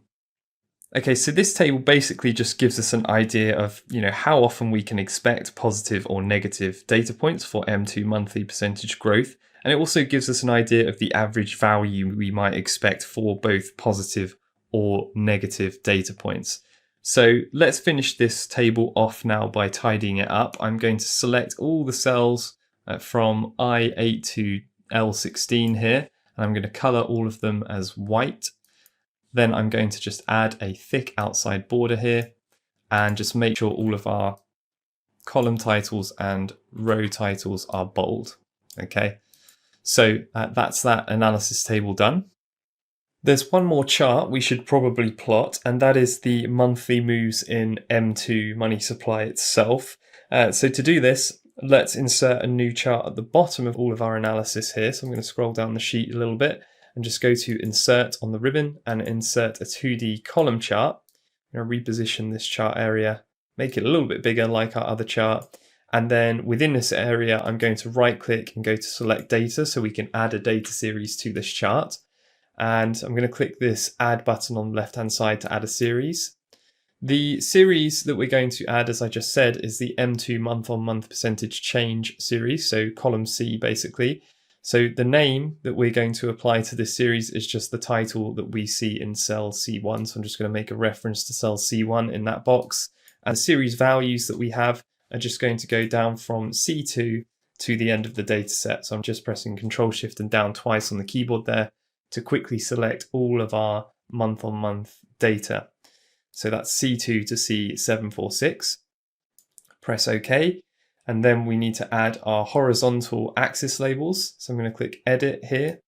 Okay, so this table basically just gives us an idea of, how often we can expect positive or negative data points for M2 monthly percentage growth. And it also gives us an idea of the average value we might expect for both positive or negative data points. So let's finish this table off now by tidying it up. I'm going to select all the cells from I8 to L16 here, and I'm going to color all of them as white. Then I'm going to just add a thick outside border here and just make sure all of our column titles and row titles are bold. Okay, so that's that analysis table done. There's one more chart we should probably plot, and that is the monthly moves in M2 money supply itself. So to do this, let's insert a new chart at the bottom of all of our analysis here. So I'm going to scroll down the sheet a little bit and just go to insert on the ribbon and insert a 2D column chart. I'm going to reposition this chart area, make it a little bit bigger like our other chart. And then within this area, I'm going to right click and go to select data so we can add a data series to this chart. And I'm going to click this add button on the left hand side to add a series. The series that we're going to add, as I just said, is the M2 month on month percentage change series, so column C basically. So the name that we're going to apply to this series is just the title that we see in cell C1. So I'm just going to make a reference to cell C1 in that box. And the series values that we have are just going to go down from C2 to the end of the data set. So I'm just pressing Control Shift and down twice on the keyboard there to quickly select all of our month-on-month data. So that's C2 to C746. Press OK. And then we need to add our horizontal axis labels. So I'm going to click Edit here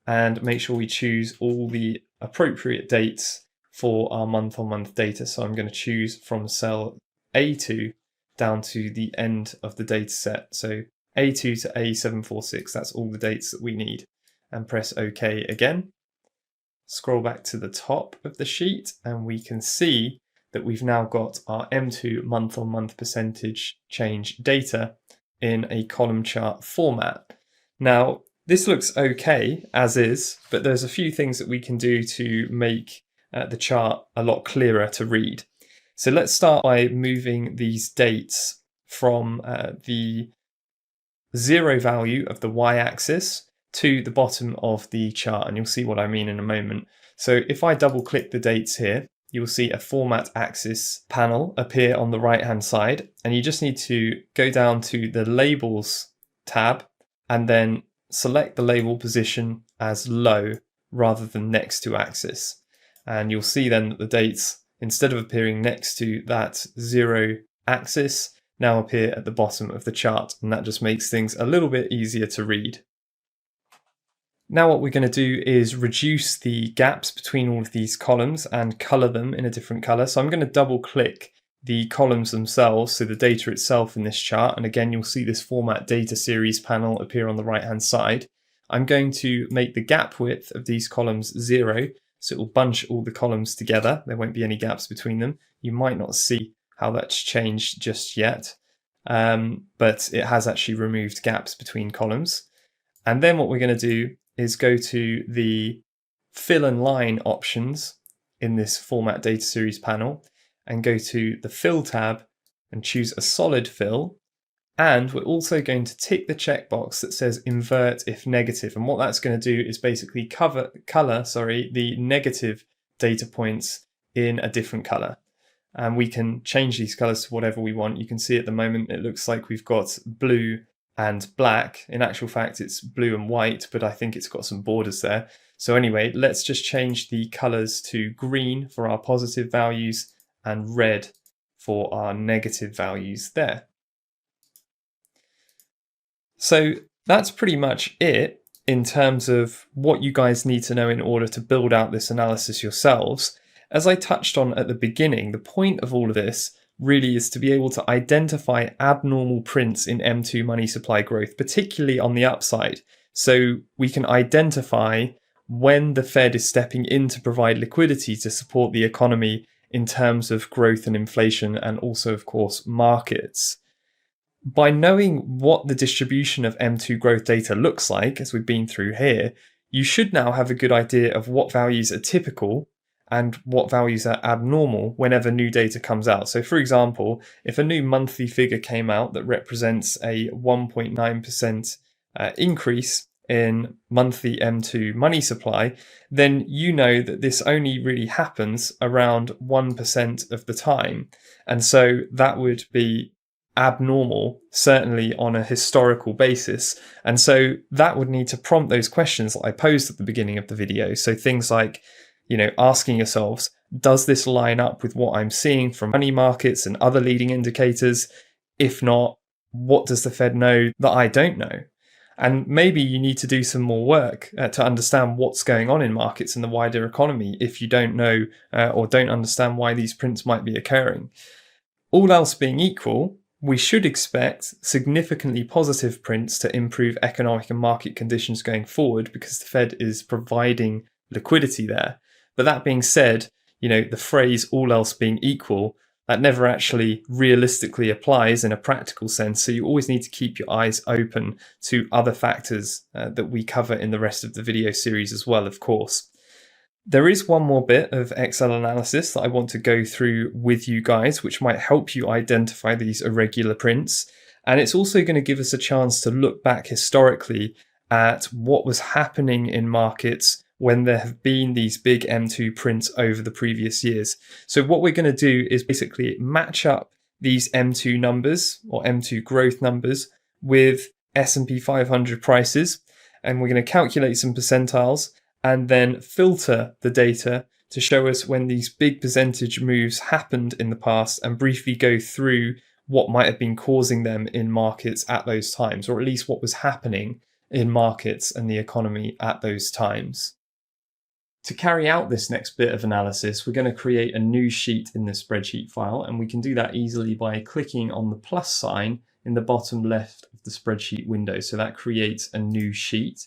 and make sure we choose all the appropriate dates for our month-on-month data. So I'm going to choose from cell A2 down to the end of the data set. So A2 to A746, that's all the dates that we need. And press OK again. Scroll back to the top of the sheet and we can see that we've now got our M2 month-on-month percentage change data in a column chart format. Now, this looks okay as is, but there's a few things that we can do to make the chart a lot clearer to read. So let's start by moving these dates from the 0 value of the y-axis to the bottom of the chart, and you'll see what I mean in a moment. So if I double click the dates here, you'll see a format axis panel appear on the right hand side, and you just need to go down to the labels tab and then select the label position as low rather than next to axis. And you'll see then that the dates, instead of appearing next to that 0 axis, now appear at the bottom of the chart, and that just makes things a little bit easier to read. Now what we're going to do is reduce the gaps between all of these columns and color them in a different color. So I'm going to double click the columns themselves, so the data itself in this chart, and again you'll see this format data series panel appear on the right hand side. I'm going to make the gap width of these columns 0, so it will bunch all the columns together. There won't be any gaps between them. You might not see how that's changed just yet, but it has actually removed gaps between columns. And then what we're going to do is go to the fill and line options in this format data series panel and go to the fill tab and choose a solid fill. And we're also going to tick the checkbox that says invert if negative. And what that's going to do is basically color the negative data points in a different color. And we can change these colors to whatever we want. You can see at the moment it looks like we've got blue and black. In actual fact, it's blue and white, but I think it's got some borders there. So anyway, let's just change the colors to green for our positive values and red for our negative values there. So that's pretty much it in terms of what you guys need to know in order to build out this analysis yourselves. As I touched on at the beginning, the point of all of this really is to be able to identify abnormal prints in M2 money supply growth, particularly on the upside. So we can identify when the Fed is stepping in to provide liquidity to support the economy in terms of growth and inflation, and also, of course, markets. By knowing what the distribution of M2 growth data looks like, as we've been through here, you should now have a good idea of what values are typical and what values are abnormal whenever new data comes out. So for example, if a new monthly figure came out that represents a 1.9% increase in monthly M2 money supply, then you know that this only really happens around 1% of the time. And so that would be abnormal, certainly on a historical basis. And so that would need to prompt those questions that I posed at the beginning of the video. So things like, asking yourselves, does this line up with what I'm seeing from money markets and other leading indicators? If not, what does the Fed know that I don't know? And maybe you need to do some more work to understand what's going on in markets and the wider economy if you don't know or don't understand why these prints might be occurring. All else being equal, we should expect significantly positive prints to improve economic and market conditions going forward because the Fed is providing liquidity there. But that being said, the phrase all else being equal, that never actually realistically applies in a practical sense. So you always need to keep your eyes open to other factors that we cover in the rest of the video series as well, of course. There is one more bit of Excel analysis that I want to go through with you guys, which might help you identify these irregular prints. And it's also going to give us a chance to look back historically at what was happening in markets when there have been these big M2 prints over the previous years. So what we're going to do is basically match up these M2 numbers or M2 growth numbers with S&P 500 prices, and we're going to calculate some percentiles and then filter the data to show us when these big percentage moves happened in the past and briefly go through what might have been causing them in markets at those times, or at least what was happening in markets and the economy at those times. To carry out this next bit of analysis, we're going to create a new sheet in the spreadsheet file, and we can do that easily by clicking on the plus sign in the bottom left of the spreadsheet window. So that creates a new sheet.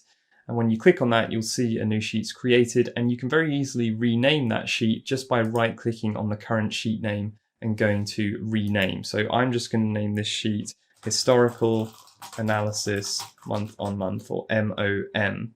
And when you click on that, you'll see a new sheet's created, and you can very easily rename that sheet just by right-clicking on the current sheet name and going to rename. So I'm just going to name this sheet Historical Analysis Month on Month, or MOM.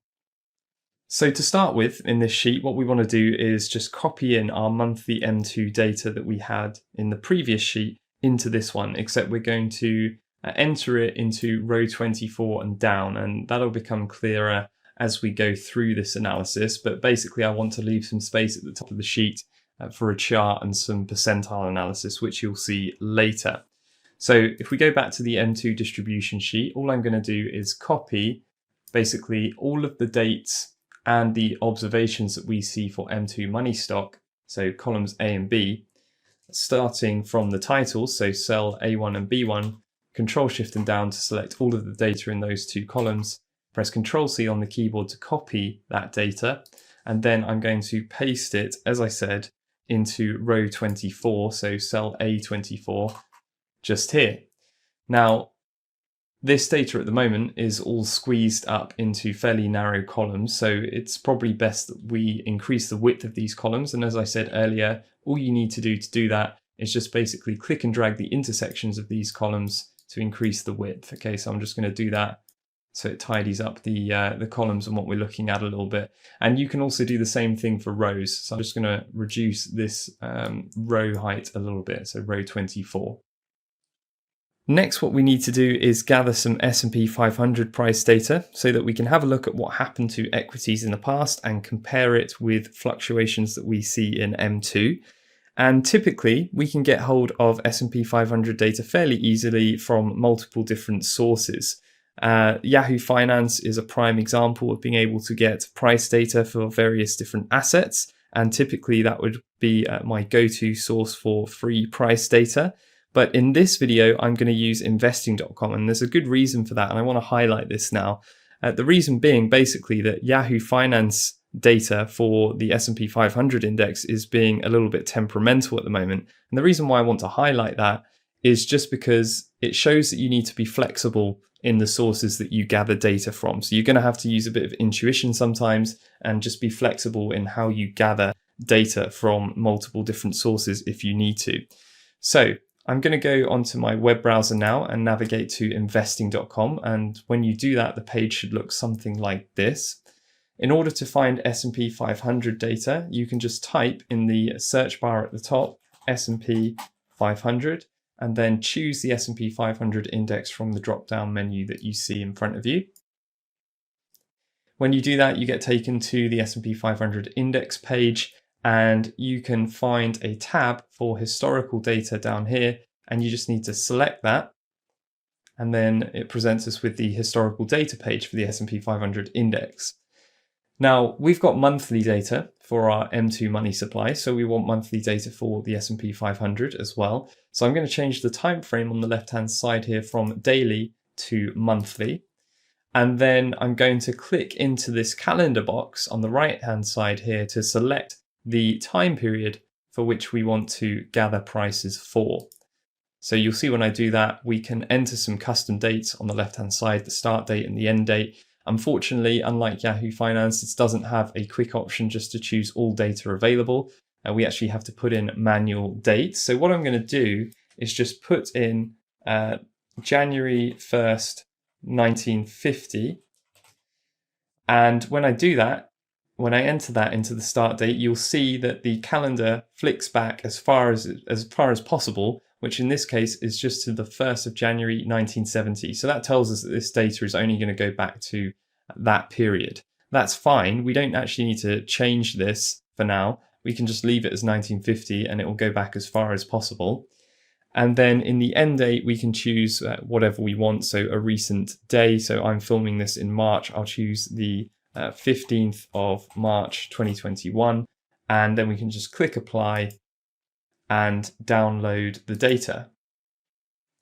So to start with in this sheet, what we want to do is just copy in our monthly M2 data that we had in the previous sheet into this one, except we're going to enter it into row 24 and down, and that'll become clearer as we go through this analysis. But basically I want to leave some space at the top of the sheet for a chart and some percentile analysis, which you'll see later. So if we go back to the M2 distribution sheet, all I'm going to do is copy basically all of the dates and the observations that we see for M2 money stock, so columns A and B, starting from the titles, so cell A1 and B1, Control Shift and down to select all of the data in those two columns, press Control C on the keyboard to copy that data, and then I'm going to paste it, as I said, into row 24, so cell A24, just here. Now, this data at the moment is all squeezed up into fairly narrow columns, so it's probably best that we increase the width of these columns. And as I said earlier, all you need to do that is just basically click and drag the intersections of these columns to increase the width. Okay, so I'm just going to do that so it tidies up the columns and what we're looking at a little bit. And you can also do the same thing for rows. So I'm just going to reduce this row height a little bit, so row 24. Next, what we need to do is gather some S&P 500 price data so that we can have a look at what happened to equities in the past and compare it with fluctuations that we see in M2. And typically, we can get hold of S&P 500 data fairly easily from multiple different sources. Yahoo Finance is a prime example of being able to get price data for various different assets. And typically, that would be my go-to source for free price data. But in this video, I'm going to use investing.com, and there's a good reason for that, and I want to highlight this now. The reason being basically that Yahoo Finance data for the S&P 500 index is being a little bit temperamental at the moment. And the reason why I want to highlight that is just because it shows that you need to be flexible in the sources that you gather data from. So you're going to have to use a bit of intuition sometimes and just be flexible in how you gather data from multiple different sources if you need to. So I'm going to go onto my web browser now and navigate to investing.com. And when you do that, the page should look something like this. In order to find S&P 500 data, you can just type in the search bar at the top, S&P 500, and then choose the S&P 500 index from the drop-down menu that you see in front of you. When you do that, you get taken to the S&P 500 index page, and you can find a tab for historical data down here, and you just need to select that, and then it presents us with the historical data page for the S&P 500 index. Now, we've got monthly data for our M2 money supply, so we want monthly data for the S&P 500 as well. So I'm going to change the time frame on the left-hand side here from daily to monthly. And then I'm going to click into this calendar box on the right-hand side here to select the time period for which we want to gather prices for. So you'll see when I do that, we can enter some custom dates on the left-hand side, the start date and the end date. Unfortunately, unlike Yahoo Finance, it doesn't have a quick option just to choose all data available. We actually have to put in manual dates. So what I'm going to do is just put in January 1st, 1950. And when I do that, when I enter that into the start date, you'll see that the calendar flicks back as far as possible, which in this case is just to the 1st of January 1970. So that tells us that this data is only going to go back to that period. That's fine. We don't actually need to change this for now. We can just leave it as 1950 and it will go back as far as possible. And then in the end date, we can choose whatever we want. So a recent day. So I'm filming this in March. I'll choose the 15th of March 2021. And then we can just click apply and download the data.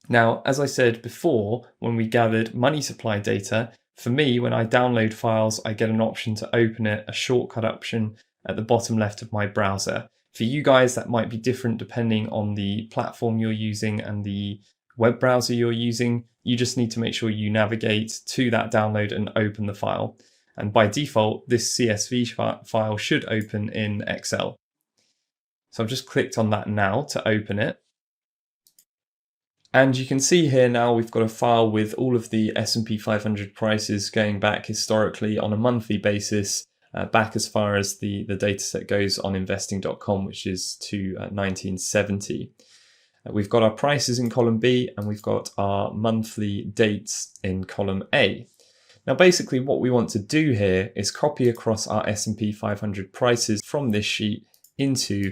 Now, as I said before, when we gathered money supply data, for me, when I download files, I get an option to open it, a shortcut option at the bottom left of my browser. For you guys, that might be different depending on the platform you're using and the web browser you're using. You just need to make sure you navigate to that download and open the file. And by default, this CSV file should open in Excel. So I've just clicked on that now to open it. And you can see here now we've got a file with all of the S&P 500 prices going back historically on a monthly basis, back as far as the dataset goes on investing.com, which is to 1970. We've got our prices in column B, and we've got our monthly dates in column A. Now, basically what we want to do here is copy across our S&P 500 prices from this sheet into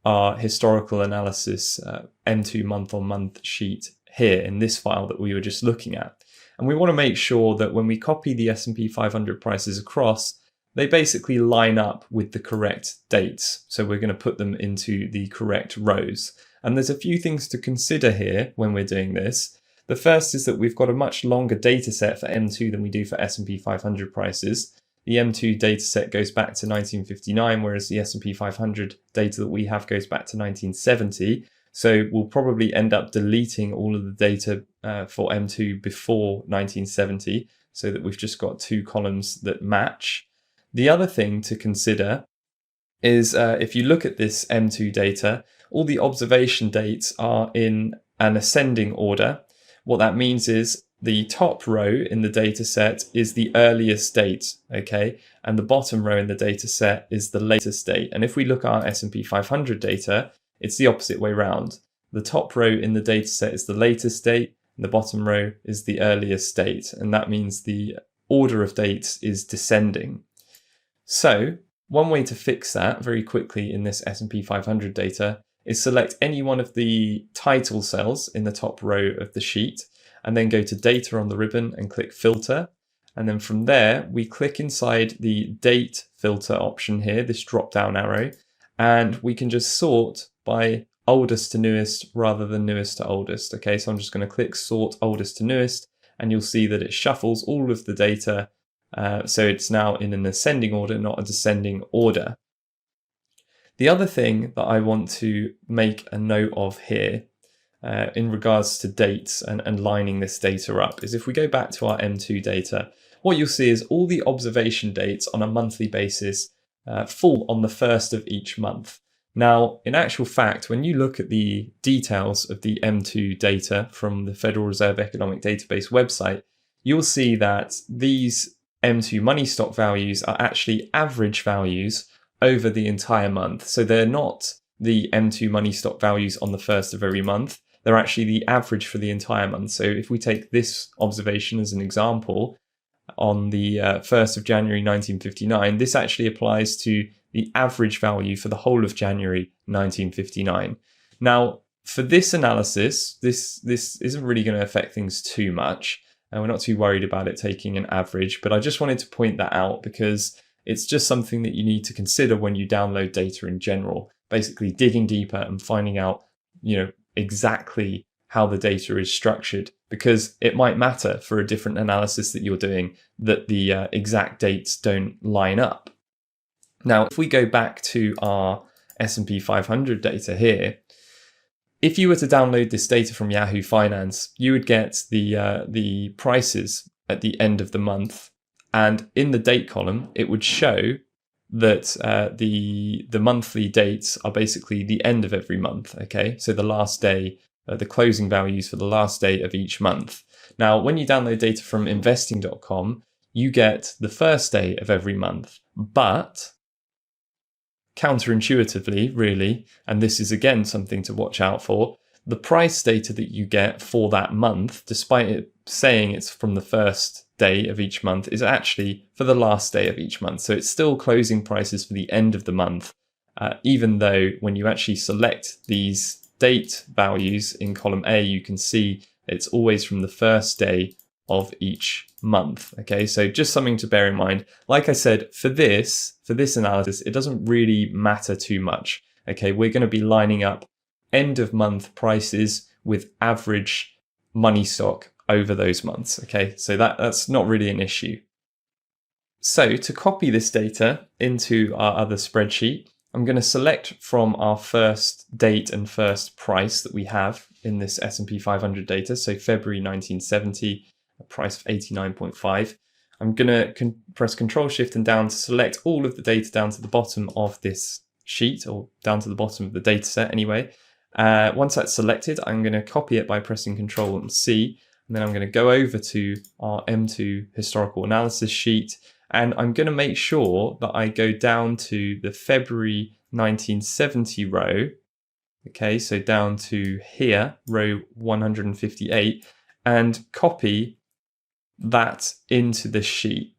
our historical analysis M2 month-on-month sheet here in this file that we were just looking at. And we want to make sure that when we copy the S&P 500 prices across, they basically line up with the correct dates. So we're going to put them into the correct rows. And there's a few things to consider here when we're doing this. The first is that we've got a much longer data set for M2 than we do for S&P 500 prices. The M2 dataset goes back to 1959, whereas the S&P 500 data that we have goes back to 1970. So we'll probably end up deleting all of the data for M2 before 1970, so that we've just got two columns that match. The other thing to consider is if you look at this M2 data, all the observation dates are in an ascending order. What that means is the top row in the data set is the earliest date, okay? And the bottom row in the data set is the latest date. And if we look at our S&P 500 data, it's the opposite way round. The top row in the data set is the latest date, and the bottom row is the earliest date. And that means the order of dates is descending. So one way to fix that very quickly in this S&P 500 data is select any one of the title cells in the top row of the sheet, and then go to data on the ribbon and click filter. And then from there, we click inside the date filter option here, this drop down arrow, and we can just sort by oldest to newest rather than newest to oldest. Okay, so I'm just going to click sort oldest to newest, and you'll see that it shuffles all of the data. So it's now in an ascending order, not a descending order. The other thing that I want to make a note of here in regards to dates and lining this data up is if we go back to our M2 data, what you'll see is all the observation dates on a monthly basis fall on the first of each month. Now, in actual fact, when you look at the details of the M2 data from the Federal Reserve Economic Database website, you'll see that these M2 money stock values are actually average values over the entire month. So they're not the M2 money stock values on the first of every month. They're actually the average for the entire month. So if we take this observation as an example, on the 1st of January 1959, this actually applies to the average value for the whole of January 1959. Now, for this analysis, this isn't really going to affect things too much, and we're not too worried about it taking an average, but I just wanted to point that out because it's just something that you need to consider when you download data in general, basically digging deeper and finding out, exactly how the data is structured, because it might matter for a different analysis that you're doing that the exact dates don't line up. Now, if we go back to our S&P 500 data here, if you were to download this data from Yahoo Finance, you would get the prices at the end of the month, and in the date column, it would show that the monthly dates are basically the end of every month, okay? So the last day, the closing values for the last day of each month. Now, when you download data from investing.com, you get the first day of every month, but counterintuitively, really, and this is again something to watch out for, the price data that you get for that month, despite it saying it's from the first day of each month, is actually for the last day of each month. So it's still closing prices for the end of the month, even though when you actually select these date values in column A, you can see it's always from the first day of each month. Okay, so just something to bear in mind. Like I said, for this analysis, it doesn't really matter too much. Okay, we're going to be lining up end of month prices with average money stock over those months. Okay, so that's not really an issue. So to copy this data into our other spreadsheet, I'm going to select from our first date and first price that we have in this S&P 500 data. So February 1970, a price of 89.5. I'm going to press Control Shift and down to select all of the data down to the bottom of this sheet, or down to the bottom of the data set anyway. Once that's selected, I'm going to copy it by pressing Control and C. And then I'm going to go over to our M2 historical analysis sheet. And I'm going to make sure that I go down to the February 1970 row. Okay, so down to here, row 158, and copy that into this sheet.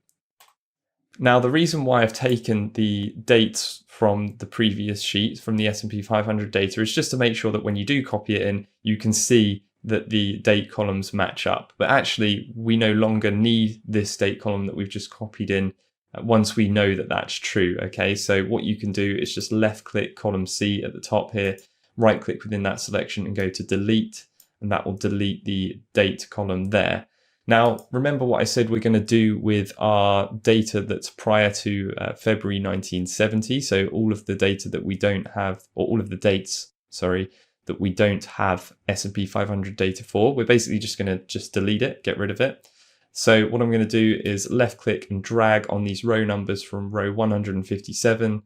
Now, the reason why I've taken the dates from the previous sheet, from the S&P 500 data, is just to make sure that when you do copy it in, you can see that the date columns match up. But actually, we no longer need this date column that we've just copied in once we know that that's true. Okay, so what you can do is just left click column C at the top here, right click within that selection and go to delete, and that will delete the date column there. Now, remember what I said we're going to do with our data that's prior to February 1970. So all of the data that we don't have, or all of the dates, sorry, that we don't have S&P 500 data for, we're basically just going to delete it, get rid of it. So what I'm going to do is left click and drag on these row numbers from row 157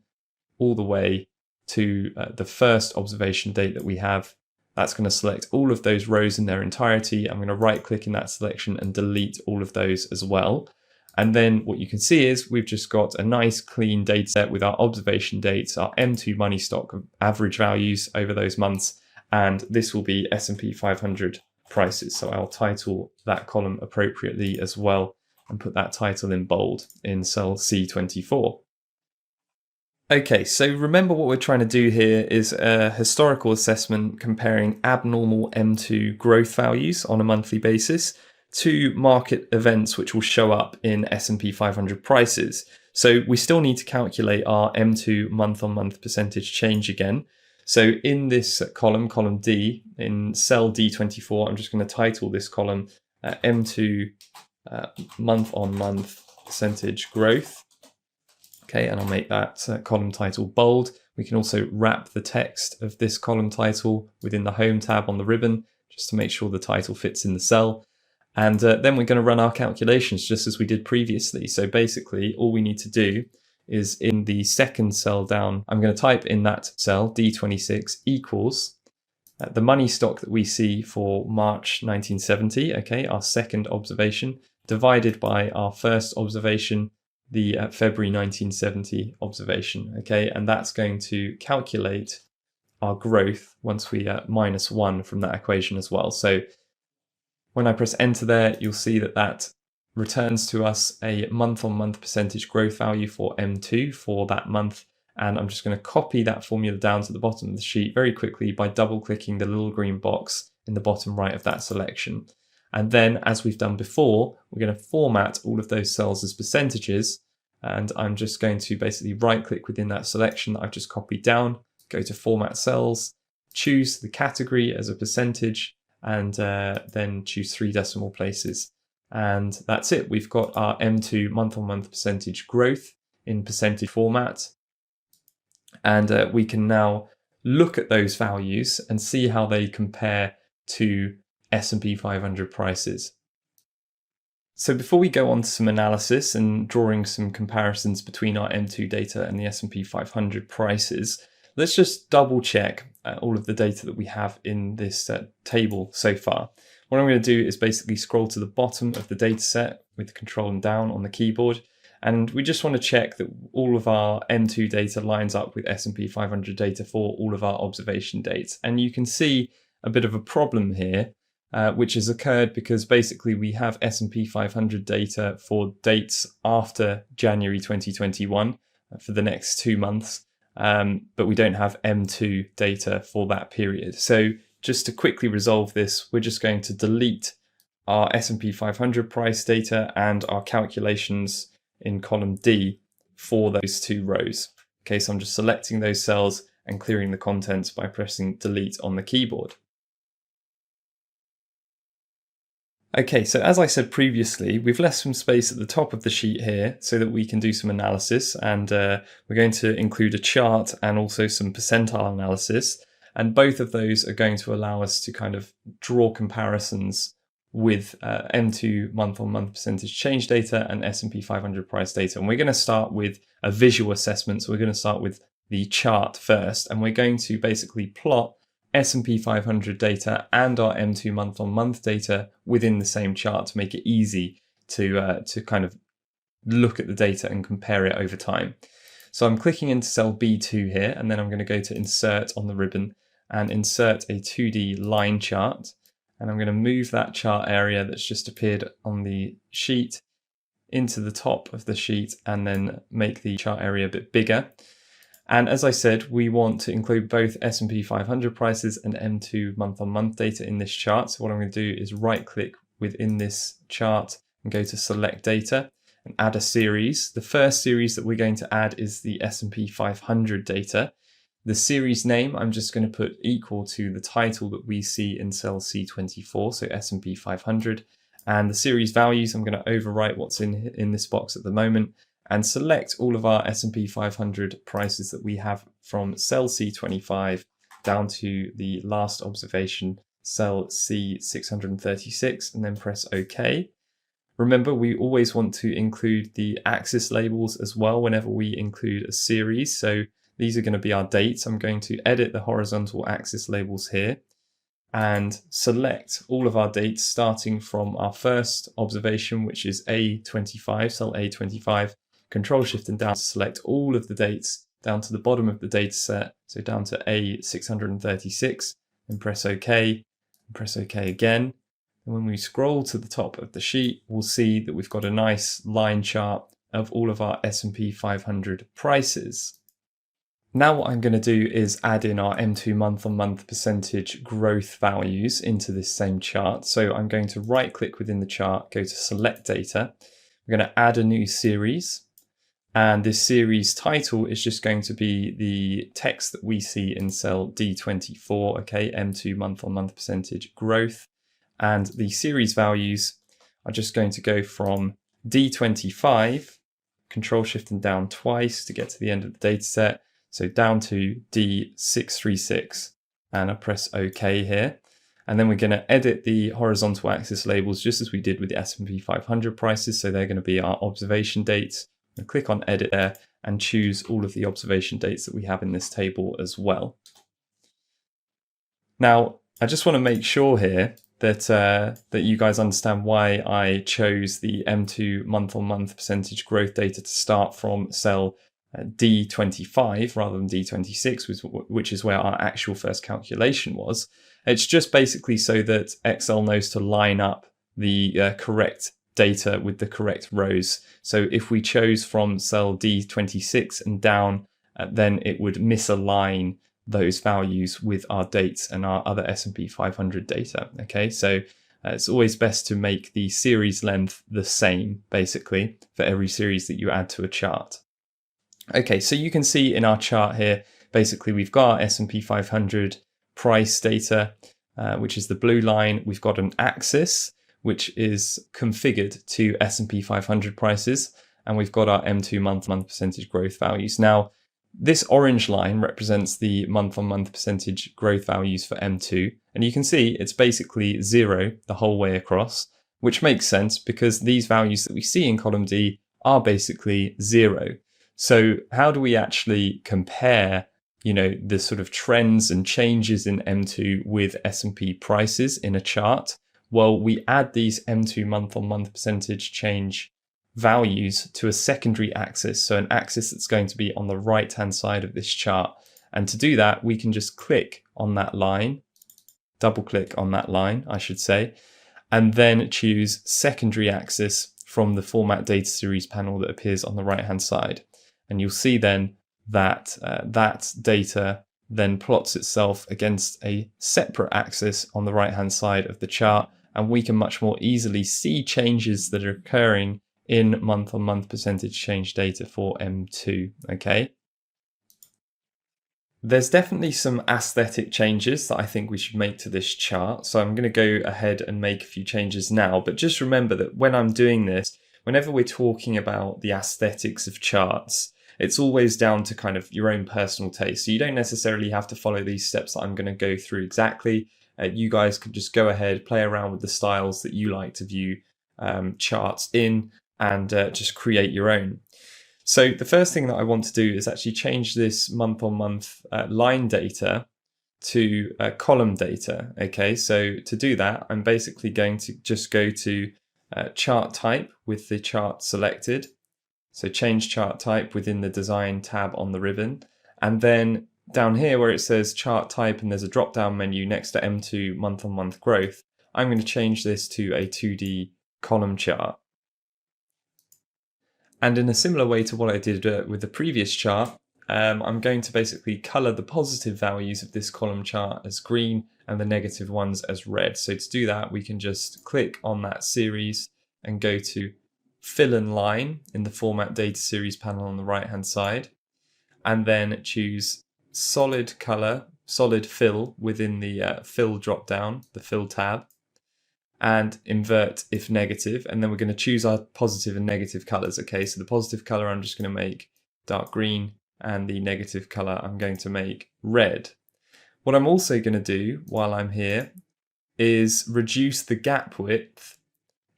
all the way to the first observation date that we have. That's going to select all of those rows in their entirety. I'm going to right click in that selection and delete all of those as well. And then what you can see is we've just got a nice clean data set with our observation dates, our M2 money stock average values over those months. And this will be S&P 500 prices. So I'll title that column appropriately as well and put that title in bold in cell C24. Okay, so remember what we're trying to do here is a historical assessment comparing abnormal M2 growth values on a monthly basis to market events which will show up in S&P 500 prices. So we still need to calculate our M2 month-on-month percentage change again. So in this column, column D, in cell D24, I'm just going to title this column M2 month-on-month percentage growth. Okay, and I'll make that column title bold. We can also wrap the text of this column title within the Home tab on the ribbon, just to make sure the title fits in the cell. And then we're going to run our calculations just as we did previously. So basically, all we need to do is in the second cell down, I'm going to type in that cell, D26 equals the money stock that we see for March 1970, okay, our second observation, divided by our first observation, the February 1970 observation, okay, and that's going to calculate our growth once we minus 1 from that equation as well. So when I press enter there, you'll see that that returns to us a month-on-month percentage growth value for M2 for that month, and I'm just going to copy that formula down to the bottom of the sheet very quickly by double-clicking the little green box in the bottom right of that selection. And then, as we've done before, we're going to format all of those cells as percentages. And I'm just going to basically right click within that selection that I've just copied down, go to Format Cells, choose the category as a percentage, and then choose 3 decimal places. And that's it. We've got our M2 month-on-month percentage growth in percentage format. And we can now look at those values and see how they compare to S&P 500 prices. So before we go on to some analysis and drawing some comparisons between our M2 data and the S&P 500 prices, let's just double check all of the data that we have in this table so far. What I'm going to do is basically scroll to the bottom of the data set with Control and down on the keyboard. And we just want to check that all of our M2 data lines up with S&P 500 data for all of our observation dates. And you can see a bit of a problem here, which has occurred because basically we have S&P 500 data for dates after January 2021 for the next 2 months. but we don't have M2 data for that period. So just to quickly resolve this, we're just going to delete our S&P 500 price data and our calculations in column D for those two rows. Okay, so I'm just selecting those cells and clearing the contents by pressing delete on the keyboard. Okay, so as I said previously, we've left some space at the top of the sheet here so that we can do some analysis, and we're going to include a chart and also some percentile analysis, and both of those are going to allow us to kind of draw comparisons with M2 month-on-month percentage change data and S&P 500 price data. And we're going to start with a visual assessment, so we're going to start with the chart first, and we're going to basically plot S&P 500 data and our M2 month-on-month data within the same chart to make it easy to kind of look at the data and compare it over time. So I'm clicking into cell B2 here, and then I'm going to go to insert on the ribbon and insert a 2D line chart. And I'm going to move that chart area that's just appeared on the sheet into the top of the sheet and then make the chart area a bit bigger. And as I said, we want to include both S&P 500 prices and M2 month-on-month data in this chart. So what I'm going to do is right-click within this chart and go to Select Data and add a series. The first series that we're going to add is the S&P 500 data. The series name, I'm just going to put equal to the title that we see in cell C24, so S&P 500. And the series values, I'm going to overwrite what's in this box at the moment, and select all of our S&P 500 prices that we have from cell C25 down to the last observation, cell C636, and then press OK. Remember, we always want to include the axis labels as well whenever we include a series. So these are going to be our dates. I'm going to edit the horizontal axis labels here and select all of our dates starting from our first observation, which is A25, cell A25. Control Shift and down to select all of the dates down to the bottom of the data set, so down to A636, and press OK, and press OK again. And when we scroll to the top of the sheet, we'll see that we've got a nice line chart of all of our S&P 500 prices. Now what I'm going to do is add in our M2 month-on-month percentage growth values into this same chart. So I'm going to right-click within the chart, go to Select Data. We're going to add a new series. And this series title is just going to be the text that we see in cell D24, okay, M2 month-on-month percentage growth. And the series values are just going to go from D25, Control Shift and down twice to get to the end of the data set. So down to D636, and I press OK here. And then we're going to edit the horizontal axis labels just as we did with the S&P 500 prices. So they're going to be our observation dates. And click on edit there and choose all of the observation dates that we have in this table as well. Now, I just want to make sure here that that you guys understand why I chose the M2 month-on-month percentage growth data to start from cell D25 rather than D26, which is where our actual first calculation was. It's just basically so that Excel knows to line up the correct data with the correct rows. So if we chose from cell D26 and down, then it would misalign those values with our dates and our other S&P 500 data. Okay, so it's always best to make the series length the same, basically, for every series that you add to a chart. Okay, so you can see in our chart here, basically we've got our S&P 500 price data, which is the blue line. We've got an axis, which is configured to S&P 500 prices, and we've got our M2 month-on-month percentage growth values. Now, this orange line represents the month-on-month percentage growth values for M2, and you can see it's basically 0 the whole way across, which makes sense because these values that we see in column D are basically 0. So how do we actually compare, the sort of trends and changes in M2 with S&P prices in a chart? Well, we add these M2 month-on-month percentage change values to a secondary axis, so an axis that's going to be on the right-hand side of this chart. And to do that, we can just click on that line, double-click on that line, I should say, and then choose secondary axis from the Format Data Series panel that appears on the right-hand side. And you'll see then that that data then plots itself against a separate axis on the right-hand side of the chart, and we can much more easily see changes that are occurring in month-on-month percentage change data for M2, okay? There's definitely some aesthetic changes that I think we should make to this chart. So I'm going to go ahead and make a few changes now. But just remember that when I'm doing this, whenever we're talking about the aesthetics of charts, it's always down to kind of your own personal taste. So you don't necessarily have to follow these steps that I'm going to go through exactly. You guys can just go ahead, play around with the styles that you like to view charts in, and just create your own. So the first thing that I want to do is actually change this month-on-month line data to column data. Okay, so to do that, I'm basically going to just go to chart type with the chart selected. So change chart type within the design tab on the ribbon. And then down here where it says chart type and there's a drop-down menu next to M2 month-on-month growth, I'm going to change this to a 2D column chart. And in a similar way to what I did with the previous chart, I'm going to basically color the positive values of this column chart as green and the negative ones as red. So to do that, we can just click on that series and go to fill and line in the format data series panel on the right hand side, and then choose solid color, solid fill within the fill drop down, the fill tab, and invert if negative, and then we're going to choose our positive and negative colors. Okay, so the positive color I'm just going to make dark green, and the negative color I'm going to make red. What I'm also going to do while I'm here is reduce the gap width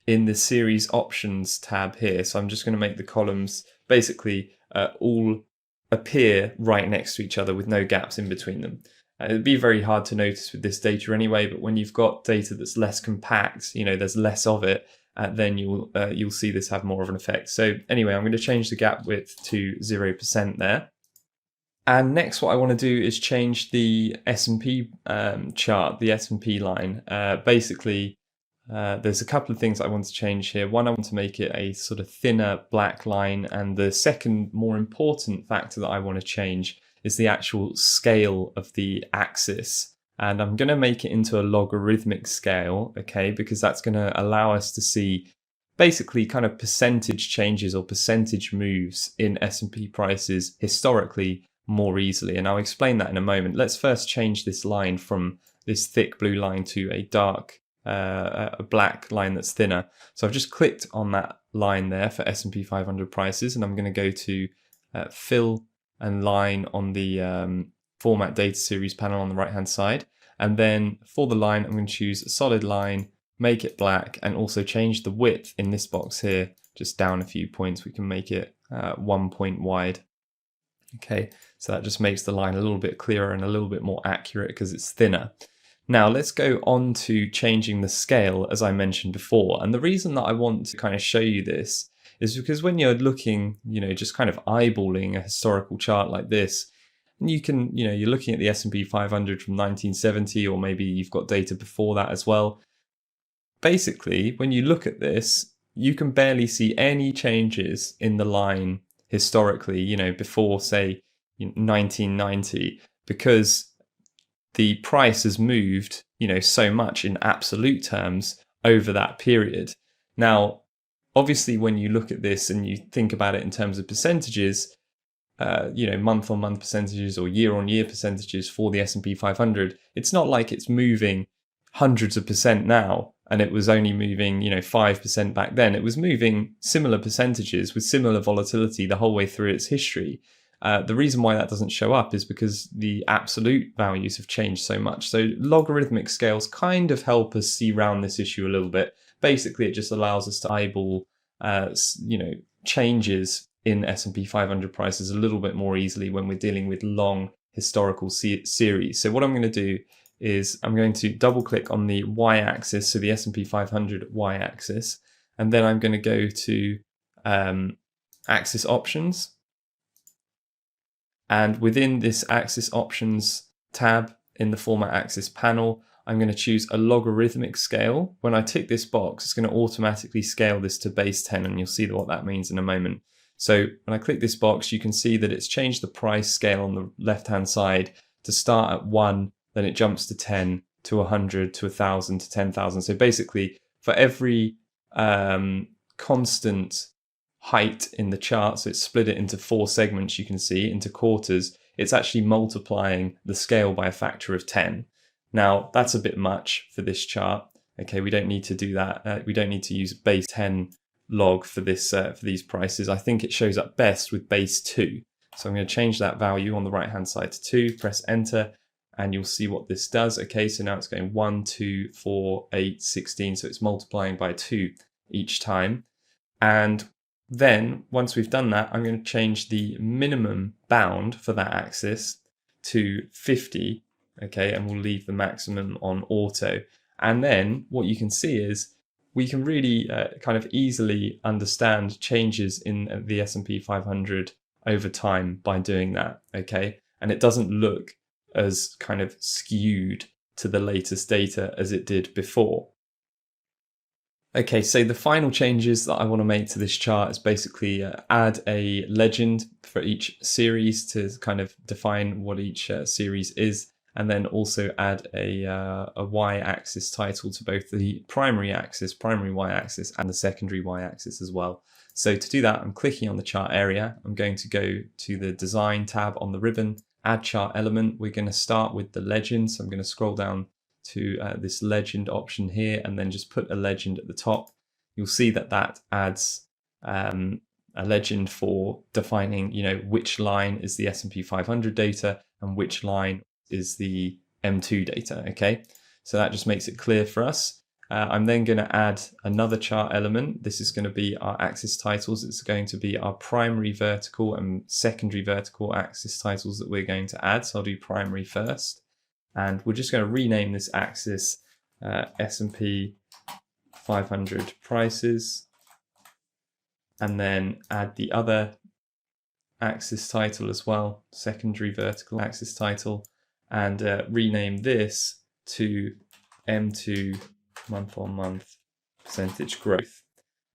in the series options tab here. So I'm just going to make the columns basically all appear right next to each other with no gaps in between them. It'd be very hard to notice with this data anyway, but when you've got data that's less compact, you know, there's less of it, then you'll see this have more of an effect. So anyway, I'm going to change the gap width to 0% there. And next, what I want to do is change the S&P chart, the S&P line. Basically, there's a couple of things I want to change here. One, I want to make it a sort of thinner black line. And the second more important factor that I want to change is the actual scale of the axis. And I'm going to make it into a logarithmic scale, okay, because that's going to allow us to see basically kind of percentage changes or percentage moves in S&P prices historically more easily. And I'll explain that in a moment. Let's first change this line from this thick blue line to a dark a black line that's thinner. So I've just clicked on that line there for S&P 500 prices, and I'm going to go to fill and line on the format data series panel on the right hand side. And then for the line, I'm going to choose a solid line, make it black, and also change the width in this box here just down a few points. We can make it 1 point wide. Okay, so that just makes the line a little bit clearer and a little bit more accurate because it's thinner. Now let's go on to changing the scale, as I mentioned before. And the reason that I want to kind of show you this is because when you're looking, you know, just kind of eyeballing a historical chart like this, and you can, you know, you're looking at the S&P 500 from 1970, or maybe you've got data before that as well. Basically, when you look at this, you can barely see any changes in the line historically, you know, before say 1990, because the price has moved, you know, so much in absolute terms over that period. Now, obviously, when you look at this and you think about it in terms of percentages, you know, month-on-month percentages or year-on-year percentages for the S&P 500, it's not like it's moving hundreds of percent now and it was only moving, you know, 5% back then. It was moving similar percentages with similar volatility the whole way through its history. The reason why that doesn't show up is because the absolute values have changed so much. So logarithmic scales kind of help us see around this issue a little bit. Basically, it just allows us to eyeball, you know, changes in S&P 500 prices a little bit more easily when we're dealing with long historical series. So what I'm going to do is I'm going to double click on the y-axis, so the S&P 500 y-axis, and then I'm going to go to axis options. And within this axis options tab in the format axis panel, I'm going to choose a logarithmic scale. When I tick this box, it's going to automatically scale this to base 10, and you'll see what that means in a moment. So when I click this box, you can see that it's changed the price scale on the left-hand side to start at 1, then it jumps to 10, to 100, to 1,000, to 10,000. So basically, for every constant height in the chart, so it's split it into 4 segments, you can see, into quarters, it's actually multiplying the scale by a factor of 10. Now, that's a bit much for this chart. Okay, we don't need to do that. We don't need to use base 10 log for this for these prices. I think it shows up best with base 2. So I'm going to change that value on the right hand side to 2, press enter, and you'll see what this does. Okay, so now it's going 1, 2, 4, 8, 16, so it's multiplying by 2 each time. And then once we've done that, I'm going to change the minimum bound for that axis to 50, okay, and we'll leave the maximum on auto. And then what you can see is we can really kind of easily understand changes in the S&P 500 over time by doing that, okay? And it doesn't look as kind of skewed to the latest data as it did before. Okay, so the final changes that I want to make to this chart is basically add a legend for each series to kind of define what each series is, and then also add a y-axis title to both the primary y-axis, and the secondary y-axis as well. So to do that, I'm clicking on the chart area. I'm going to go to the Design tab on the ribbon, Add Chart Element. We're going to start with the legend. So I'm going to scroll down to this legend option here, and then just put a legend at the top. You'll see that that adds a legend for defining, which line is the S&P 500 data and which line is the M2 data. Okay, so that just makes it clear for us. I'm then going to add another chart element. This is going to be our axis titles. It's going to be our primary vertical and secondary vertical axis titles that we're going to add. So I'll do primary first. And we're just going to rename this axis S&P 500 prices, and then add the other axis title as well, secondary vertical axis title, and rename this to M2 month-on-month percentage growth.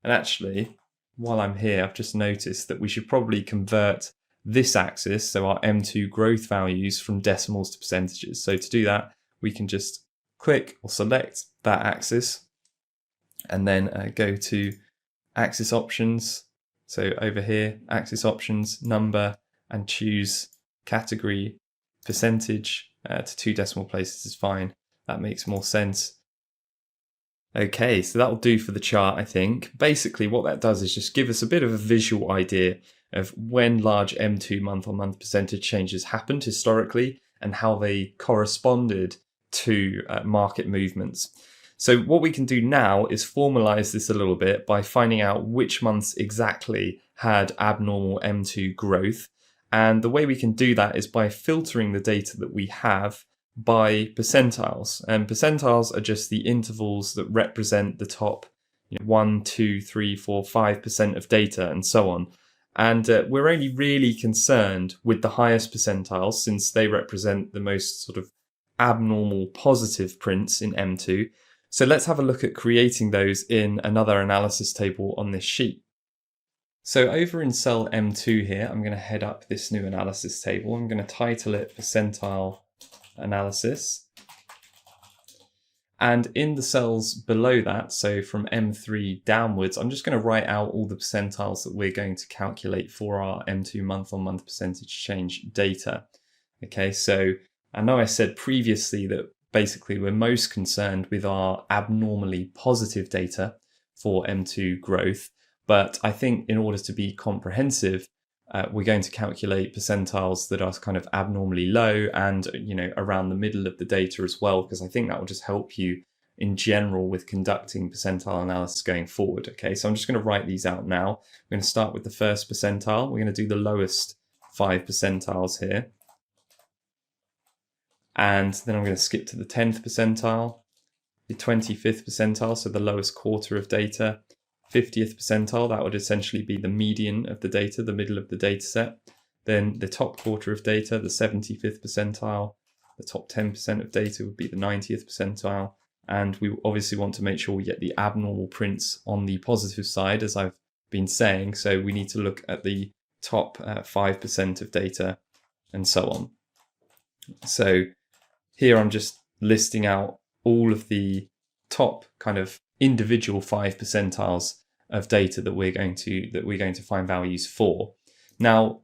And actually, while I'm here, I've just noticed that we should probably convert this axis, so our M2 growth values, from decimals to percentages. So to do that, we can just click or select that axis and then go to axis options. So over here, axis options, number, and choose category percentage to 2 decimal places is fine. That makes more sense. Okay, so that'll do for the chart, I think. Basically, what that does is just give us a bit of a visual idea of when large M2 month-on-month percentage changes happened historically and how they corresponded to market movements. So what we can do now is formalize this a little bit by finding out which months exactly had abnormal M2 growth. And the way we can do that is by filtering the data that we have by percentiles. And percentiles are just the intervals that represent the top 1, 2, 3, 4, 5% of data and so on. And we're only really concerned with the highest percentiles since they represent the most sort of abnormal positive prints in M2. So let's have a look at creating those in another analysis table on this sheet. So over in cell M2 here, I'm going to head up this new analysis table. I'm going to title it percentile analysis. And in the cells below that, so from M3 downwards, I'm just going to write out all the percentiles that we're going to calculate for our M2 month-on-month percentage change data. Okay, so I know I said previously that basically we're most concerned with our abnormally positive data for M2 growth, but I think in order to be comprehensive, we're going to calculate percentiles that are kind of abnormally low and around the middle of the data as well, because I think that will just help you in general with conducting percentile analysis going forward. Okay, so I'm just going to write these out now. We're going to start with the first percentile. We're going to do the lowest 5 percentiles here. And then I'm going to skip to the 10th percentile, the 25th percentile, so the lowest quarter of data, 50th percentile, that would essentially be the median of the data, the middle of the data set. Then the top quarter of data, the 75th percentile, the top 10% of data would be the 90th percentile. And we obviously want to make sure we get the abnormal prints on the positive side, as I've been saying. So we need to look at the top 5% of data and so on. So here I'm just listing out all of the top kind of individual 5 percentiles of data that we're going to find values for. Now,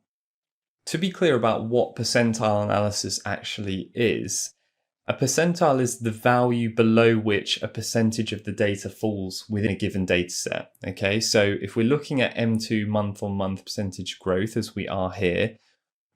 to be clear about what percentile analysis actually is, a percentile is the value below which a percentage of the data falls within a given data set. Okay, so if we're looking at M2 month-on-month percentage growth, as we are here,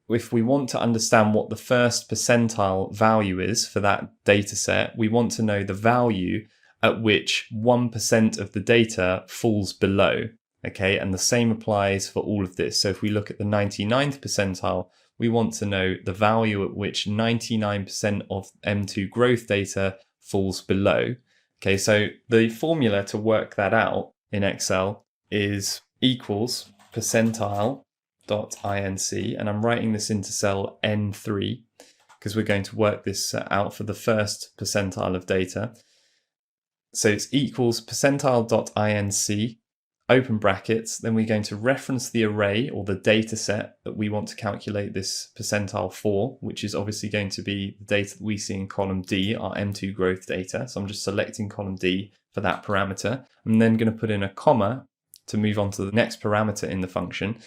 if we want to understand what the first percentile value is for that data set, we want to know the value at which 1% of the data falls below. Okay, and the same applies for all of this. So if we look at the 99th percentile, we want to know the value at which 99% of M2 growth data falls below. Okay, so the formula to work that out in Excel is equals percentile.inc, and I'm writing this into cell N3 because we're going to work this out for the first percentile of data. So it's equals percentile.inc, open brackets, then we're going to reference the array or the data set that we want to calculate this percentile for, which is obviously going to be the data that we see in column D, our M2 growth data. So I'm just selecting column D for that parameter. I'm then going to put in a comma to move on to the next parameter in the function.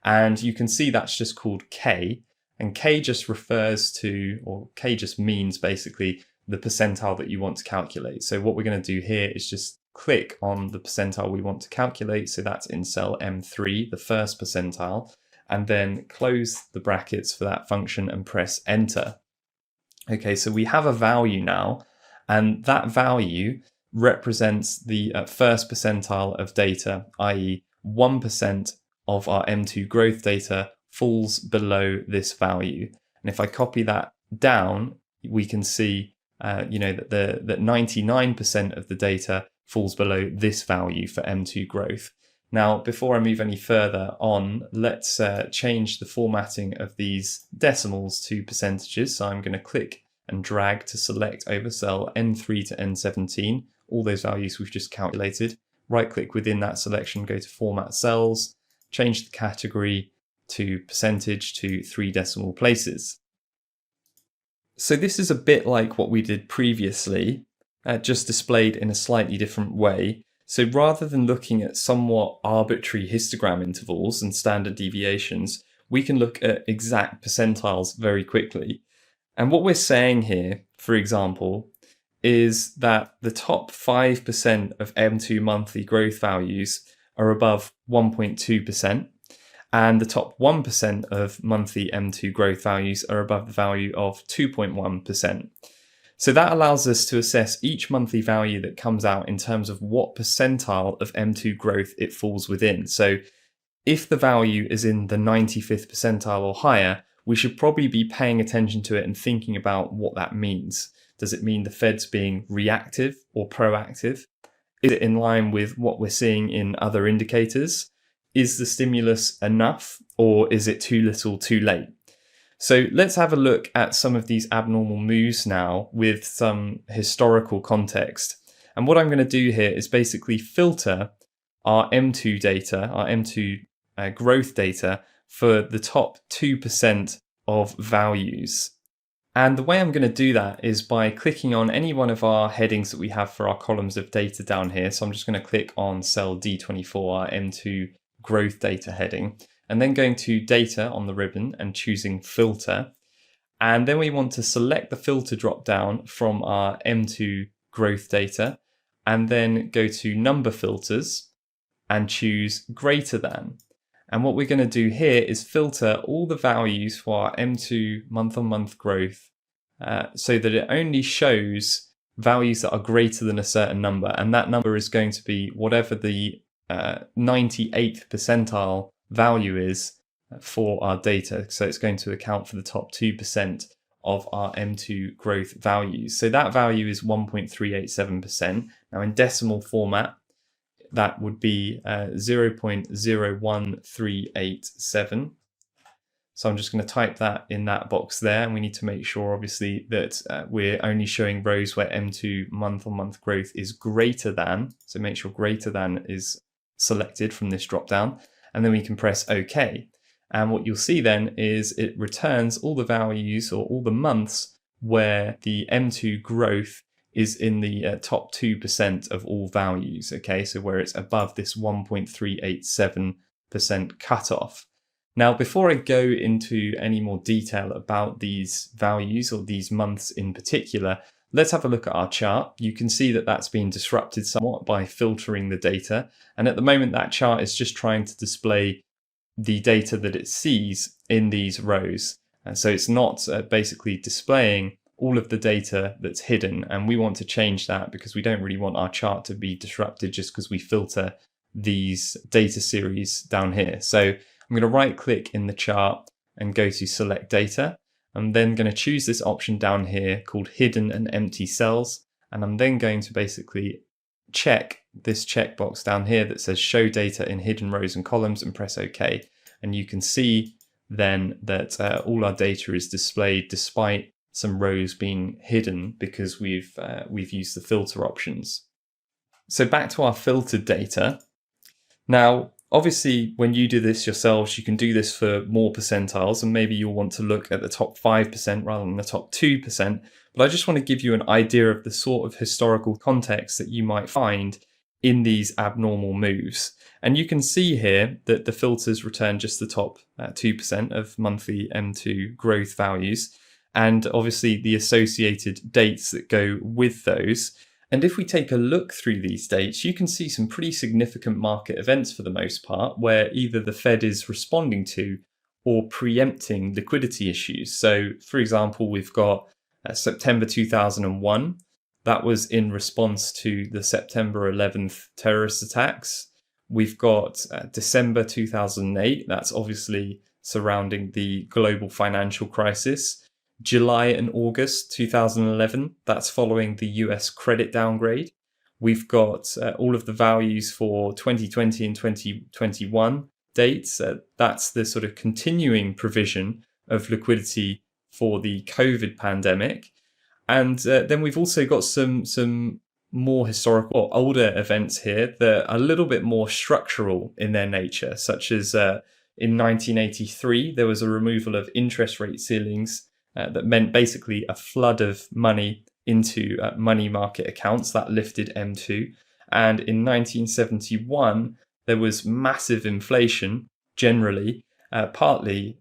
And you can see that's just called K. And K just refers to, or K just means basically the percentile that you want to calculate. So what we're going to do here is just click on the percentile we want to calculate. So that's in cell M3, the first percentile, and then close the brackets for that function and press enter. Okay, so we have a value now, and that value represents the first percentile of data, i.e. 1% of our M2 growth data falls below this value. And if I copy that down, we can see that 99% of the data falls below this value for M2 growth. Now, before I move any further on, let's change the formatting of these decimals to percentages. So I'm going to click and drag to select over cell N3 to N17, all those values we've just calculated. Right click within that selection, go to Format Cells, change the category to percentage to 3 decimal places. So this is a bit like what we did previously, just displayed in a slightly different way. So rather than looking at somewhat arbitrary histogram intervals and standard deviations, we can look at exact percentiles very quickly. And what we're saying here, for example, is that the top 5% of M2 monthly growth values are above 1.2%, and the top 1% of monthly M2 growth values are above the value of 2.1%. So that allows us to assess each monthly value that comes out in terms of what percentile of M2 growth it falls within. So if the value is in the 95th percentile or higher, we should probably be paying attention to it and thinking about what that means. Does it mean the Fed's being reactive or proactive? Is it in line with what we're seeing in other indicators? Is the stimulus enough, or is it too little too late? So let's have a look at some of these abnormal moves now with some historical context. And what I'm going to do here is basically filter our M2 data, our M2 growth data for the top 2% of values. And the way I'm going to do that is by clicking on any one of our headings that we have for our columns of data down here. So I'm just going to click on cell D24, our M2 growth data heading, and then going to data on the ribbon and choosing filter. And then we want to select the filter drop down from our M2 growth data, and then go to number filters and choose greater than. And what we're going to do here is filter all the values for our M2 month-on-month growth so that it only shows values that are greater than a certain number. And that number is going to be whatever the 98th percentile value is for our data. So it's going to account for the top 2% of our M2 growth values. So that value is 1.387%. Now in decimal format, that would be 0.01387. So I'm just going to type that in that box there. And we need to make sure, obviously, that we're only showing rows where M2 month-on-month growth is greater than. So make sure greater than is selected from this drop down, and then we can press OK. And what you'll see then is it returns all the values or all the months where the M2 growth is in the top 2% of all values. Okay, so where it's above this 1.387% cutoff. Now, before I go into any more detail about these values or these months in particular, let's have a look at our chart. You can see that that's been disrupted somewhat by filtering the data. And at the moment, that chart is just trying to display the data that it sees in these rows. And so it's not basically displaying all of the data that's hidden. And we want to change that because we don't really want our chart to be disrupted just because we filter these data series down here. So I'm going to right click in the chart and go to select data. I'm then going to choose this option down here called hidden and empty cells. And I'm then going to basically check this checkbox down here that says show data in hidden rows and columns and press OK. And you can see then that all our data is displayed despite some rows being hidden because we've used the filter options. So back to our filtered data. Now, obviously, when you do this yourselves, you can do this for more percentiles, and maybe you'll want to look at the top 5% rather than the top 2%. But I just want to give you an idea of the sort of historical context that you might find in these abnormal moves. And you can see here that the filters return just the top 2% of monthly M2 growth values, and obviously the associated dates that go with those. And if we take a look through these dates, you can see some pretty significant market events for the most part, where either the Fed is responding to or preempting liquidity issues. So, for example, we've got September 2001. That was in response to the September 11th terrorist attacks. We've got December 2008. That's obviously surrounding the global financial crisis. July and August 2011, that's following the US credit downgrade. We've got all of the values for 2020 and 2021 dates. That's the sort of continuing provision of liquidity for the COVID pandemic. And then we've also got some more historical or older events here that are a little bit more structural in their nature, such as in 1983, there was a removal of interest rate ceilings that meant basically a flood of money into money market accounts that lifted M2. And in 1971, there was massive inflation generally, partly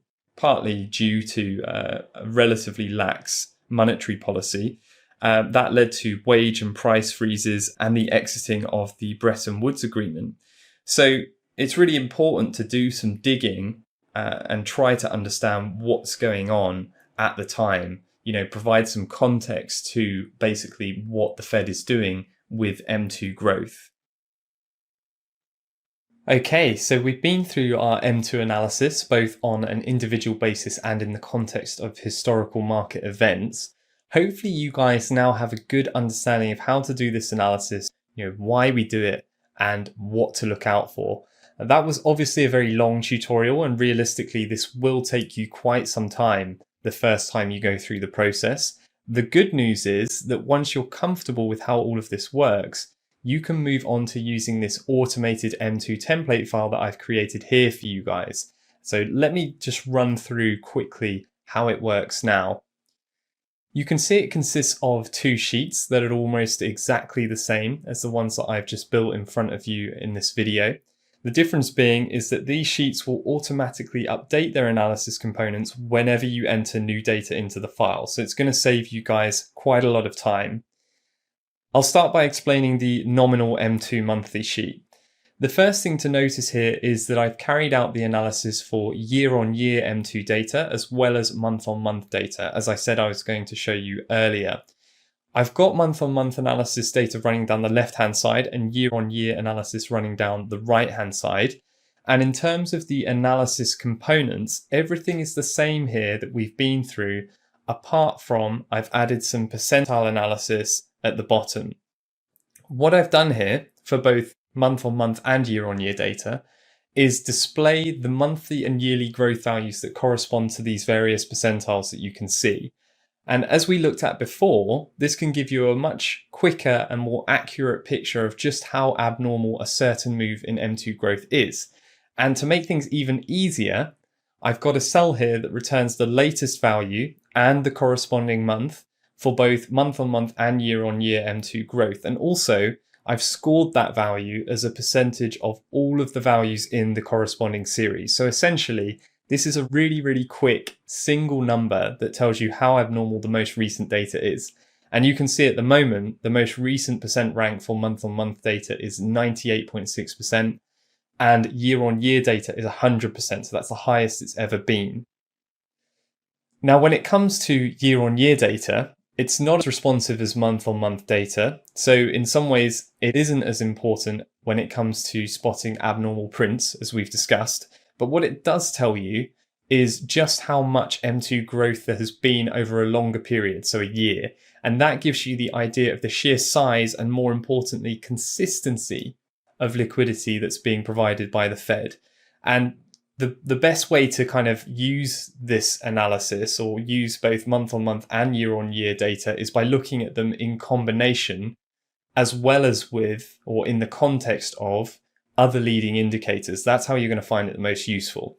due to a relatively lax monetary policy. That led to wage and price freezes and the exiting of the Bretton Woods Agreement. So it's really important to do some digging and try to understand what's going on at the time, provide some context to basically what the Fed is doing with M2 growth. Okay, so we've been through our M2 analysis, both on an individual basis and in the context of historical market events. Hopefully you guys now have a good understanding of how to do this analysis, why we do it and what to look out for. That was obviously a very long tutorial, and realistically this will take you quite some time the first time you go through the process. The good news is that once you're comfortable with how all of this works, you can move on to using this automated M2 template file that I've created here for you guys. So let me just run through quickly how it works now. You can see it consists of two sheets that are almost exactly the same as the ones that I've just built in front of you in this video. The difference being is that these sheets will automatically update their analysis components whenever you enter new data into the file. So it's going to save you guys quite a lot of time. I'll start by explaining the nominal M2 monthly sheet. The first thing to notice here is that I've carried out the analysis for year-on-year M2 data as well as month-on-month data, as I said I was going to show you earlier. I've got month-on-month analysis data running down the left-hand side and year-on-year analysis running down the right-hand side. And in terms of the analysis components, everything is the same here that we've been through, apart from I've added some percentile analysis at the bottom. What I've done here for both month-on-month and year-on-year data is display the monthly and yearly growth values that correspond to these various percentiles that you can see. And as we looked at before, this can give you a much quicker and more accurate picture of just how abnormal a certain move in M2 growth is. And to make things even easier, I've got a cell here that returns the latest value and the corresponding month for both month-on-month and year-on-year M2 growth. And also, I've scored that value as a percentage of all of the values in the corresponding series. So essentially, this is a really quick single number that tells you how abnormal the most recent data is. And you can see at the moment, the most recent percent rank for month-on-month data is 98.6%, and year-on-year data is 100%. So that's the highest it's ever been. Now, when it comes to year-on-year data, it's not as responsive as month-on-month data. So in some ways, it isn't as important when it comes to spotting abnormal prints, as we've discussed. But what it does tell you is just how much M2 growth there has been over a longer period, so a year. And that gives you the idea of the sheer size and, more importantly, consistency of liquidity that's being provided by the Fed. And the best way to kind of use this analysis, or use both month-on-month and year-on-year data, is by looking at them in combination, as well as with, or in the context of, other leading indicators. That's how you're going to find it the most useful.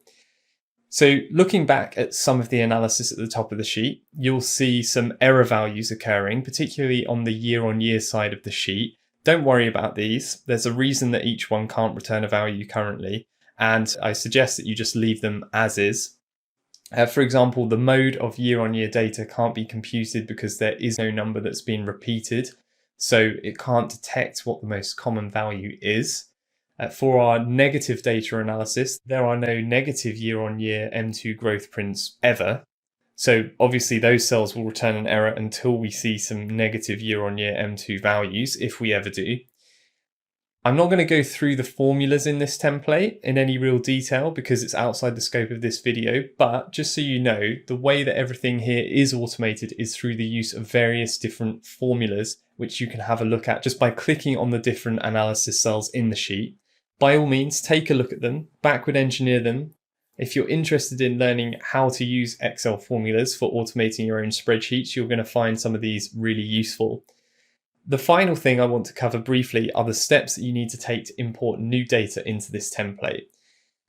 So looking back at some of the analysis at the top of the sheet, you'll see some error values occurring, particularly on the year-on-year side of the sheet. Don't worry about these. There's a reason that each one can't return a value currently, and I suggest that you just leave them as is. For example, the mode of year-on-year data can't be computed because there is no number that's been repeated, so it can't detect what the most common value is. For our negative data analysis, there are no negative year-on-year M2 growth prints ever. So obviously those cells will return an error until we see some negative year-on-year M2 values, if we ever do. I'm not going to go through the formulas in this template in any real detail because it's outside the scope of this video, but just so you know, the way that everything here is automated is through the use of various different formulas, which you can have a look at just by clicking on the different analysis cells in the sheet. By all means, take a look at them, backward engineer them. If you're interested in learning how to use Excel formulas for automating your own spreadsheets, you're going to find some of these really useful. The final thing I want to cover briefly are the steps that you need to take to import new data into this template.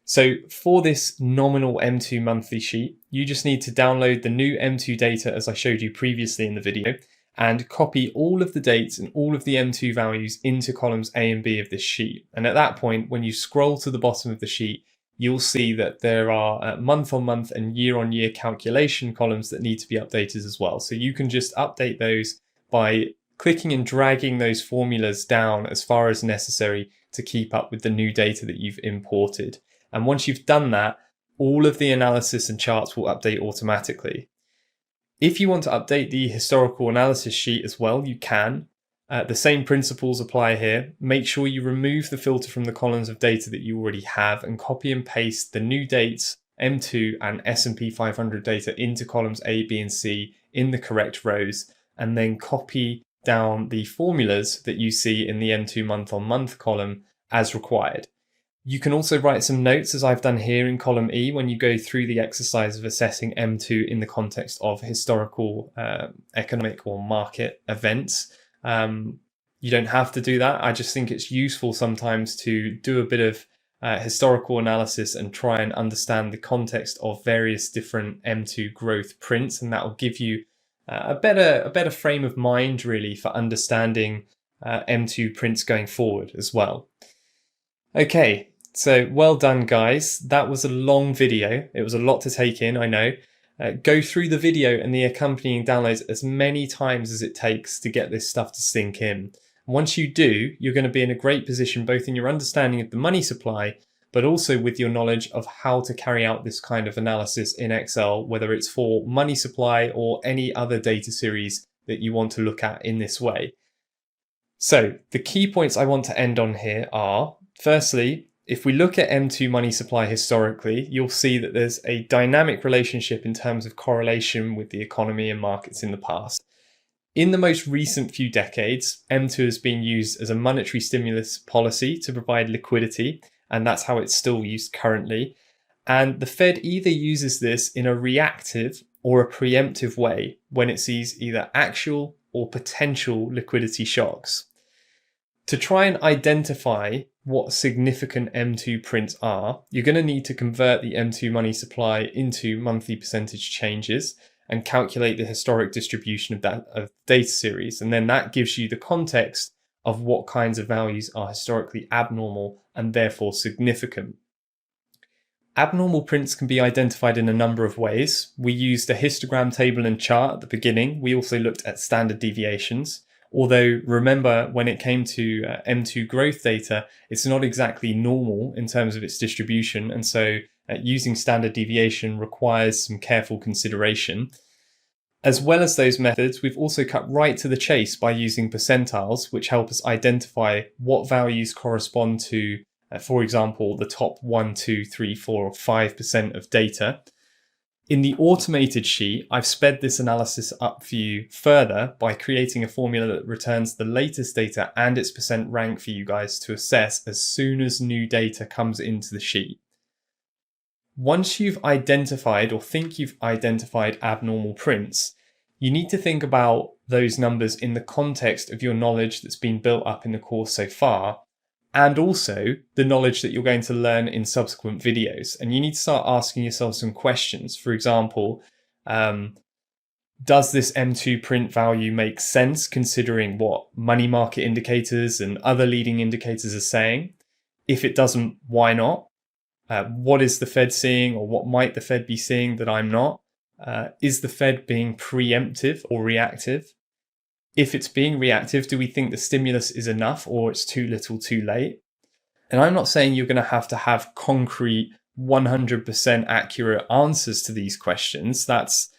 So for this nominal M2 monthly sheet, you just need to download the new M2 data as I showed you previously in the video, and copy all of the dates and all of the M2 values into columns A and B of this sheet. And at that point, when you scroll to the bottom of the sheet, you'll see that there are month-on-month and year-on-year calculation columns that need to be updated as well. So you can just update those by clicking and dragging those formulas down as far as necessary to keep up with the new data that you've imported. And once you've done that, all of the analysis and charts will update automatically. If you want to update the historical analysis sheet as well, you can. The same principles apply here. Make sure you remove the filter from the columns of data that you already have and copy and paste the new dates, M2 and S&P 500 data into columns A, B, and C in the correct rows, and then copy down the formulas that you see in the M2 month-on-month column as required. You can also write some notes, as I've done here in column E, when you go through the exercise of assessing M2 in the context of historical economic or market events. You don't have to do that. I just think it's useful sometimes to do a bit of historical analysis and try and understand the context of various different M2 growth prints, and that will give you a better frame of mind really for understanding M2 prints going forward as well. Okay. So well done, guys. That was a long video. It was a lot to take in, I know. Go through the video and the accompanying downloads as many times as it takes to get this stuff to sink in. Once you do, you're going to be in a great position both in your understanding of the money supply, but also with your knowledge of how to carry out this kind of analysis in Excel, whether it's for money supply or any other data series that you want to look at in this way. So the key points I want to end on here are, firstly, if we look at M2 money supply historically, you'll see that there's a dynamic relationship in terms of correlation with the economy and markets in the past. In the most recent few decades, M2 has been used as a monetary stimulus policy to provide liquidity, and that's how it's still used currently. And the Fed either uses this in a reactive or a preemptive way when it sees either actual or potential liquidity shocks. To try and identify what significant M2 prints are, you're going to need to convert the M2 money supply into monthly percentage changes and calculate the historic distribution of data series. And then that gives you the context of what kinds of values are historically abnormal and therefore significant. Abnormal prints can be identified in a number of ways. We used a histogram table and chart at the beginning. We also looked at standard deviations. Although remember, when it came to M2 growth data, it's not exactly normal in terms of its distribution. And so using standard deviation requires some careful consideration. As well as those methods, we've also cut right to the chase by using percentiles, which help us identify what values correspond to, for example, the top 1, 2, 3, 4, or 5% of data. In the automated sheet, I've sped this analysis up for you further by creating a formula that returns the latest data and its percent rank for you guys to assess as soon as new data comes into the sheet. Once you've identified or think you've identified abnormal prints, you need to think about those numbers in the context of your knowledge that's been built up in the course so far, and also the knowledge that you're going to learn in subsequent videos. And you need to start asking yourself some questions. For example, does this M2 print value make sense considering what money market indicators and other leading indicators are saying? If it doesn't, why not? What is the Fed seeing, or what might the Fed be seeing that I'm not? Is the Fed being preemptive or reactive? If it's being reactive, do we think the stimulus is enough or it's too little too late? And I'm not saying you're going to have concrete 100% accurate answers to these questions. That's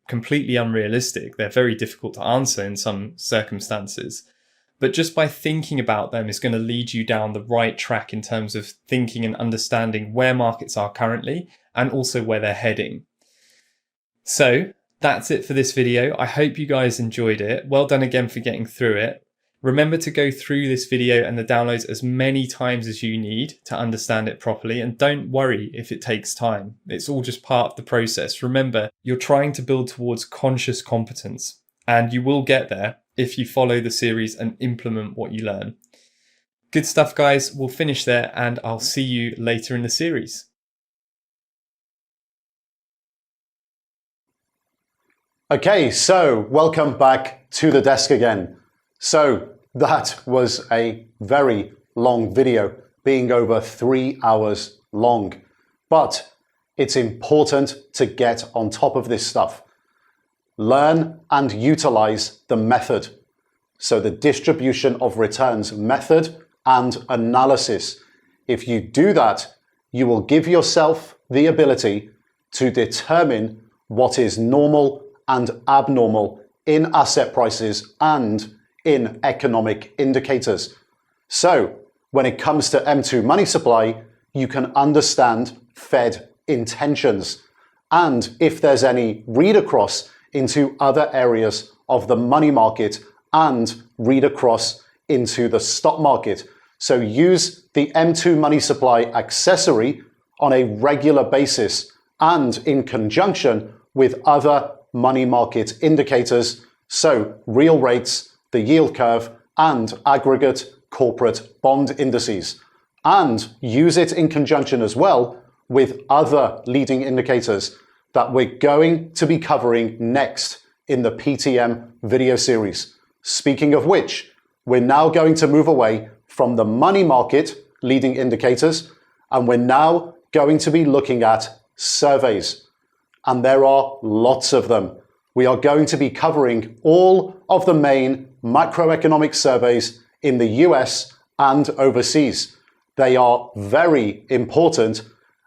completely unrealistic. They're very difficult to answer in some circumstances. But just by thinking about them is going to lead you down the right track in terms of thinking and understanding where markets are currently and also where they're heading. So that's it for this video. I hope you guys enjoyed it. Well done again for getting through it. Remember to go through this video and the downloads as many times as you need to understand it properly, and don't worry if it takes time. It's all just part of the process. Remember, you're trying to build towards conscious competence, and you will get there if you follow the series and implement what you learn. Good stuff, guys. We'll finish there, and I'll see you later in the series. Okay, so welcome back to the desk again. So that was a very long video, being over 3 hours long. But it's important to get on top of this stuff. Learn and utilize the method. So the distribution of returns method and analysis. If you do that, you will give yourself the ability to determine what is normal and abnormal in asset prices and in economic indicators. So when it comes to M2 money supply, you can understand Fed intentions. And if there's any read across into other areas of the money market and read across into the stock market. So use the M2 money supply accessory on a regular basis and in conjunction with other money market indicators, so real rates, the yield curve, and aggregate corporate bond indices. And use it in conjunction as well with other leading indicators that we're going to be covering next in the PTM video series. Speaking of which, we're now going to move away from the money market leading indicators, and we're now going to be looking at surveys. And there are lots of them. We are going to be covering all of the main macroeconomic surveys in the US and overseas. They are very important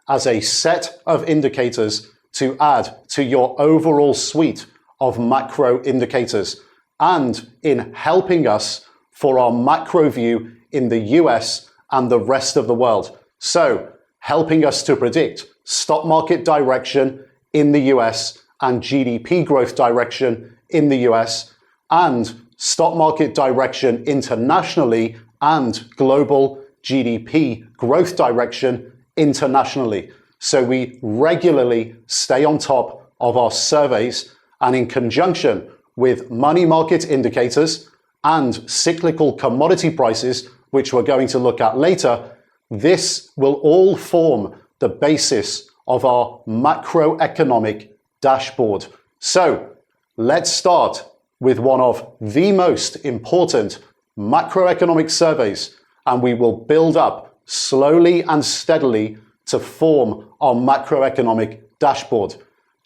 as a set of indicators to add to your overall suite of macro indicators and in helping us for our macro view in the US and the rest of the world. So helping us to predict stock market direction in the US and GDP growth direction in the US and stock market direction internationally and global GDP growth direction internationally. So we regularly stay on top of our surveys, and in conjunction with money market indicators and cyclical commodity prices, which we're going to look at later, this will all form the basis of our macroeconomic dashboard. So let's start with one of the most important macroeconomic surveys, and we will build up slowly and steadily to form our macroeconomic dashboard.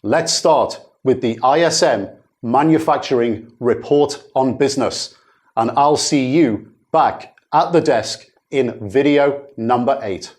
Let's start with the ISM Manufacturing Report on Business, and I'll see you back at the desk in video number 8.